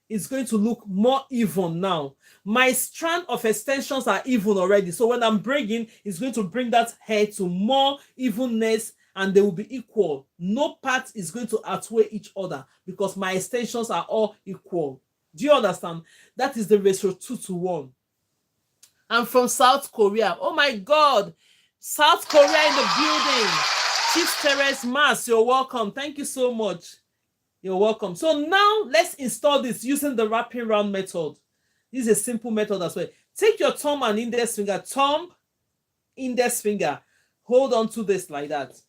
is going to look more even now. My strand of extensions are even already. So when I'm braiding, it's going to bring that hair to more evenness and they will be equal. No part is going to outweigh each other because my extensions are all equal. Do you understand? That is the ratio 2:1. I'm from South Korea. Oh my God. South Korea in the building. Chief Teres Mas, you're welcome. Thank you so much. You're welcome. So now let's install this using the wrapping round method. This is a simple method as well. Take your thumb and index finger. Thumb, index finger. Hold on to this like that.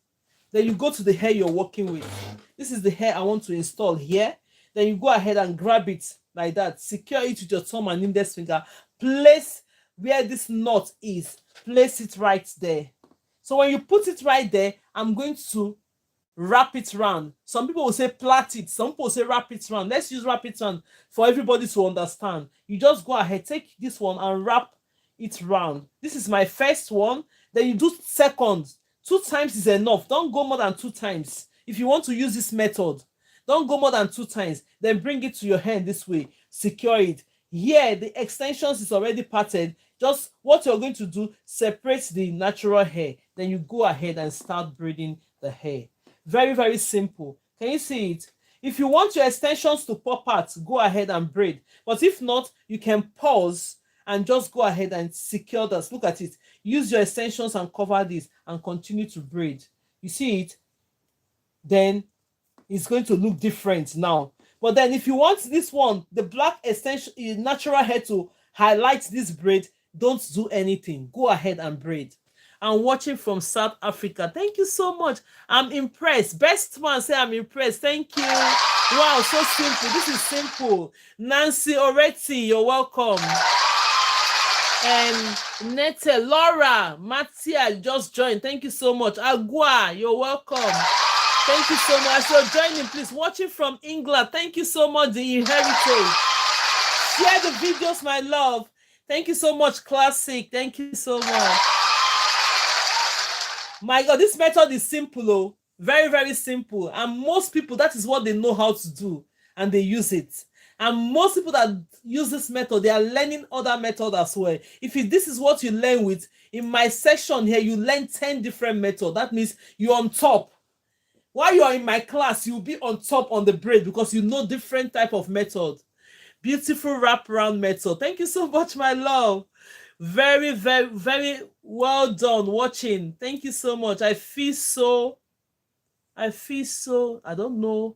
Then you go to the hair you're working with. This is the hair I want to install here. Then you go ahead and grab it like that. Secure it with your thumb and index finger. Place where this knot is. Place it right there. So when you put it right there, I'm going to wrap it round. Some people will say plait it. Some people will say wrap it round. Let's use wrap it round for everybody to understand. You just go ahead, take this one and wrap it round. This is my first one. Then you do second. 2 times is enough. Don't go more than 2 times. If you want to use this method, don't go more than 2 times. Then bring it to your hand this way. Secure it. Here, the extensions is already parted. Just what you're going to do, separate the natural hair. Then you go ahead and start braiding the hair. Very, very simple. Can you see it? If you want your extensions to pop out, go ahead and braid. But if not, you can pause and just go ahead and secure this. Look at it. Use your extensions and cover this and continue to braid. You see it? Then it's going to look different now. But then if you want this one, the black extension, natural hair to highlight this braid, don't do anything. Go ahead and braid. I'm watching from South Africa. Thank you so much. I'm impressed. Best man say I'm impressed. Thank you. Wow, so simple. This is simple. Nancy Oretti, you're welcome. And Nete, Laura, Matia just joined. Thank you so much. Agua, you're welcome. Thank you so much. So joining, please. Watching from England. Thank you so much, The Heritage. Share the videos, my love. Thank you so much, Classic. Thank you so much. My God, this method is simple, oh. Very, very simple. And most people, that is what they know how to do. And they use it. And most people that use this method, they are learning other methods as well. If this is what you learn with, in my section here, you learn 10 different methods. That means you're on top. While you're in my class, you'll be on top on the braid because you know different type of method. Beautiful wraparound method. Thank you so much, my love. Very, very, very well done watching. Thank you so much. I feel so, I don't know.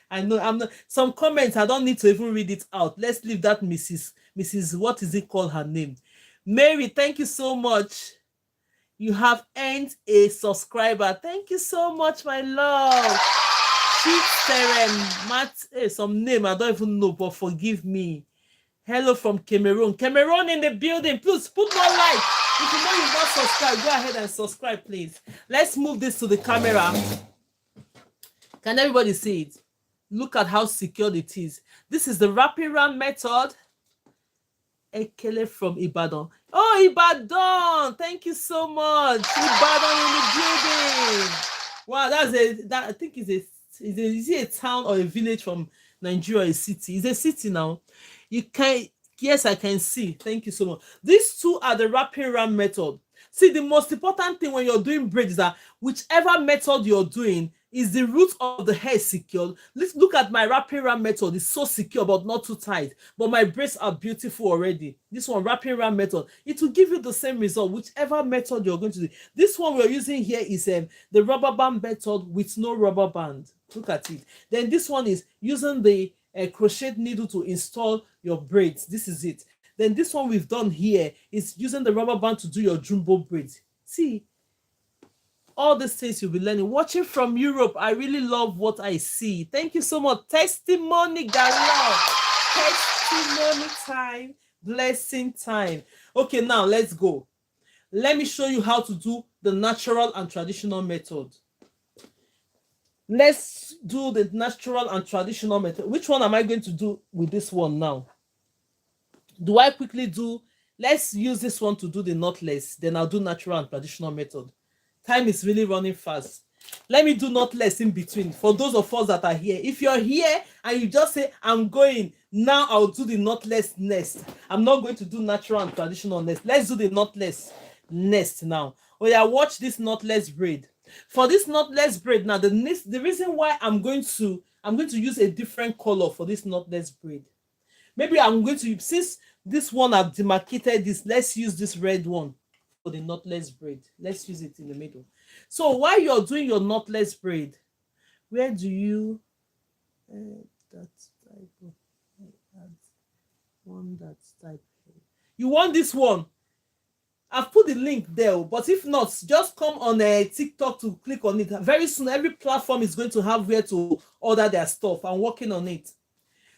I know I'm not, some comments I don't need to even read it out. Let's leave that Mrs. What is it called her name? Mary, thank you so much. You have earned a subscriber. Thank you so much, my love. Matt, some name I don't even know, but forgive me. Hello from Cameroon. Cameroon in the building. Please put more like. If you know you've not subscribed, go ahead and subscribe, please. Let's move this to the camera. Can everybody see it? Look at how secure it is. This is the wrapping round method. Ekele from Ibadan. Oh, Ibadan! Thank you so much. Ibadan in the building. Wow, I think is it a town or a village from Nigeria? A city? It's a city now. You can, yes, I can see. Thank you so much. These two are the wrapping round method. See, the most important thing when you're doing braids is that whichever method you're doing, is the root of the hair secured? Let's look at my wrapping round method. It's so secure, but not too tight. But my braids are beautiful already. This one, wrapping round method, it will give you the same result, whichever method you're going to do. This one we're using here is the rubber band method with no rubber band. Look at it. Then this one is using the crochet needle to install your braids. This is it. Then this one we've done here is using the rubber band to do your jumbo braids. See, all these things you'll be learning. Watching from Europe, I really love what I see. Thank you so much. Testimony galore. Testimony time. Blessing time. Okay, now let's go. Let me show you how to do the natural and traditional method. Let's do the natural and traditional method. Which one am I going to do with this one now? Do I quickly do Let's use this one to do the knotless. Then I'll do natural and traditional method. Time is really running fast. Let me do knotless in between for those of us that are here. If you're here and you just say, I'm going, now I'll do the knotless next. I'm not going to do natural and traditional next. Let's do the knotless next now. Oh yeah, watch this knotless braid. For this knotless braid now, the reason why I'm going to use a different color for this knotless braid. Maybe I'm going to, since this one I've demarcated this, let's use this red one for the knotless braid. Let's use it in the middle. So while you're doing your knotless braid, where do you that type of add one that type? You want this one? I've put the link there, but if not, just come on TikTok to click on it. Very soon, every platform is going to have where to order their stuff. I'm working on it.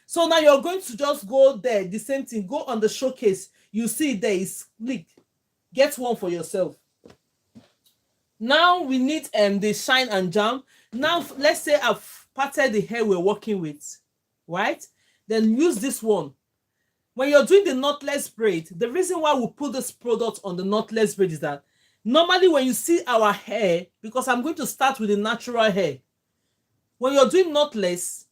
So now you're going to just go there, the same thing, go on the showcase. You see there is click, get one for yourself. Now we need the shine and jam. Now let's say I've parted the hair we're working with, right? Then use this one. When you're doing the knotless braid, the reason why we put this product on the knotless braid is that normally when you see our hair, because I'm going to start with the natural hair. When you're doing knotless,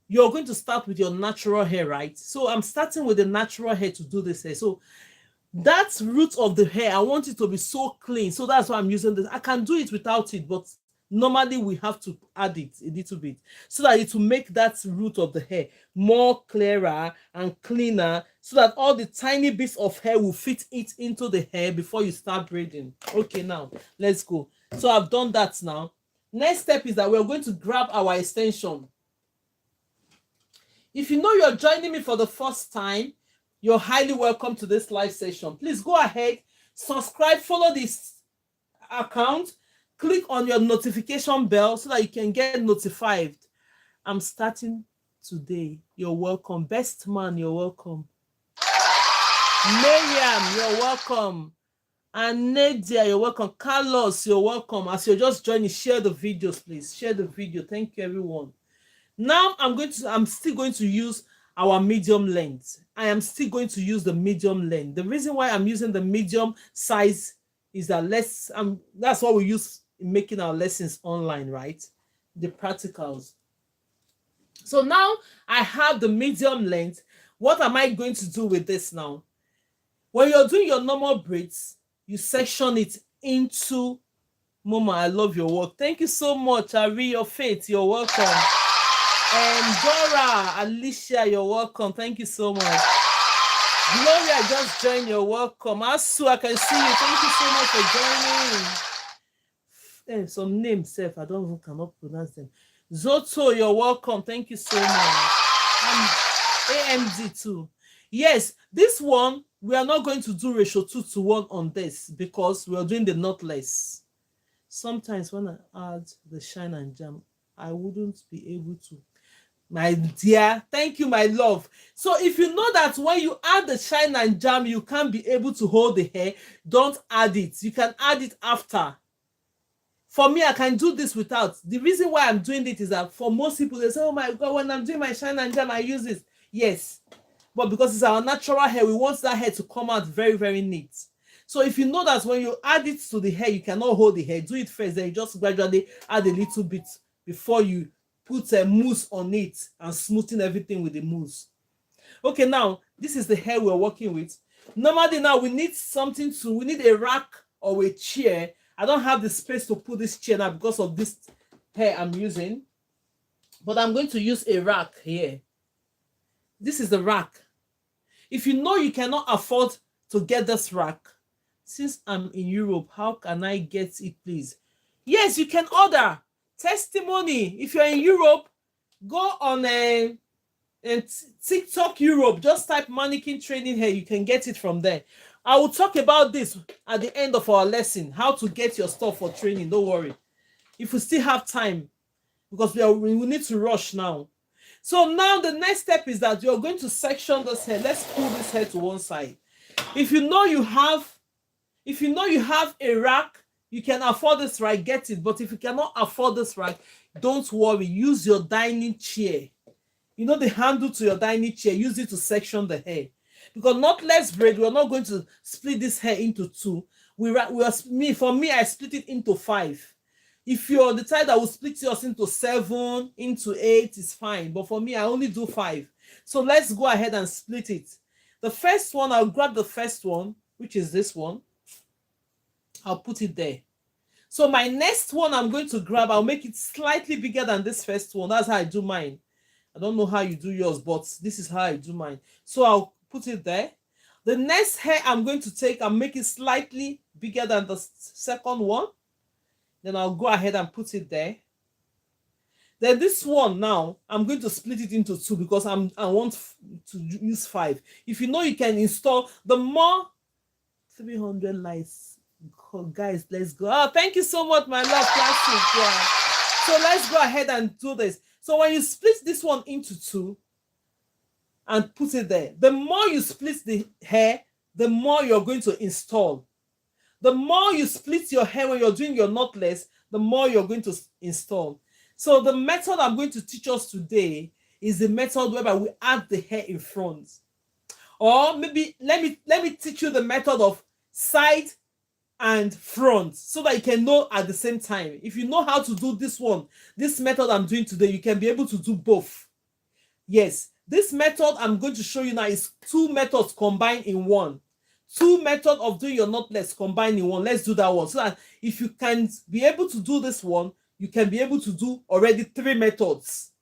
you're going to start with your natural hair, right? So I'm starting with the natural hair to do this hair. So that root of the hair, I want it to be so clean. So that's why I'm using this. I can do it without it, but normally we have to add it a little bit so that it will make that root of the hair more clearer and cleaner, so that all the tiny bits of hair will fit it into the hair before you start braiding. Okay, now let's go. So I've done that now. Next step is that we're going to grab our extension. If you know you're joining me for the first time, you're highly welcome to this live session. Please go ahead, subscribe, follow this account, click on your notification bell so that you can get notified. I'm starting today. You're welcome. Best man, you're welcome. Miriam, you're welcome. And Nadia, you're welcome. Carlos, you're welcome. As you're just joining, share the videos, please. Share the video. Thank you, everyone. Now I'm still going to use our medium length. I am still going to use the medium length. The reason why I'm using the medium size is that that's what we use in making our lessons online, right? The practicals. So now I have the medium length. What am I going to do with this now? When you're doing your normal braids, you section it into Mama, I love your work. Thank you so much. I read your faith. You're welcome. And Dora, Alicia, you're welcome. Thank you so much. Gloria just joined. You're welcome. Asu, I can see you. Thank you so much for joining. Some names, Seth, I don't even cannot pronounce them. Zoto, you're welcome. Thank you so much. AMD too. Yes, this one we are not going to do ratio 2:1 on this because we are doing the knotless. Sometimes when I add the shine and jam, I wouldn't be able to. My dear, thank you, my love. So if you know that when you add the shine and jam, you can't be able to hold the hair, don't add it. You can add it after. For me, I can do this without. The reason why I'm doing it is that for most people, they say, oh my God, when I'm doing my shine and jam, I use this. Yes, but because it's our natural hair, we want that hair to come out very, very neat. So if you know that when you add it to the hair, you cannot hold the hair, do it first, then you just gradually add a little bit before you put a mousse on it and smoothing everything with the mousse. Okay, now this is the hair we're working with. Normally now we need we need a rack or a chair. I don't have the space to put this chair now because of this hair I'm using, but I'm going to use a rack here. This is the rack. If you know you cannot afford to get this rack, since I'm in Europe, how can I get it, please? Yes, you can order. Testimony. If you're in Europe, go on TikTok Europe. Just type mannequin training hair. You can get it from there. I will talk about this at the end of our lesson, how to get your stuff for training. Don't worry. If we still have time, because we need to rush now. So now the next step is that you're going to section this hair. Let's pull this hair to one side. If you know you have a rack, you can afford this rack, get it. But if you cannot afford this rack, don't worry. Use your dining chair. You know the handle to your dining chair. Use it to section the hair. Because knotless braid, we're not going to split this hair into two. For me, I split it into 5. If you're the type that will split yours into 7, into 8, it's fine. But for me, I only do 5. So let's go ahead and split it. The first one, I'll grab the first one, which is this one. I'll put it there. So my next one I'm going to grab, I'll make it slightly bigger than this first one. That's how I do mine. I don't know how you do yours, but this is how I do mine. So I'll put it there. The next hair I'm going to take and make it slightly bigger than the second one. Then I'll go ahead and put it there. Then this one now, I'm going to split it into 2 because I want to use 5. If you know you can install the more 300 lights. Guys, let's go. Oh, thank you so much, my love. Classic. Yeah. So let's go ahead and do this. So when you split this one into 2 and put it there, the more you split the hair, the more you're going to install. The more you split your hair when you're doing your knotless, the more you're going to install. So the method I'm going to teach us today is the method whereby we add the hair in front. Or maybe let me teach you the method of side and front so that you can know at the same time. If you know how to do this one, this method I'm doing today, you can be able to do both. Yes, this method I'm going to show you now is 2 methods combined in one. 2 methods of doing your knotless combined in one. Let's do that one so that if you can be able to do this one, you can be able to do already 3 methods.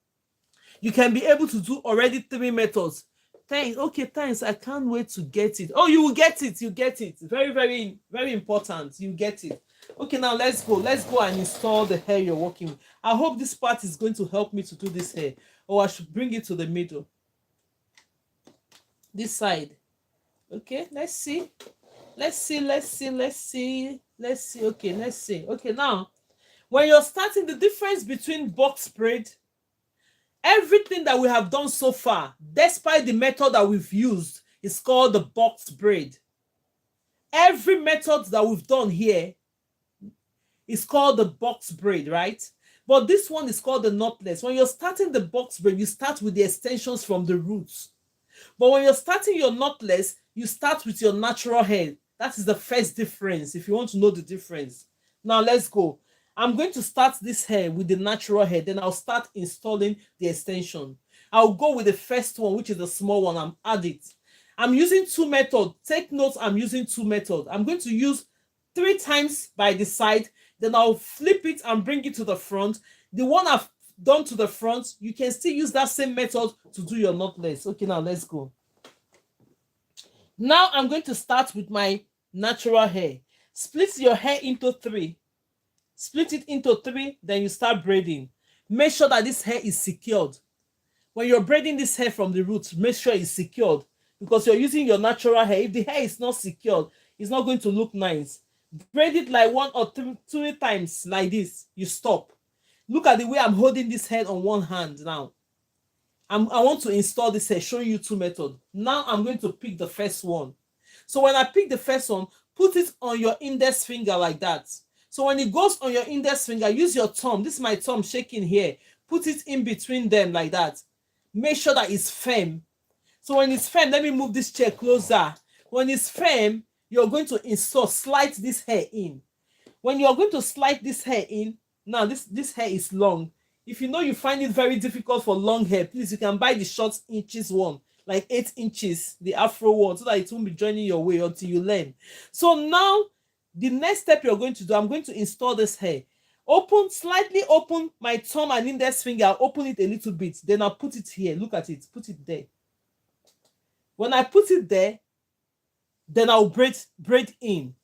You can be able to do already 3 methods. Thanks. Okay, thanks. I can't wait to get it. Oh, you will get it. You get it. Very, very, very important. You get it. Okay, now let's go. Let's go and install the hair you're working with. I hope this part is going to help me to do this hair. Or I should bring it to the middle. This side. Okay, let's see. Let's see. Okay, let's see. Okay, now, when you're starting, the difference between box braid, everything that we have done so far, despite the method that we've used, is called the box braid. Every method that we've done here is called the box braid, right? But this one is called the knotless. When you're starting the box braid, you start with the extensions from the roots. But when you're starting your knotless, you start with your natural hair. That is the first difference, if you want to know the difference. Now let's go. I'm going to start this hair with the natural hair. Then I'll start installing the extension. I'll go with the first one, which is the small one. I'm add it. I'm using 2 methods. Take notes, I'm using 2 methods. I'm going to use 3 times by the side. Then I'll flip it and bring it to the front. The one I've done to the front, you can still use that same method to do your knotless. Okay, now let's go. Now I'm going to start with my natural hair. Split your hair into 3. Split it into 3, then you start braiding. Make sure that this hair is secured. When you're braiding this hair from the roots, make sure it's secured because you're using your natural hair. If the hair is not secured, it's not going to look nice. Braid it like 1 or 2 times like this. You stop. Look at the way I'm holding this hair on one hand now. I want to install this hair, showing you 2 methods. Now I'm going to pick the first one. So when I pick the first one, put it on your index finger like that. So when it goes on your index finger, use your thumb. This is my thumb shaking here. Put it in between them like that. Make sure that it's firm. So when it's firm, let me move this chair closer. When it's firm, you're going to slide this hair in. When you're going to slide this hair in, now this hair is long. If you know you find it very difficult for long hair, please, you can buy the short inches one, like 8 inches, the afro one, so that it won't be joining your way until you learn. So now, the next step you're going to do, I'm going to install this hair. Slightly open my thumb and index finger. I'll open it a little bit. Then I'll put it here. Look at it. Put it there. When I put it there, then I'll braid in.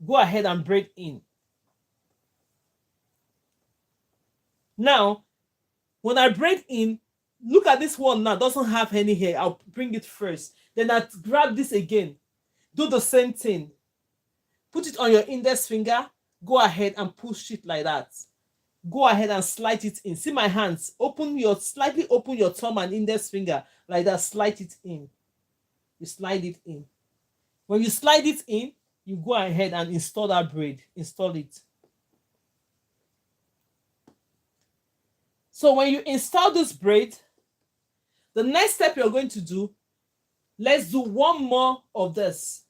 Go ahead and braid in. Now, when I braid in, look at this one now. Doesn't have any hair. I'll bring it first. Then I grab this again. Do the same thing. Put it on your index finger. Go ahead and push it like that. Go ahead and slide it in. See my hands. Slightly open your thumb and index finger like that. Slide it in. You slide it in. When you slide it in, you go ahead and install that braid. Install it. So when you install this braid, the next step you're going to do, Let's do one more of this.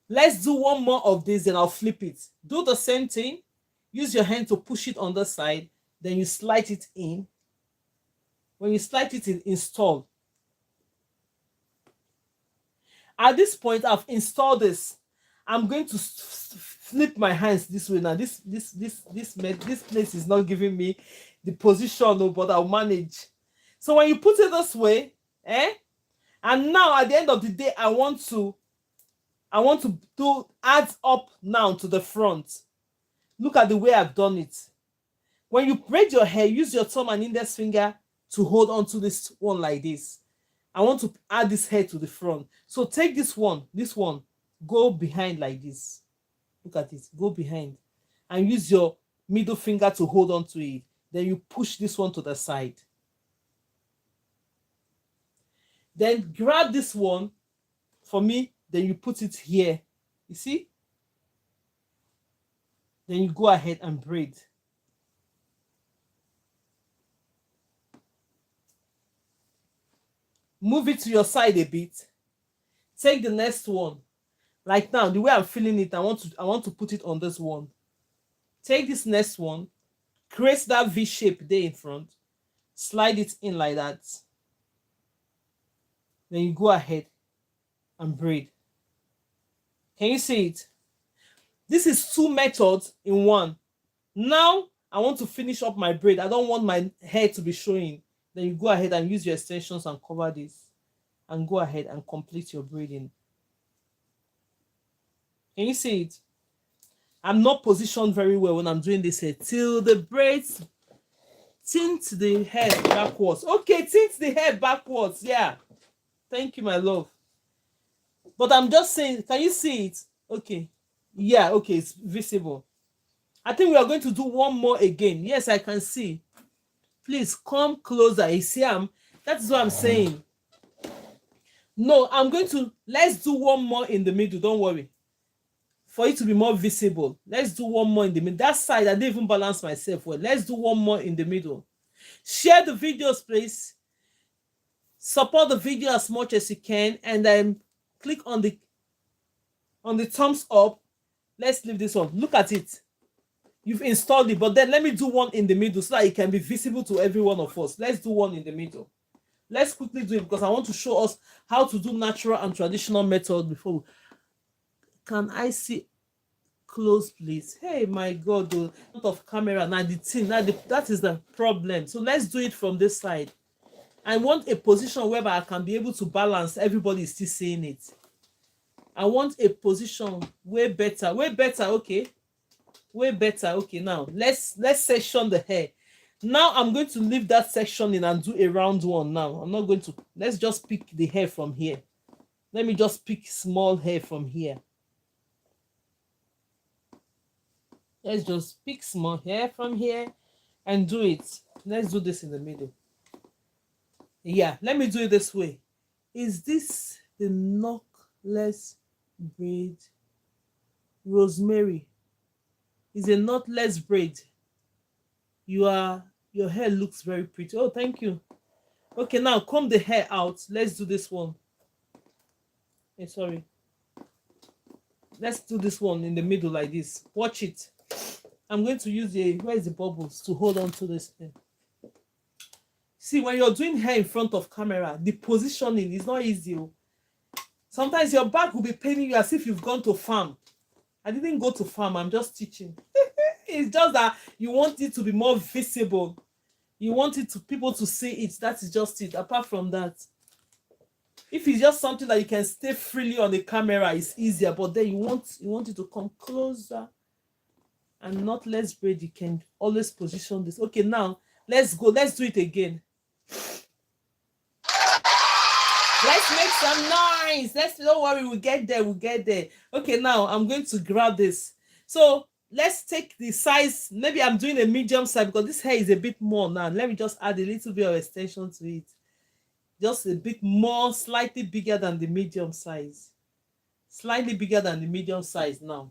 Let's do one more of this, then I'll flip it. Do the same thing. Use your hand to push it on the side, then you slide it in. When you slide it in, install. At this point, I've installed this. I'm going to flip my hands this way now. This place is not giving me the position, but I'll manage. So when you put it this way, and now at the end of the day, I want to do add up now to the front. Look at the way I've done it. When you braid your hair, use your thumb and index finger to hold on to this one like this. I want to add this hair to the front. So take this one, go behind like this. Look at it, go behind. And use your middle finger to hold on to it. Then you push this one to the side. Then grab this one for me, then you put it here. You see? Then you go ahead and braid. Move it to your side a bit. Take the next one. Like now, the way I'm feeling it, I want to put it on this one. Take this next one, create that V shape there in front, slide it in like that. Then you go ahead and braid. Can you see it? This is 2 methods in one. Now I want to finish up my braid. I don't want my hair to be showing. Then you go ahead and use your extensions and cover this. And go ahead and complete your braiding. Can you see it? I'm not positioned very well when I'm doing this hair. Till the braids tint the hair backwards. Okay, tint the hair backwards. Yeah. Thank you, my love. But I'm just saying, can you see it? Okay. Yeah, okay, it's visible. I think we are going to do one more again. Yes, I can see. Please come closer. You see, that's what I'm saying. No, let's do one more in the middle. Don't worry. For it to be more visible. Let's do one more in the middle. That side, I didn't even balance myself well. Let's do one more in the middle. Share the videos, please. Support the video as much as you can. And then click on the thumbs up. Let's leave this one. Look at it. You've installed it, but then let me do one in the middle so that it can be visible to every one of us. Let's do one in the middle. Let's quickly do it because I want to show us how to do natural and traditional method before. Can I see close, please? Hey, my God, the front of camera now the thing that is the problem. So let's do it from this side. I want a position whereby I can be able to balance. Everybody is still seeing it. I want a position way better. Okay. Way better. Okay, now let's section the hair. Now I'm going to leave that section in and do a round one. Now I'm not going to. Let's just pick the hair from here. Let me just pick small hair from here. Let's just pick small hair from here and do it. Let's do this in the middle. Yeah, let me do it this way. Is this the knotless braid? Rosemary. Is a knotless braid. Your hair looks very pretty. Oh, thank you. Okay, now comb the hair out. Let's do this one. Hey, sorry. Let's do this one in the middle like this. Watch it. I'm going to use where's the bubbles to hold on to this thing. See, when you're doing hair in front of camera, the positioning is not easy. Sometimes your back will be paining you as if you've gone to farm. I didn't go to farm. I'm just teaching. It's just that you want it to be more visible. You want it to people to see it. That is just it. Apart from that, if it's just something that you can stay freely on the camera, it's easier. But then you want it to come closer and not less braid. You can always position this. Okay, now let's go. Let's do it again. Let's make some noise. Don't worry, we'll get there. Okay, now I'm going to grab this. So let's take the size. Maybe I'm doing a medium size because this hair is a bit more now. Let me just add a little bit of extension to it. Just a bit more, slightly bigger than the medium size. Slightly bigger than the medium size now.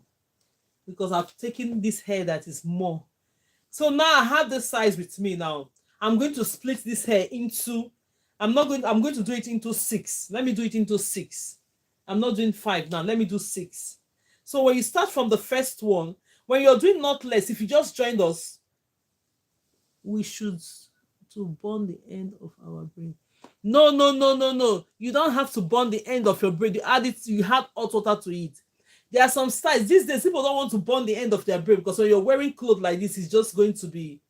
Because I've taken this hair that is more. So now I have the size with me now. I'm going to split this hair into I'm going to do it into 6. Let me do it into 6. I'm not doing 5 now. Let me do 6. So when you start from the first one, when you're doing knotless, if you just joined us, we should to bond the end of our braid. No, no, no, no, no. You don't have to bond the end of your braid. You add it, you add hot water to it. There are some styles these days, people don't want to bond the end of their braid, because when you're wearing clothes like this, it's just going to be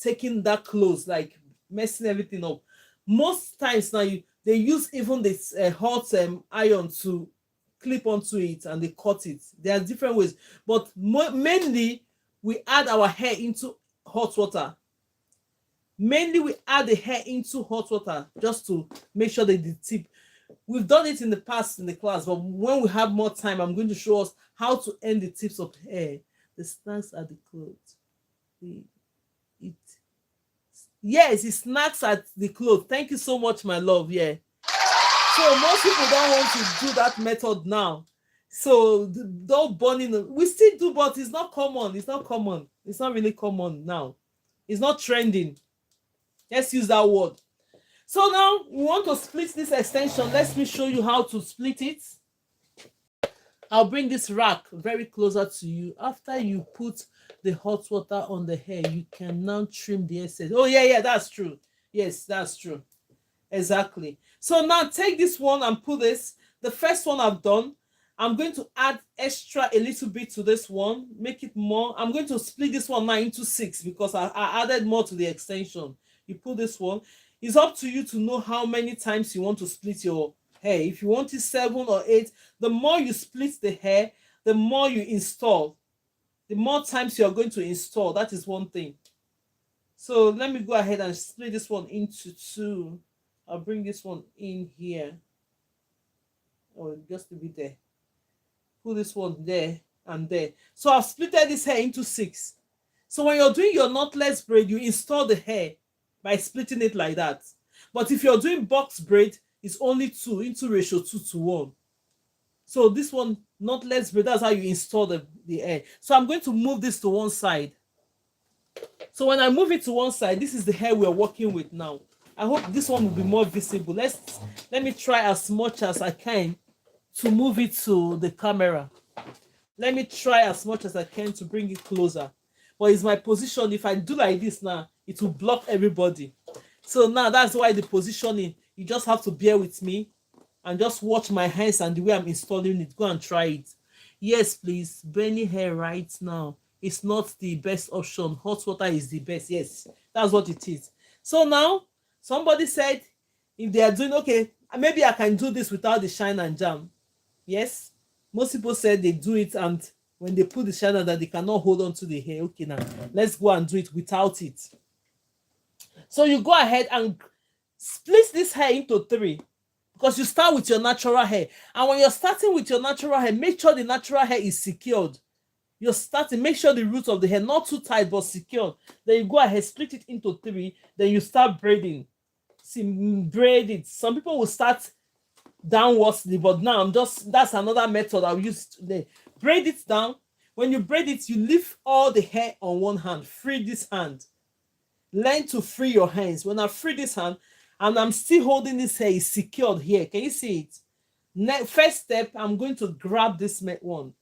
taking that clothes, like messing everything up. Most times now, they use even this hot iron to clip onto it, and they cut it. There are different ways, but mainly we add our hair into hot water. Mainly we add the hair into hot water just to make sure that the tip. We've done it in the past in the class, but when we have more time, I'm going to show us how to end the tips of hair. The snags at the clothes. Yes, it snags at the clothes. Thank you so much, my love. Yeah. So most people don't want to do that method now. So don't burning. We still do, but it's not common. It's not common. It's not really common now. It's not trending. Let's use that word. So now we want to split this extension. Let me show you how to split it. I'll bring this rack very closer to you. After you put the hot water on the hair, you can now trim the excess. Oh yeah, that's true. Yes, that's true. Exactly. So now take this one and put this. The first one I've done, I'm going to add extra a little bit to this one, make it more. I'm going to split this one now into 6 because I added more to the extension. You put this one. It's up to you to know how many times you want to split your hair. If you want it 7 or 8, the more you split the hair, the more you install. The more times you are going to install. That is one thing. So let me go ahead and split this one into 2. I'll bring this one in here. Oh, just a bit there. Put this one there and there. So I've split this hair into 6. So when you're doing your knotless braid, you install the hair by splitting it like that. But if you're doing box braid, it's only 2 into ratio 2:1. So this one, knotless braid, that's how you install the hair. So I'm going to move this to one side. So when I move it to one side, this is the hair we're working with now. I hope this one will be more visible. Let me try as much as I can to move it to the camera. Let me try as much as I can to bring it closer. But it's my position. If I do like this now, it will block everybody. So now that's why the positioning, you just have to bear with me and just watch my hands and the way I'm installing it. Go and try it. Yes, please. Burning hair right now, it's not the best option. Hot water is the best. Yes, that's what it is. So now, somebody said if they are doing okay, maybe I can do this without the shine and jam. Yes, most people said they do it, and when they put the shine on that, they cannot hold on to the hair. Okay, now let's go and do it without it. So you go ahead and split this hair into 3, because you start with your natural hair, and when you're starting with your natural hair, make sure the natural hair is secured. You're starting, make sure the roots of the hair not too tight but secured. Then you go ahead, split it into 3, then you start braiding. See, braid it. Some people will start downwardsly, but now that's another method I'll use today. Braid it down. When you braid it, you leave all the hair on one hand. Free this hand. Learn to free your hands. When I free this hand and I'm still holding this hair, is secured here. Can you see it? First step, I'm going to grab this one.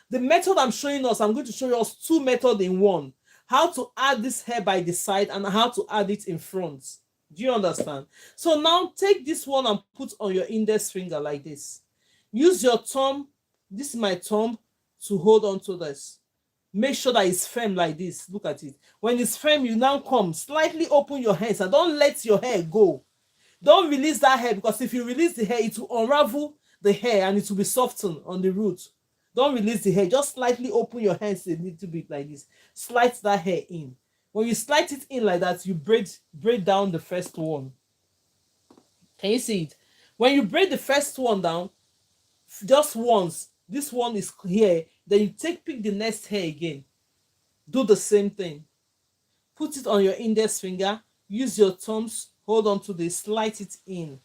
The method I'm showing us, I'm going to show us 2 methods in one. How to add this hair by the side and how to add it in front. Do you understand? So now take this one and put on your index finger like this. Use your thumb. This is my thumb to hold on to this. Make sure that it's firm like this. Look at it. When it's firm, you now come slightly open your hands and don't let your hair go. Don't release that hair, because if you release the hair, it will unravel the hair and it will be softened on the root. Don't release the hair. Just slightly open your hands a little bit like this. Slide that hair in. When you slide it in like that, you braid down the first one. Can you see it? When you braid the first one down, just once, this one is here, then you pick the next hair again. Do the same thing. Put it on your index finger. Use your thumbs. Hold on to this. Slide it in.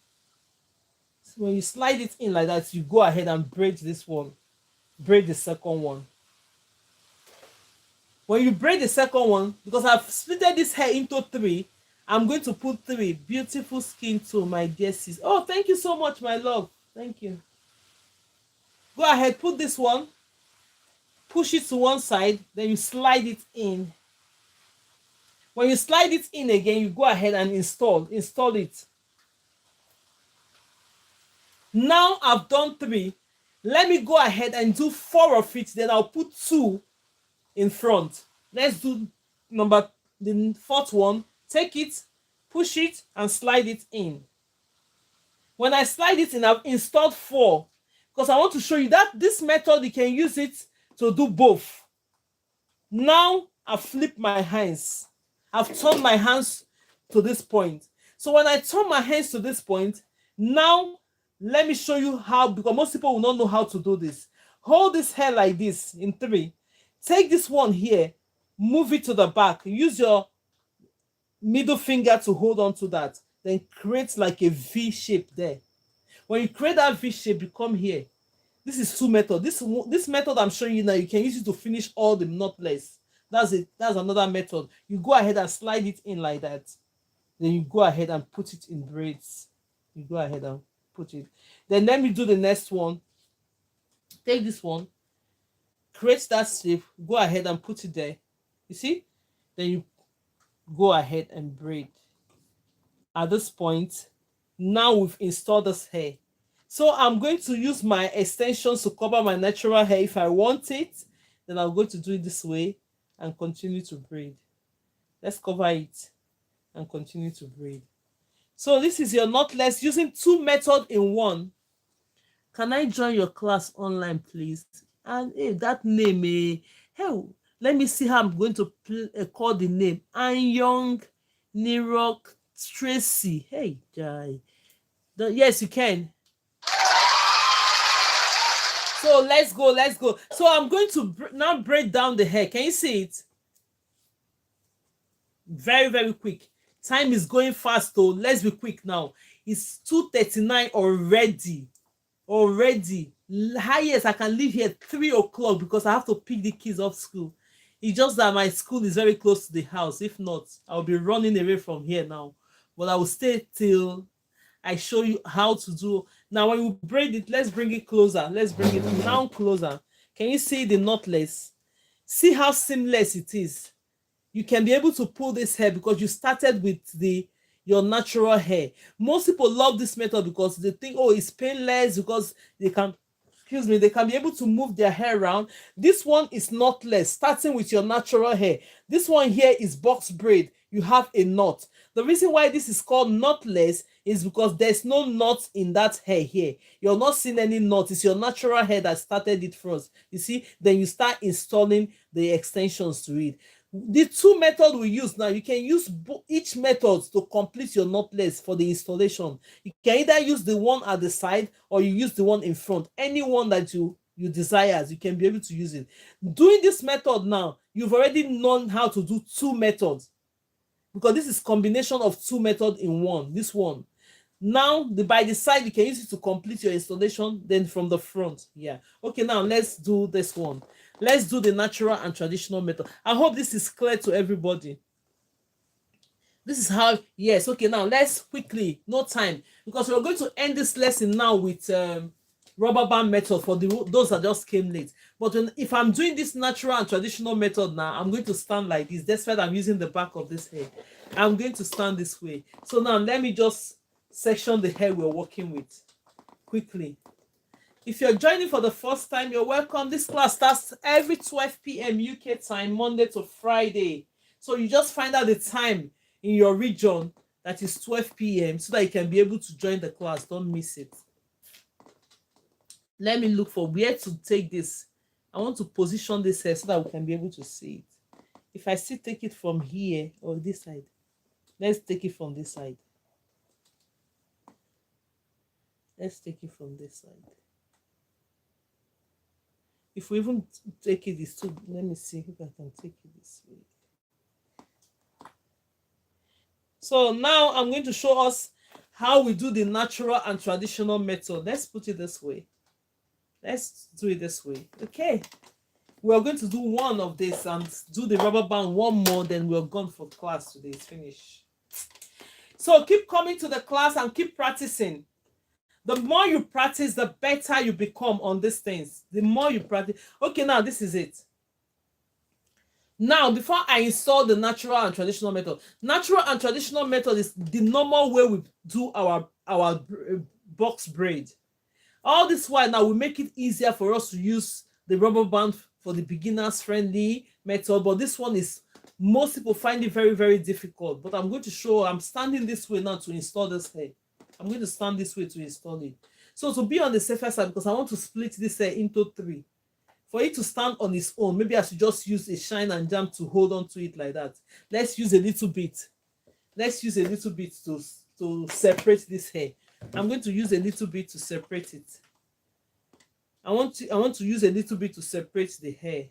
So when you slide it in like that, you go ahead and braid this one. Braid the second one. When you braid the second one, because I've split this hair into 3, I'm going to put 3. Beautiful skin tone, my dear sis. Oh, thank you so much, my love. Thank you. Go ahead, put this one, push it to one side, then you slide it in. When you slide it in again, you go ahead and install it. Now I've done 3. Let me go ahead and do 4 of it, then I'll put 2 in front. Let's do the 4th one. Take it, push it, and slide it in. When I slide it in, I've installed 4 because I want to show you that this method, you can use it to do both. Now I've flipped my hands. I've turned my hands to this point. So when I turn my hands to this point, now let me show you how, because most people will not know how to do this. Hold this hair like this in 3. Take this one here, move it to the back. Use your middle finger to hold on to that. Then create like a V shape there. When you create that V shape, you come here. This is 2 method. This method I'm showing you now, you can use it to finish all the knotless. That's it. That's another method. You go ahead and slide it in like that. Then you go ahead and put it in braids. You go ahead and put it. Then let me do the next one. Take this one, create that shape, go ahead and put it there. You see? Then you go ahead and braid. At this point, now we've installed this hair. So I'm going to use my extensions to cover my natural hair if I want it. Then I'm going to do it this way and continue to braid. Let's cover it and continue to braid. So this is your knotless using 2 methods in 1. Can I join your class online, please? And hey, that name, hey, let me see how I'm going to call the name. Young Nirok Tracy. Hey, Jai. Yes, you can. So let's go. So I'm going to now braid down the hair. Can you see it? Very, very quick. Time is going fast though. Let's be quick now. It's 2:39 already. Highest I can leave here 3 o'clock because I have to pick the kids off school. It's just that my school is very close to the house. If not, I'll be running away from here now. But I will stay till I show you how to do. Now when you braid it, let's bring it closer. Let's bring it now closer. Can you see the knotless? See how seamless it is. You can be able to pull this hair because you started with your natural hair. Most people love this method because they think, oh, it's painless because they can be able to move their hair around. This one is knotless, starting with your natural hair. This one here is box braid. You have a knot. The reason why this is called knotless is because there's no knot in that hair here. You're not seeing any knot. It's your natural hair that started it first. You see, then you start installing the extensions to it. The 2 methods we use now, you can use each method to complete your knotless for the installation. You can either use the one at the side or you use the one in front. Any one that you desire, you can be able to use it. Doing this method now, you've already known how to do 2 methods because this is combination of 2 methods in one. This one. Now, by the side, you can use it to complete your installation, then from the front. Yeah. Okay, now let's do this one. Let's do the natural and traditional method. I hope this is clear to everybody. This is how, yes, okay, now let's quickly, no time, because we're going to end this lesson now with rubber band method for those that just came late. But if I'm doing this natural and traditional method now, I'm going to stand like this. That's why I'm using the back of this hair. I'm going to stand this way. So now let me just section the hair we're working with quickly. If you're joining for the first time, you're welcome. This class starts every 12 p.m. UK time, Monday to Friday. So you just find out the time in your region that is 12 p.m. so that you can be able to join the class. Don't miss it. Let me look for where to take this. I want to position this hair so that we can be able to see it. If I still take it from here or this side, let's take it from this side. Let's take it from this side. If we even take it this too, let me see if I can take it this way. So now I'm going to show us how we do the natural and traditional method. Let's put it this way. Let's do it this way. Okay. We're going to do one of this and do the rubber band one more, then we're gone for class today. It's finished. So keep coming to the class and keep practicing. The more you practice, the better you become on these things. The more you practice. Okay, now this is it. Now, before I install the natural and traditional method, natural and traditional method is the normal way we do our box braid. All this while now we make it easier for us to use the rubber band for the beginners friendly method, but this one is, most people find it very, very difficult. But I'm going to show, I'm standing this way now to install this hair. I'm going to stand this way to install it. So to be on the safer side, because I want to split this hair into 3. For it to stand on its own, maybe I should just use a shine and jam to hold on to it like that. Let's use a little bit. Let's use a little bit to separate this hair. I'm going to use a little bit to separate it. I want to use a little bit to separate the hair.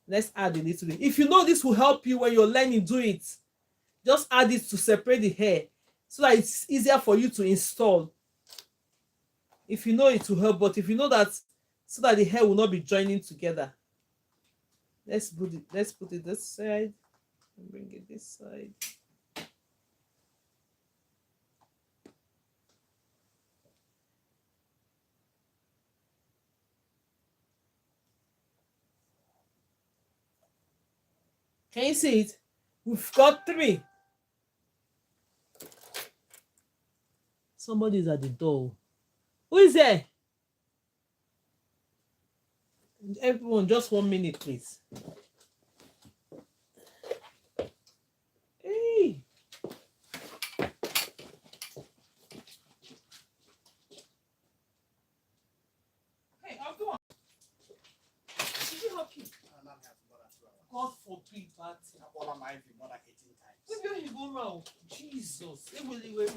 Let's add a little bit. If you know this will help you when you're learning, do it. Just add it to separate the hair so that it's easier for you to install. If you know it will help, but if you know that, so that the hair will not be joining together. Let's put it this side and bring it this side. Can you see it? We've got 3. Somebody's at the door. Who is there? Everyone, just 1 minute, please. Hey. Hey, I'll go on. Did you help you? God forbid that. Maybe you go round. Jesus. Wait.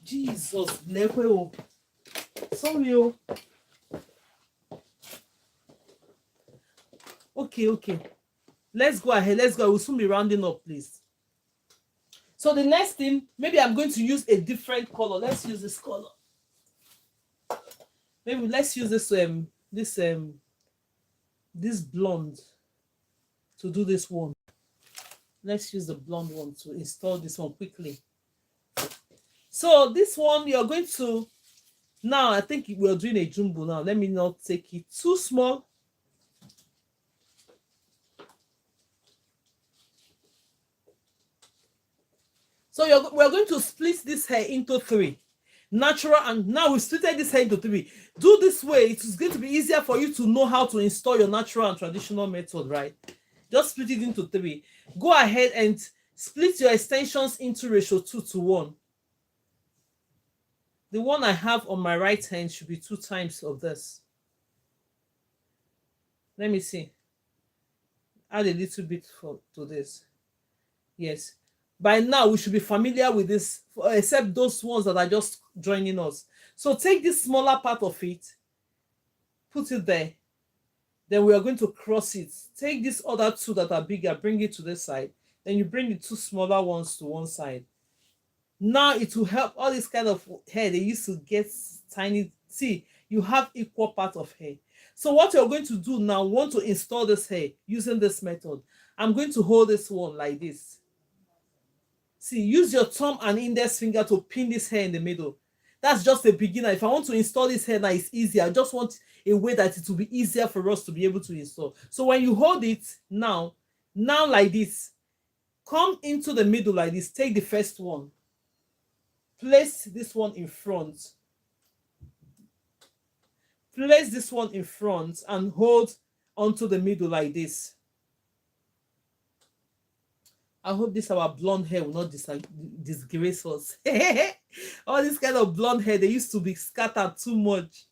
Jesus. Never. Sorry. Okay. Let's go ahead. We'll soon be rounding up, please. So the next thing, maybe I'm going to use a different color. Let's use this color. Maybe let's use this blonde to do this one. Let's use the blonde one to install this one quickly. So this one you're going to, now I think we're doing a jumbo now. Let me not take it too small. So we're going to split this hair into 3. Natural, and now we've splitted this hair into 3. Do this way. It is going to be easier for you to know how to install your natural and traditional method, right? Just split it into 3. Go ahead and split your extensions into ratio 2:1. The one I have on my right hand should be 2 times of this. Let me see. Add a little bit to this. Yes. By now, we should be familiar with this, except those ones that are just joining us. So take this smaller part of it, put it there. Then we are going to cross it. Take these other 2 that are bigger, bring it to this side. Then you bring the 2 smaller ones to one side. Now it will help all this kind of hair. They used to get tiny. See, you have equal part of hair. So what you're going to do now, want to install this hair using this method. I'm going to hold this one like this. See, use your thumb and index finger to pin this hair in the middle. That's just a beginner. If I want to install this hair now, it's easier. I just want a way that it will be easier for us to be able to install. So when you hold it now like this, come into the middle like this. Take the first one. Place this one in front. Place this one in front and hold onto the middle like this. I hope this our blonde hair will not disgrace us. All this kind of blonde hair, they used to be scattered too much.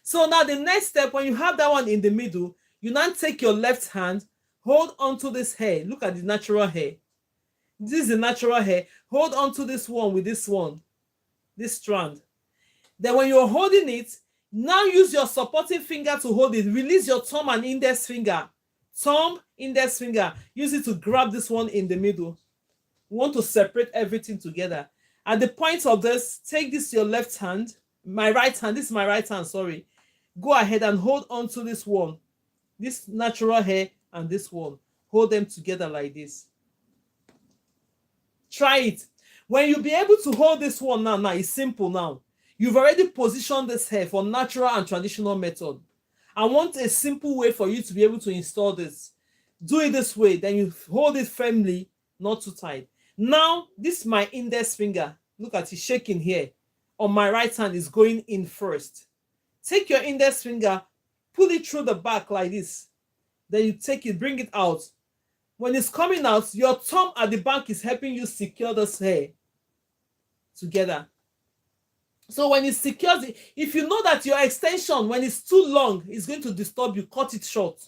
So now the next step, when you have that one in the middle, you now take your left hand, hold onto this hair. Look at the natural hair. This is the natural hair. Hold onto this one with this one, this strand. Then when you're holding it, now use your supporting finger to hold it. Release your thumb and index finger. Thumb, index finger. Use it to grab this one in the middle. We want to separate everything together. At the point of this, take this to your left hand. My right hand. This is my right hand, sorry. Go ahead and hold on to this one. This natural hair and this one. Hold them together like this. Try it. When you be able to hold this one now, it's simple now. You've already positioned this hair for natural and traditional method. I want a simple way for you to be able to install this. Do it this way, then you hold it firmly, not too tight. Now, this is my index finger. Look at it shaking here. On my right hand is going in first. Take your index finger, pull it through the back like this. Then you take it, bring it out. When it's coming out, your thumb at the back is helping you secure this hair together. So when it secures it, if you know that your extension, when it's too long, is going to disturb you, cut it short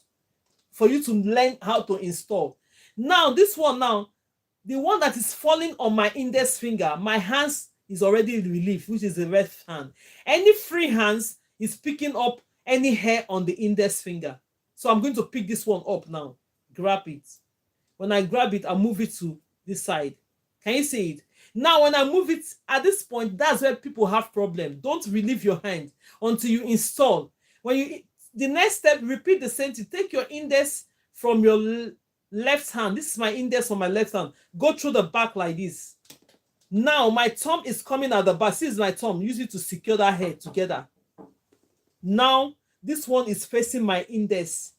for you to learn how to install. Now, this one now, the one that is falling on my index finger, my hands is already relieved, which is the left hand. Any free hands is picking up any hair on the index finger. So I'm going to pick this one up now. Grab it. When I grab it, I move it to this side. Can you see it? Now, when I move it, at this point, that's where people have problem. Don't relieve your hand until you install. The next step, repeat the same thing. Take your index from your left hand. This is my index on my left hand. Go through the back like this. Now, my thumb is coming at the back. This is my thumb. Use it to secure that hair together. Now, this one is facing my index.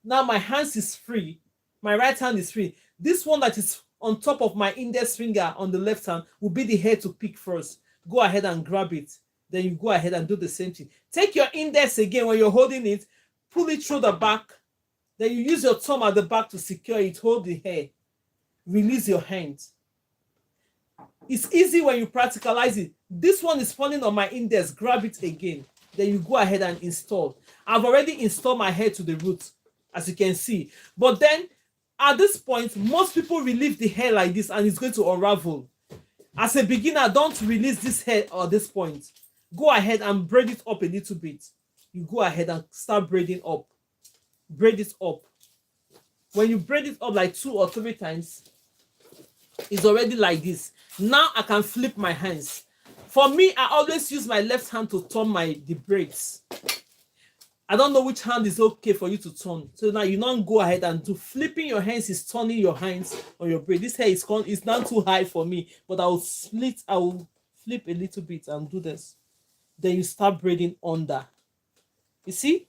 Now, my hands is free. My right hand is free. This one that is on top of my index finger on the left hand will be the hair to pick first. Go ahead and grab it. Then you go ahead and do the same thing. Take your index again when you're holding it. Pull it through the back. Then you use your thumb at the back to secure it. Hold the hair. Release your hand. It's easy when you practicalize it. This one is falling on my index. Grab it again. Then you go ahead and install. I've already installed my hair to the root, as you can see. But then, at this point, most people relieve the hair like this and it's going to unravel. As a beginner, don't release this hair at this point. Go ahead and braid it up a little bit. You go ahead and start braiding up. Braid it up. When you braid it up like 2 or 3 times, it's already like this. Now I can flip my hands. For me, I always use my left hand to turn the braids. I don't know which hand is okay for you to turn. So now you don't go ahead and do flipping your hands is turning your hands on your braid. This hair is not too high for me, but I will flip a little bit and do this. Then you start braiding under. You see?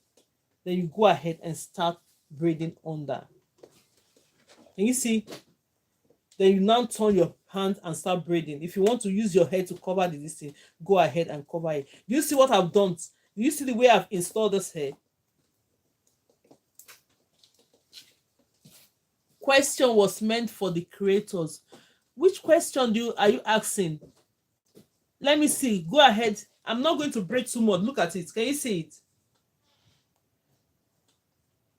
Then you go ahead and start braiding under. Can you see? Then you now turn your hand and start braiding. If you want to use your hair to cover this thing, go ahead and cover it. Do you see what I've done? Do you see the way I've installed this hair? Question was meant for the creators. Which question are you asking? Let me see. Go ahead. I'm not going to braid too much. Look at it. Can you see it?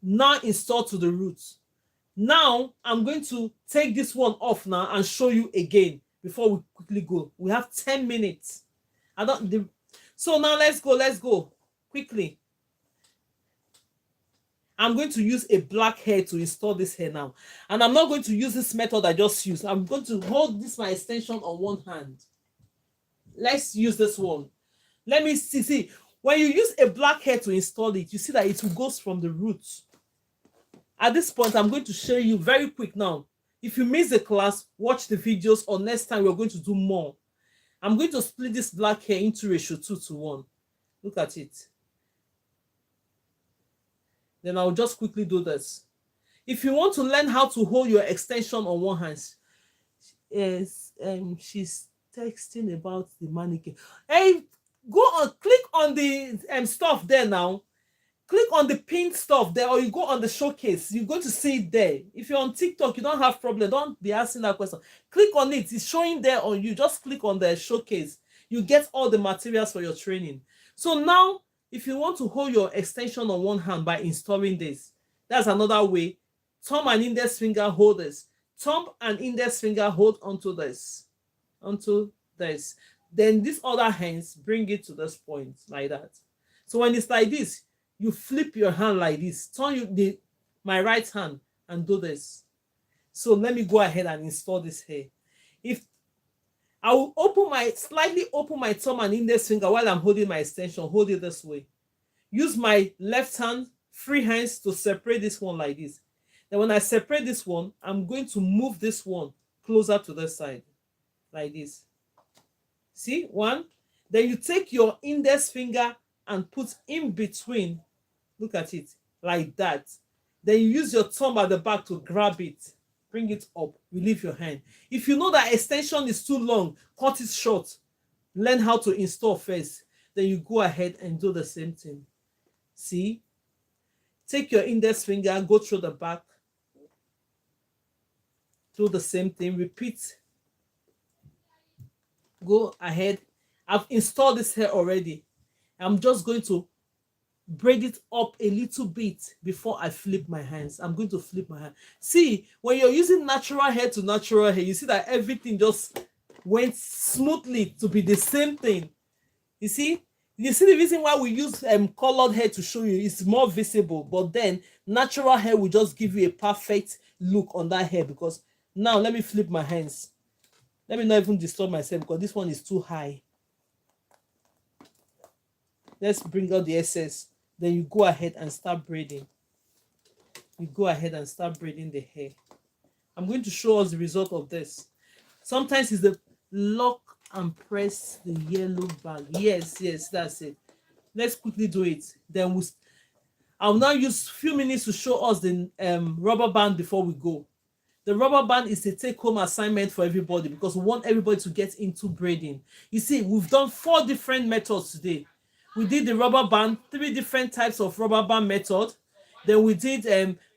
Now install to the roots. Now I'm going to take this one off now and show you again before we quickly go. We have 10 minutes. So now let's go quickly. I'm going to use a black hair to install this hair now. And I'm not going to use this method I just used. I'm going to hold my extension on one hand. Let's use this one. Let me see. When you use a black hair to install it, you see that it goes from the roots. At this point, I'm going to show you very quick now. If you miss the class, watch the videos, or next time we're going to do more. I'm going to split this black hair into ratio 2:1. Look at it. Then I'll just quickly do this. If you want to learn how to hold your extension on one hand, she's texting about the mannequin. Hey, click on the stuff there now. Click on the pinned stuff there, or you go on the showcase. You're going to see it there. If you're on TikTok, you don't have problem. Don't be asking that question. Click on it. It's showing there on you. Just click on the showcase. You get all the materials for your training. So now, if you want to hold your extension on one hand by installing this, that's another way. Thumb and index finger hold this. Thumb and index finger hold onto this. Onto this. Then these other hands, bring it to this point like that. So when it's like this, you flip your hand like this. Turn my right hand and do this. So let me go ahead and install this hair. If I will slightly open my thumb and index finger while I'm holding my extension. Hold it this way. Use my left hand, free hands to separate this one like this. Then when I separate this one, I'm going to move this one closer to the side, like this. See, one. Then you take your index finger and put in between. Look at it, like that. Then you use your thumb at the back to grab it. Bring it up, relieve your hand. If you know that extension is too long, cut it short. Learn how to install first. Then you go ahead and do the same thing. See? Take your index finger, go through the back. Do the same thing. Repeat. Go ahead. I've installed this hair already. I'm just going to braid it up a little bit before I flip my hands. I'm going to flip my hand. See, when you're using natural hair to natural hair, you see that everything just went smoothly to be the same thing. You see the reason why we use colored hair to show you, it's more visible, but then natural hair will just give you a perfect look on that hair. Because now let me flip my hands. Let me not even disturb myself because this one is too high. Let's bring out the excess. Then you go ahead and start braiding. You go ahead and start braiding the hair. I'm going to show us the result of this. Sometimes it's the lock and press the yellow bag. Yes, that's it. Let's quickly do it. Then I'll now use a few minutes to show us the rubber band before we go. The rubber band is a take-home assignment for everybody because we want everybody to get into braiding. You see, we've done 4 different methods today. We did the rubber band, 3 different types of rubber band method. Then we did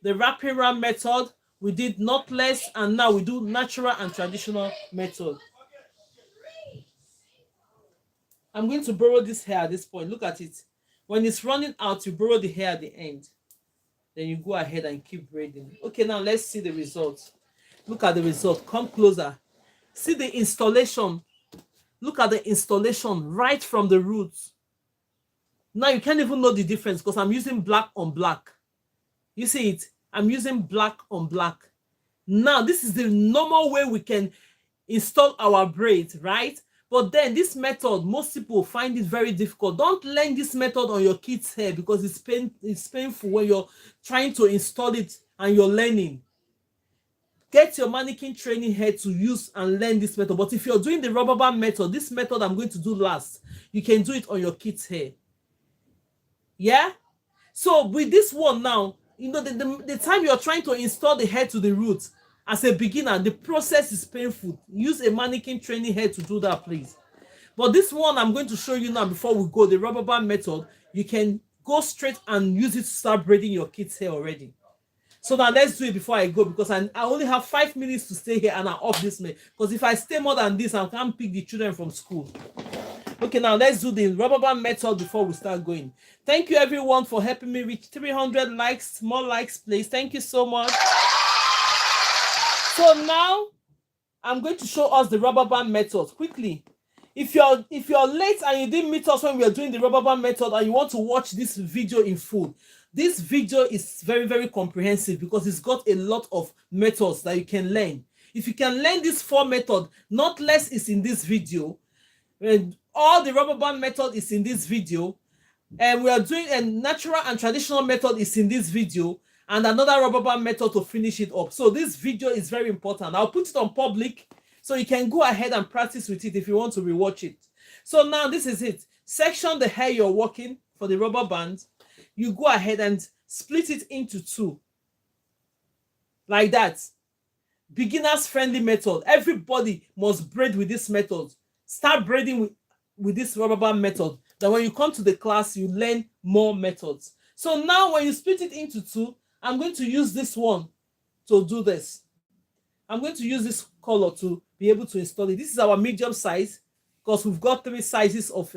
the wrapping around method. We did knotless, and now we do natural and traditional method. I'm going to borrow this hair at this point. Look at it. When it's running out, you borrow the hair at the end. Then you go ahead and keep braiding. Okay, now let's see the result. Look at the result. Come closer. See the installation. Look at the installation right from the roots. Now you can't even know the difference because I'm using black on black. You see it? I'm using black on black. Now this is the normal way we can install our braids, right? But then this method, most people find it very difficult. Don't learn this method on your kids' hair because it's painful when you're trying to install it and you're learning. Get your mannequin training hair to use and learn this method. But if you're doing the rubber band method, this method I'm going to do last, you can do it on your kids' hair. Yeah? So with this one now, you know, the time you're trying to install the hair to the roots, as a beginner, the process is painful. Use a mannequin training hair to do that, please. But this one I'm going to show you now before we go, the rubber band method, you can go straight and use it to start braiding your kids' hair already. So now let's do it before I go because I only have 5 minutes to stay here and I'm off this minute. Because if I stay more than this, I can't pick the children from school. Okay, now let's do the rubber band method before we start going. Thank you everyone for helping me reach 300 likes. More likes, please. Thank you so much. So now I'm going to show us the rubber band method quickly. If you're late and you didn't meet us when we are doing the rubber band method and you want to watch this video in full, this video is very, very comprehensive because it's got a lot of methods that you can learn. If you can learn this 4 methods, knotless is in this video. And all the rubber band method is in this video. And we are doing a natural and traditional method is in this video. And another rubber band method to finish it up. So this video is very important. I'll put it on public so you can go ahead and practice with it if you want to rewatch it. So now this is it. Section the hair you're working for the rubber band. You go ahead and split it into 2. Like that. Beginners friendly method. Everybody must braid with this method. Start braiding with this rubber band method. Then when you come to the class, you learn more methods. So now when you split it into 2, I'm going to use this one to do this. I'm going to use this color to be able to install it. This is our medium size because we've got 3 sizes of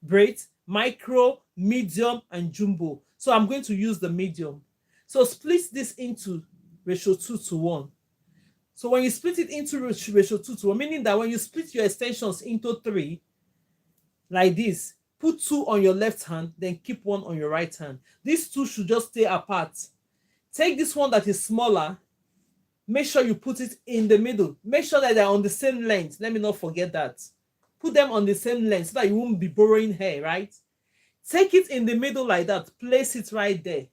braids: micro, medium, and jumbo. So I'm going to use the medium. So split this into ratio 2:1. So when you split it into ratio 2:1, meaning that when you split your extensions into 3, like this, put 2 on your left hand, then keep 1 on your right hand. These 2 should just stay apart. Take this one that is smaller. Make sure you put it in the middle. Make sure that they're on the same length. Let me not forget that. Put them on the same length so that you won't be borrowing hair, right? Take it in the middle like that. Place it right there.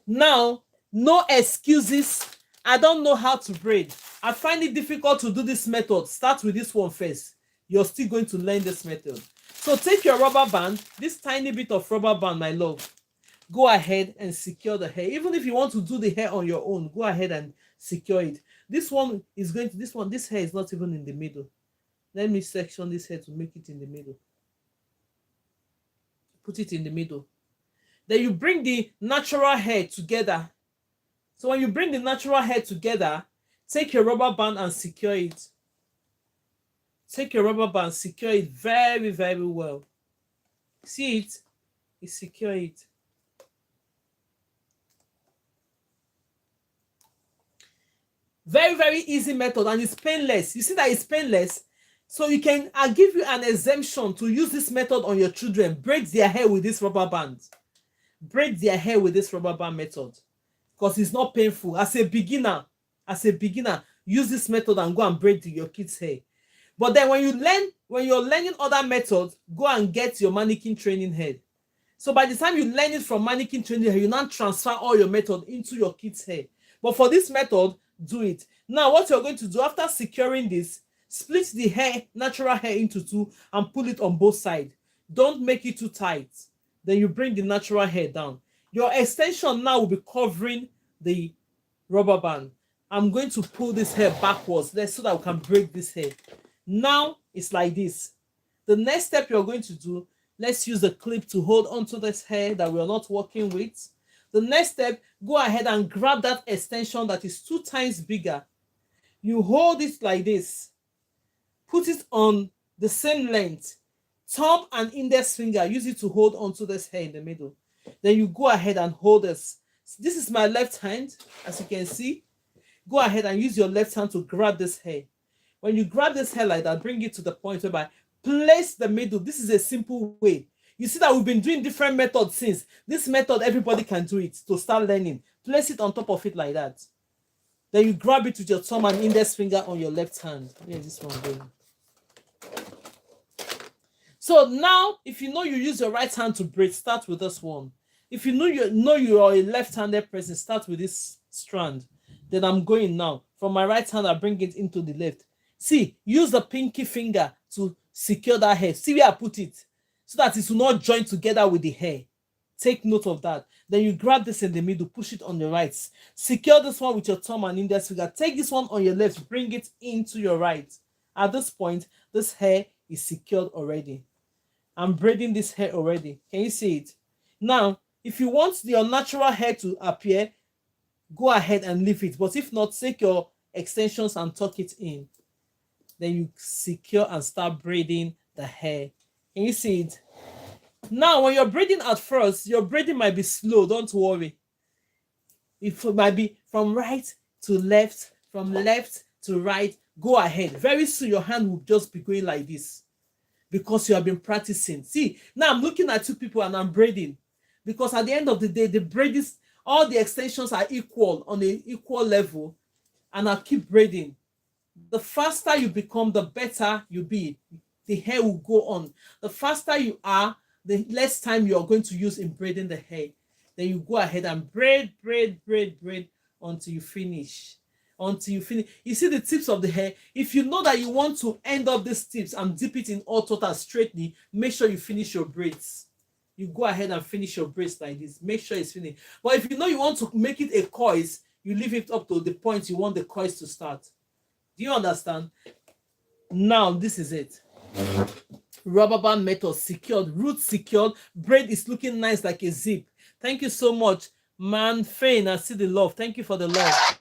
Now, no excuses. I don't know how to braid. I find it difficult to do this method, start with this one first. You're still going to learn this method. So take your rubber band, this tiny bit of rubber band, my love. Go ahead and secure the hair. Even if you want to do the hair on your own, go ahead and secure it. This one is going to, this hair is not even in the middle. Let me section this hair to make it in the middle. Put it in the middle. Then you bring the natural hair together. So when you bring the natural hair together, take your rubber band and secure it. Take your rubber band, secure it very, very well. See it? You secure it. Very, very easy method, and it's painless. You see that it's painless? So you can, I'll give you an exemption to use this method on your children. Braid their hair with this rubber band. Braid their hair with this rubber band method. Because it's not painful. As a beginner, use this method and go and braid your kids' hair. But then when you're learning other methods, go and get your mannequin training head. So by the time you learn it from mannequin training hair, you now transfer all your method into your kids' hair. But for this method, do it. Now, what you're going to do after securing this, split the hair, natural hair, into two and pull it on both sides. Don't make it too tight. Then you bring the natural hair down. Your extension now will be covering the rubber band. I'm going to pull this hair backwards so that we can braid this hair. Now it's like this. The next step you're going to do, let's use the clip to hold onto this hair that we're not working with. The next step, go ahead and grab that extension that is 2 times bigger. You hold it like this. Put it on the same length. Thumb and index finger, use it to hold onto this hair in the middle. Then you go ahead and hold this. This is my left hand, as you can see. Go ahead and use your left hand to grab this hair. When you grab this hair like that, bring it to the point whereby place the middle. This is a simple way. You see that we've been doing different methods since. This method, everybody can do it to start learning. Place it on top of it like that. Then you grab it with your thumb and index finger on your left hand. Where is this one going? So now, if you know you use your right hand to braid, start with this one. If you know you are a left-handed person, start with this strand. Then I'm going now. From my right hand, I bring it into the left. See, use the pinky finger to secure that hair. See where I put it? So that it will not join together with the hair. Take note of that. Then you grab this in the middle, push it on the right. Secure this one with your thumb and index finger. Take this one on your left, bring it into your right. At this point, this hair is secured already. I'm braiding this hair already. Can you see it? Now, if you want your natural hair to appear, go ahead and leave it. But if not, take your extensions and tuck it in. Then you secure and start braiding the hair. Can you see it? Now, when you're braiding at first, your braiding might be slow. Don't worry. It might be from right to left, from left to right. Go ahead. Very soon, your hand will just be going like this because you have been practicing. See, now I'm looking at 2 people and I'm braiding because at the end of the day, the braiding, all the extensions are equal on an equal level, and I'll keep braiding. The faster you become, the better you be. The hair will go on. The faster you are, the less time you are going to use in braiding the hair. Then you go ahead and braid until you finish. You see the tips of the hair. If you know that you want to end up these tips and dip it in all total straightly, make sure you finish your braids. You go ahead and finish your braids like this. Make sure it's finished. But if you know you want to make it a coils, you leave it up to the point you want the coils to start. Do you understand? Now, this is it. Rubber band method secured, root secured, braid is looking nice like a zip. Thank you so much, man. Fane, I see the love. Thank you for the love.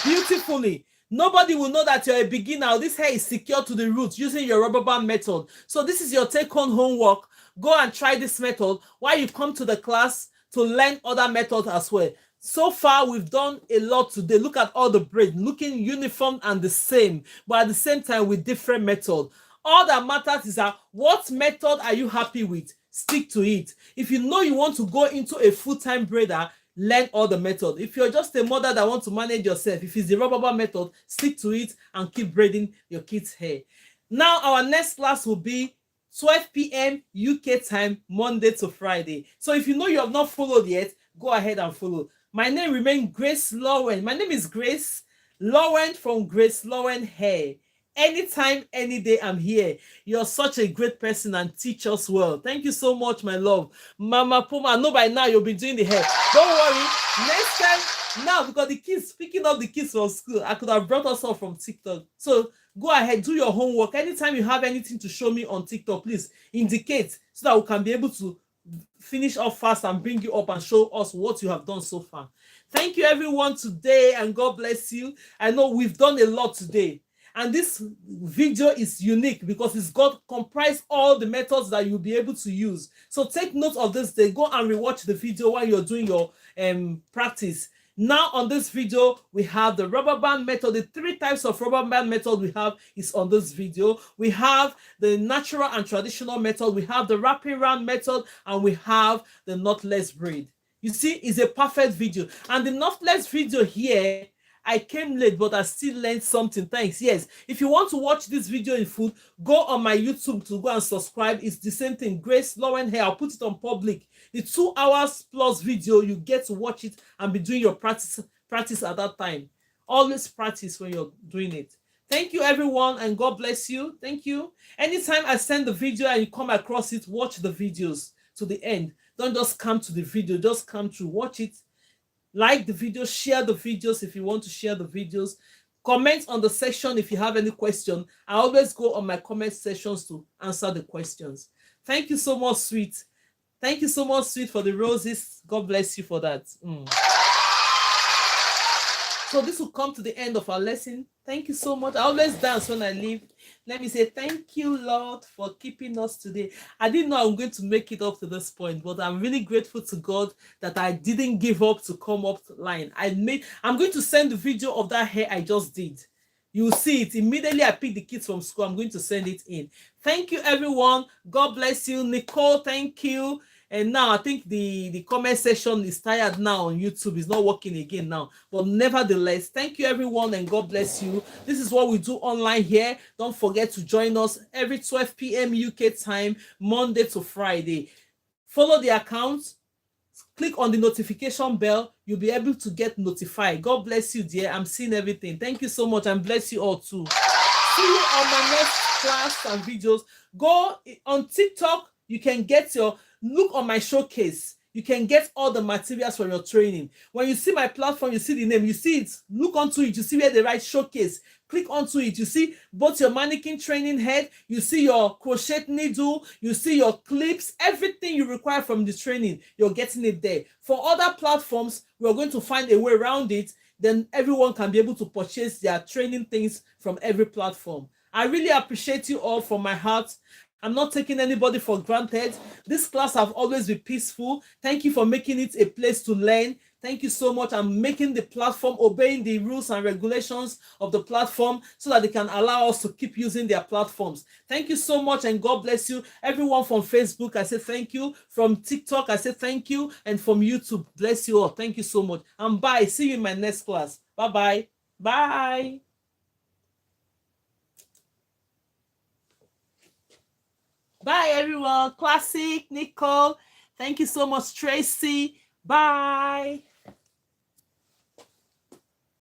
Beautifully. Nobody will know that you're a beginner. This hair is secured to the roots using your rubber band method. So this is your take-home homework. Go and try this method while you come to the class to learn other methods as well. So far, we've done a lot today. Look at all the braids, looking uniform and the same, but at the same time with different methods. All that matters is that what method are you happy with? Stick to it. If you know you want to go into a full-time braider, learn all the methods. If you're just a mother that wants to manage yourself, if it's the rubber band method, stick to it and keep braiding your kids' hair. Now, our next class will be 12 p.m. UK time, Monday to Friday. So if you know you have not followed yet, go ahead and follow. My name remains Grace Lowen. My name is Grace Lauren from GraceLawendhair. Anytime, any day, I'm here. You're such a great person and teach us well. Thank you so much, my love. Mama Puma, I know by now you'll be doing the hair. Don't worry. Next time, now, because the kids, picking up the kids from school, I could have brought us all from TikTok. So go ahead, do your homework. Anytime you have anything to show me on TikTok, please indicate so that we can be able to finish off fast and bring you up and show us what you have done so far. Thank you, everyone, today, and God bless you. I know we've done a lot today. And this video is unique because it's got comprised all the methods that you'll be able to use. So take note of this day. Go and rewatch the video while you're doing your practice. Now on this video, we have the rubber band method. The 3 types of rubber band method we have is on this video. We have the natural and traditional method. We have the wrapping round method, and we have the knotless braid. You see, it's a perfect video. And the knotless video here, I came late, but I still learned something. Thanks. Yes, if you want to watch this video in full, go on my YouTube to go and subscribe. It's the same thing, GraceLawendhair. I'll put it on public. The 2 hours plus video, you get to watch it and be doing your practice at that time. Always practice when you're doing it. Thank you, everyone, and God bless you. Thank you. Anytime I send the video and you come across it, watch the videos to the end. Don't just come to the video, just come to watch it. Like the video, share the videos if you want to share the videos. Comment on the section if you have any question. I always go on my comment sections to answer the questions. Thank you so much, sweet. Thank you so much, sweet, for the roses. God bless you for that. So this will come to the end of our lesson. Thank you so much. I always dance when I leave. Let me say thank you, Lord, for keeping us today. I didn't know I'm going to make it up to this point, but I'm really grateful to God that I didn't give up to come up the line. I'm going to send the video of that hair I just did. You'll see it immediately. I pick the kids from school. I'm going to send it in. Thank you, everyone. God bless you. Nicole, thank you. And now I think the comment section is tired now on YouTube. It's not working again now. But nevertheless, thank you, everyone, and God bless you. This is what we do online here. Don't forget to join us every 12 p.m. UK time, Monday to Friday. Follow the account. Click on the notification bell. You'll be able to get notified. God bless you, dear. I'm seeing everything. Thank you so much, and bless you all too. See you on my next class and videos. Go on TikTok. You can get look on my showcase. You can get all the materials for your training. When you see my platform, you see the name, you see it, look onto it, you see where they write showcase. Click onto it, you see both your mannequin training head, you see your crochet needle, you see your clips, everything you require from the training, you're getting it there. For other platforms, we're going to find a way around it, then everyone can be able to purchase their training things from every platform. I really appreciate you all from my heart. I'm not taking anybody for granted. This class have always been peaceful. Thank you for making it a place to learn. Thank you so much. I'm making the platform, obeying the rules and regulations of the platform so that they can allow us to keep using their platforms. Thank you so much, and God bless you. Everyone from Facebook, I say thank you. From TikTok, I say thank you. And from YouTube, bless you all. Thank you so much. And bye. See you in my next class. Bye-bye. Bye. Bye, everyone. Classic, Nicole. Thank you so much, Tracy. Bye.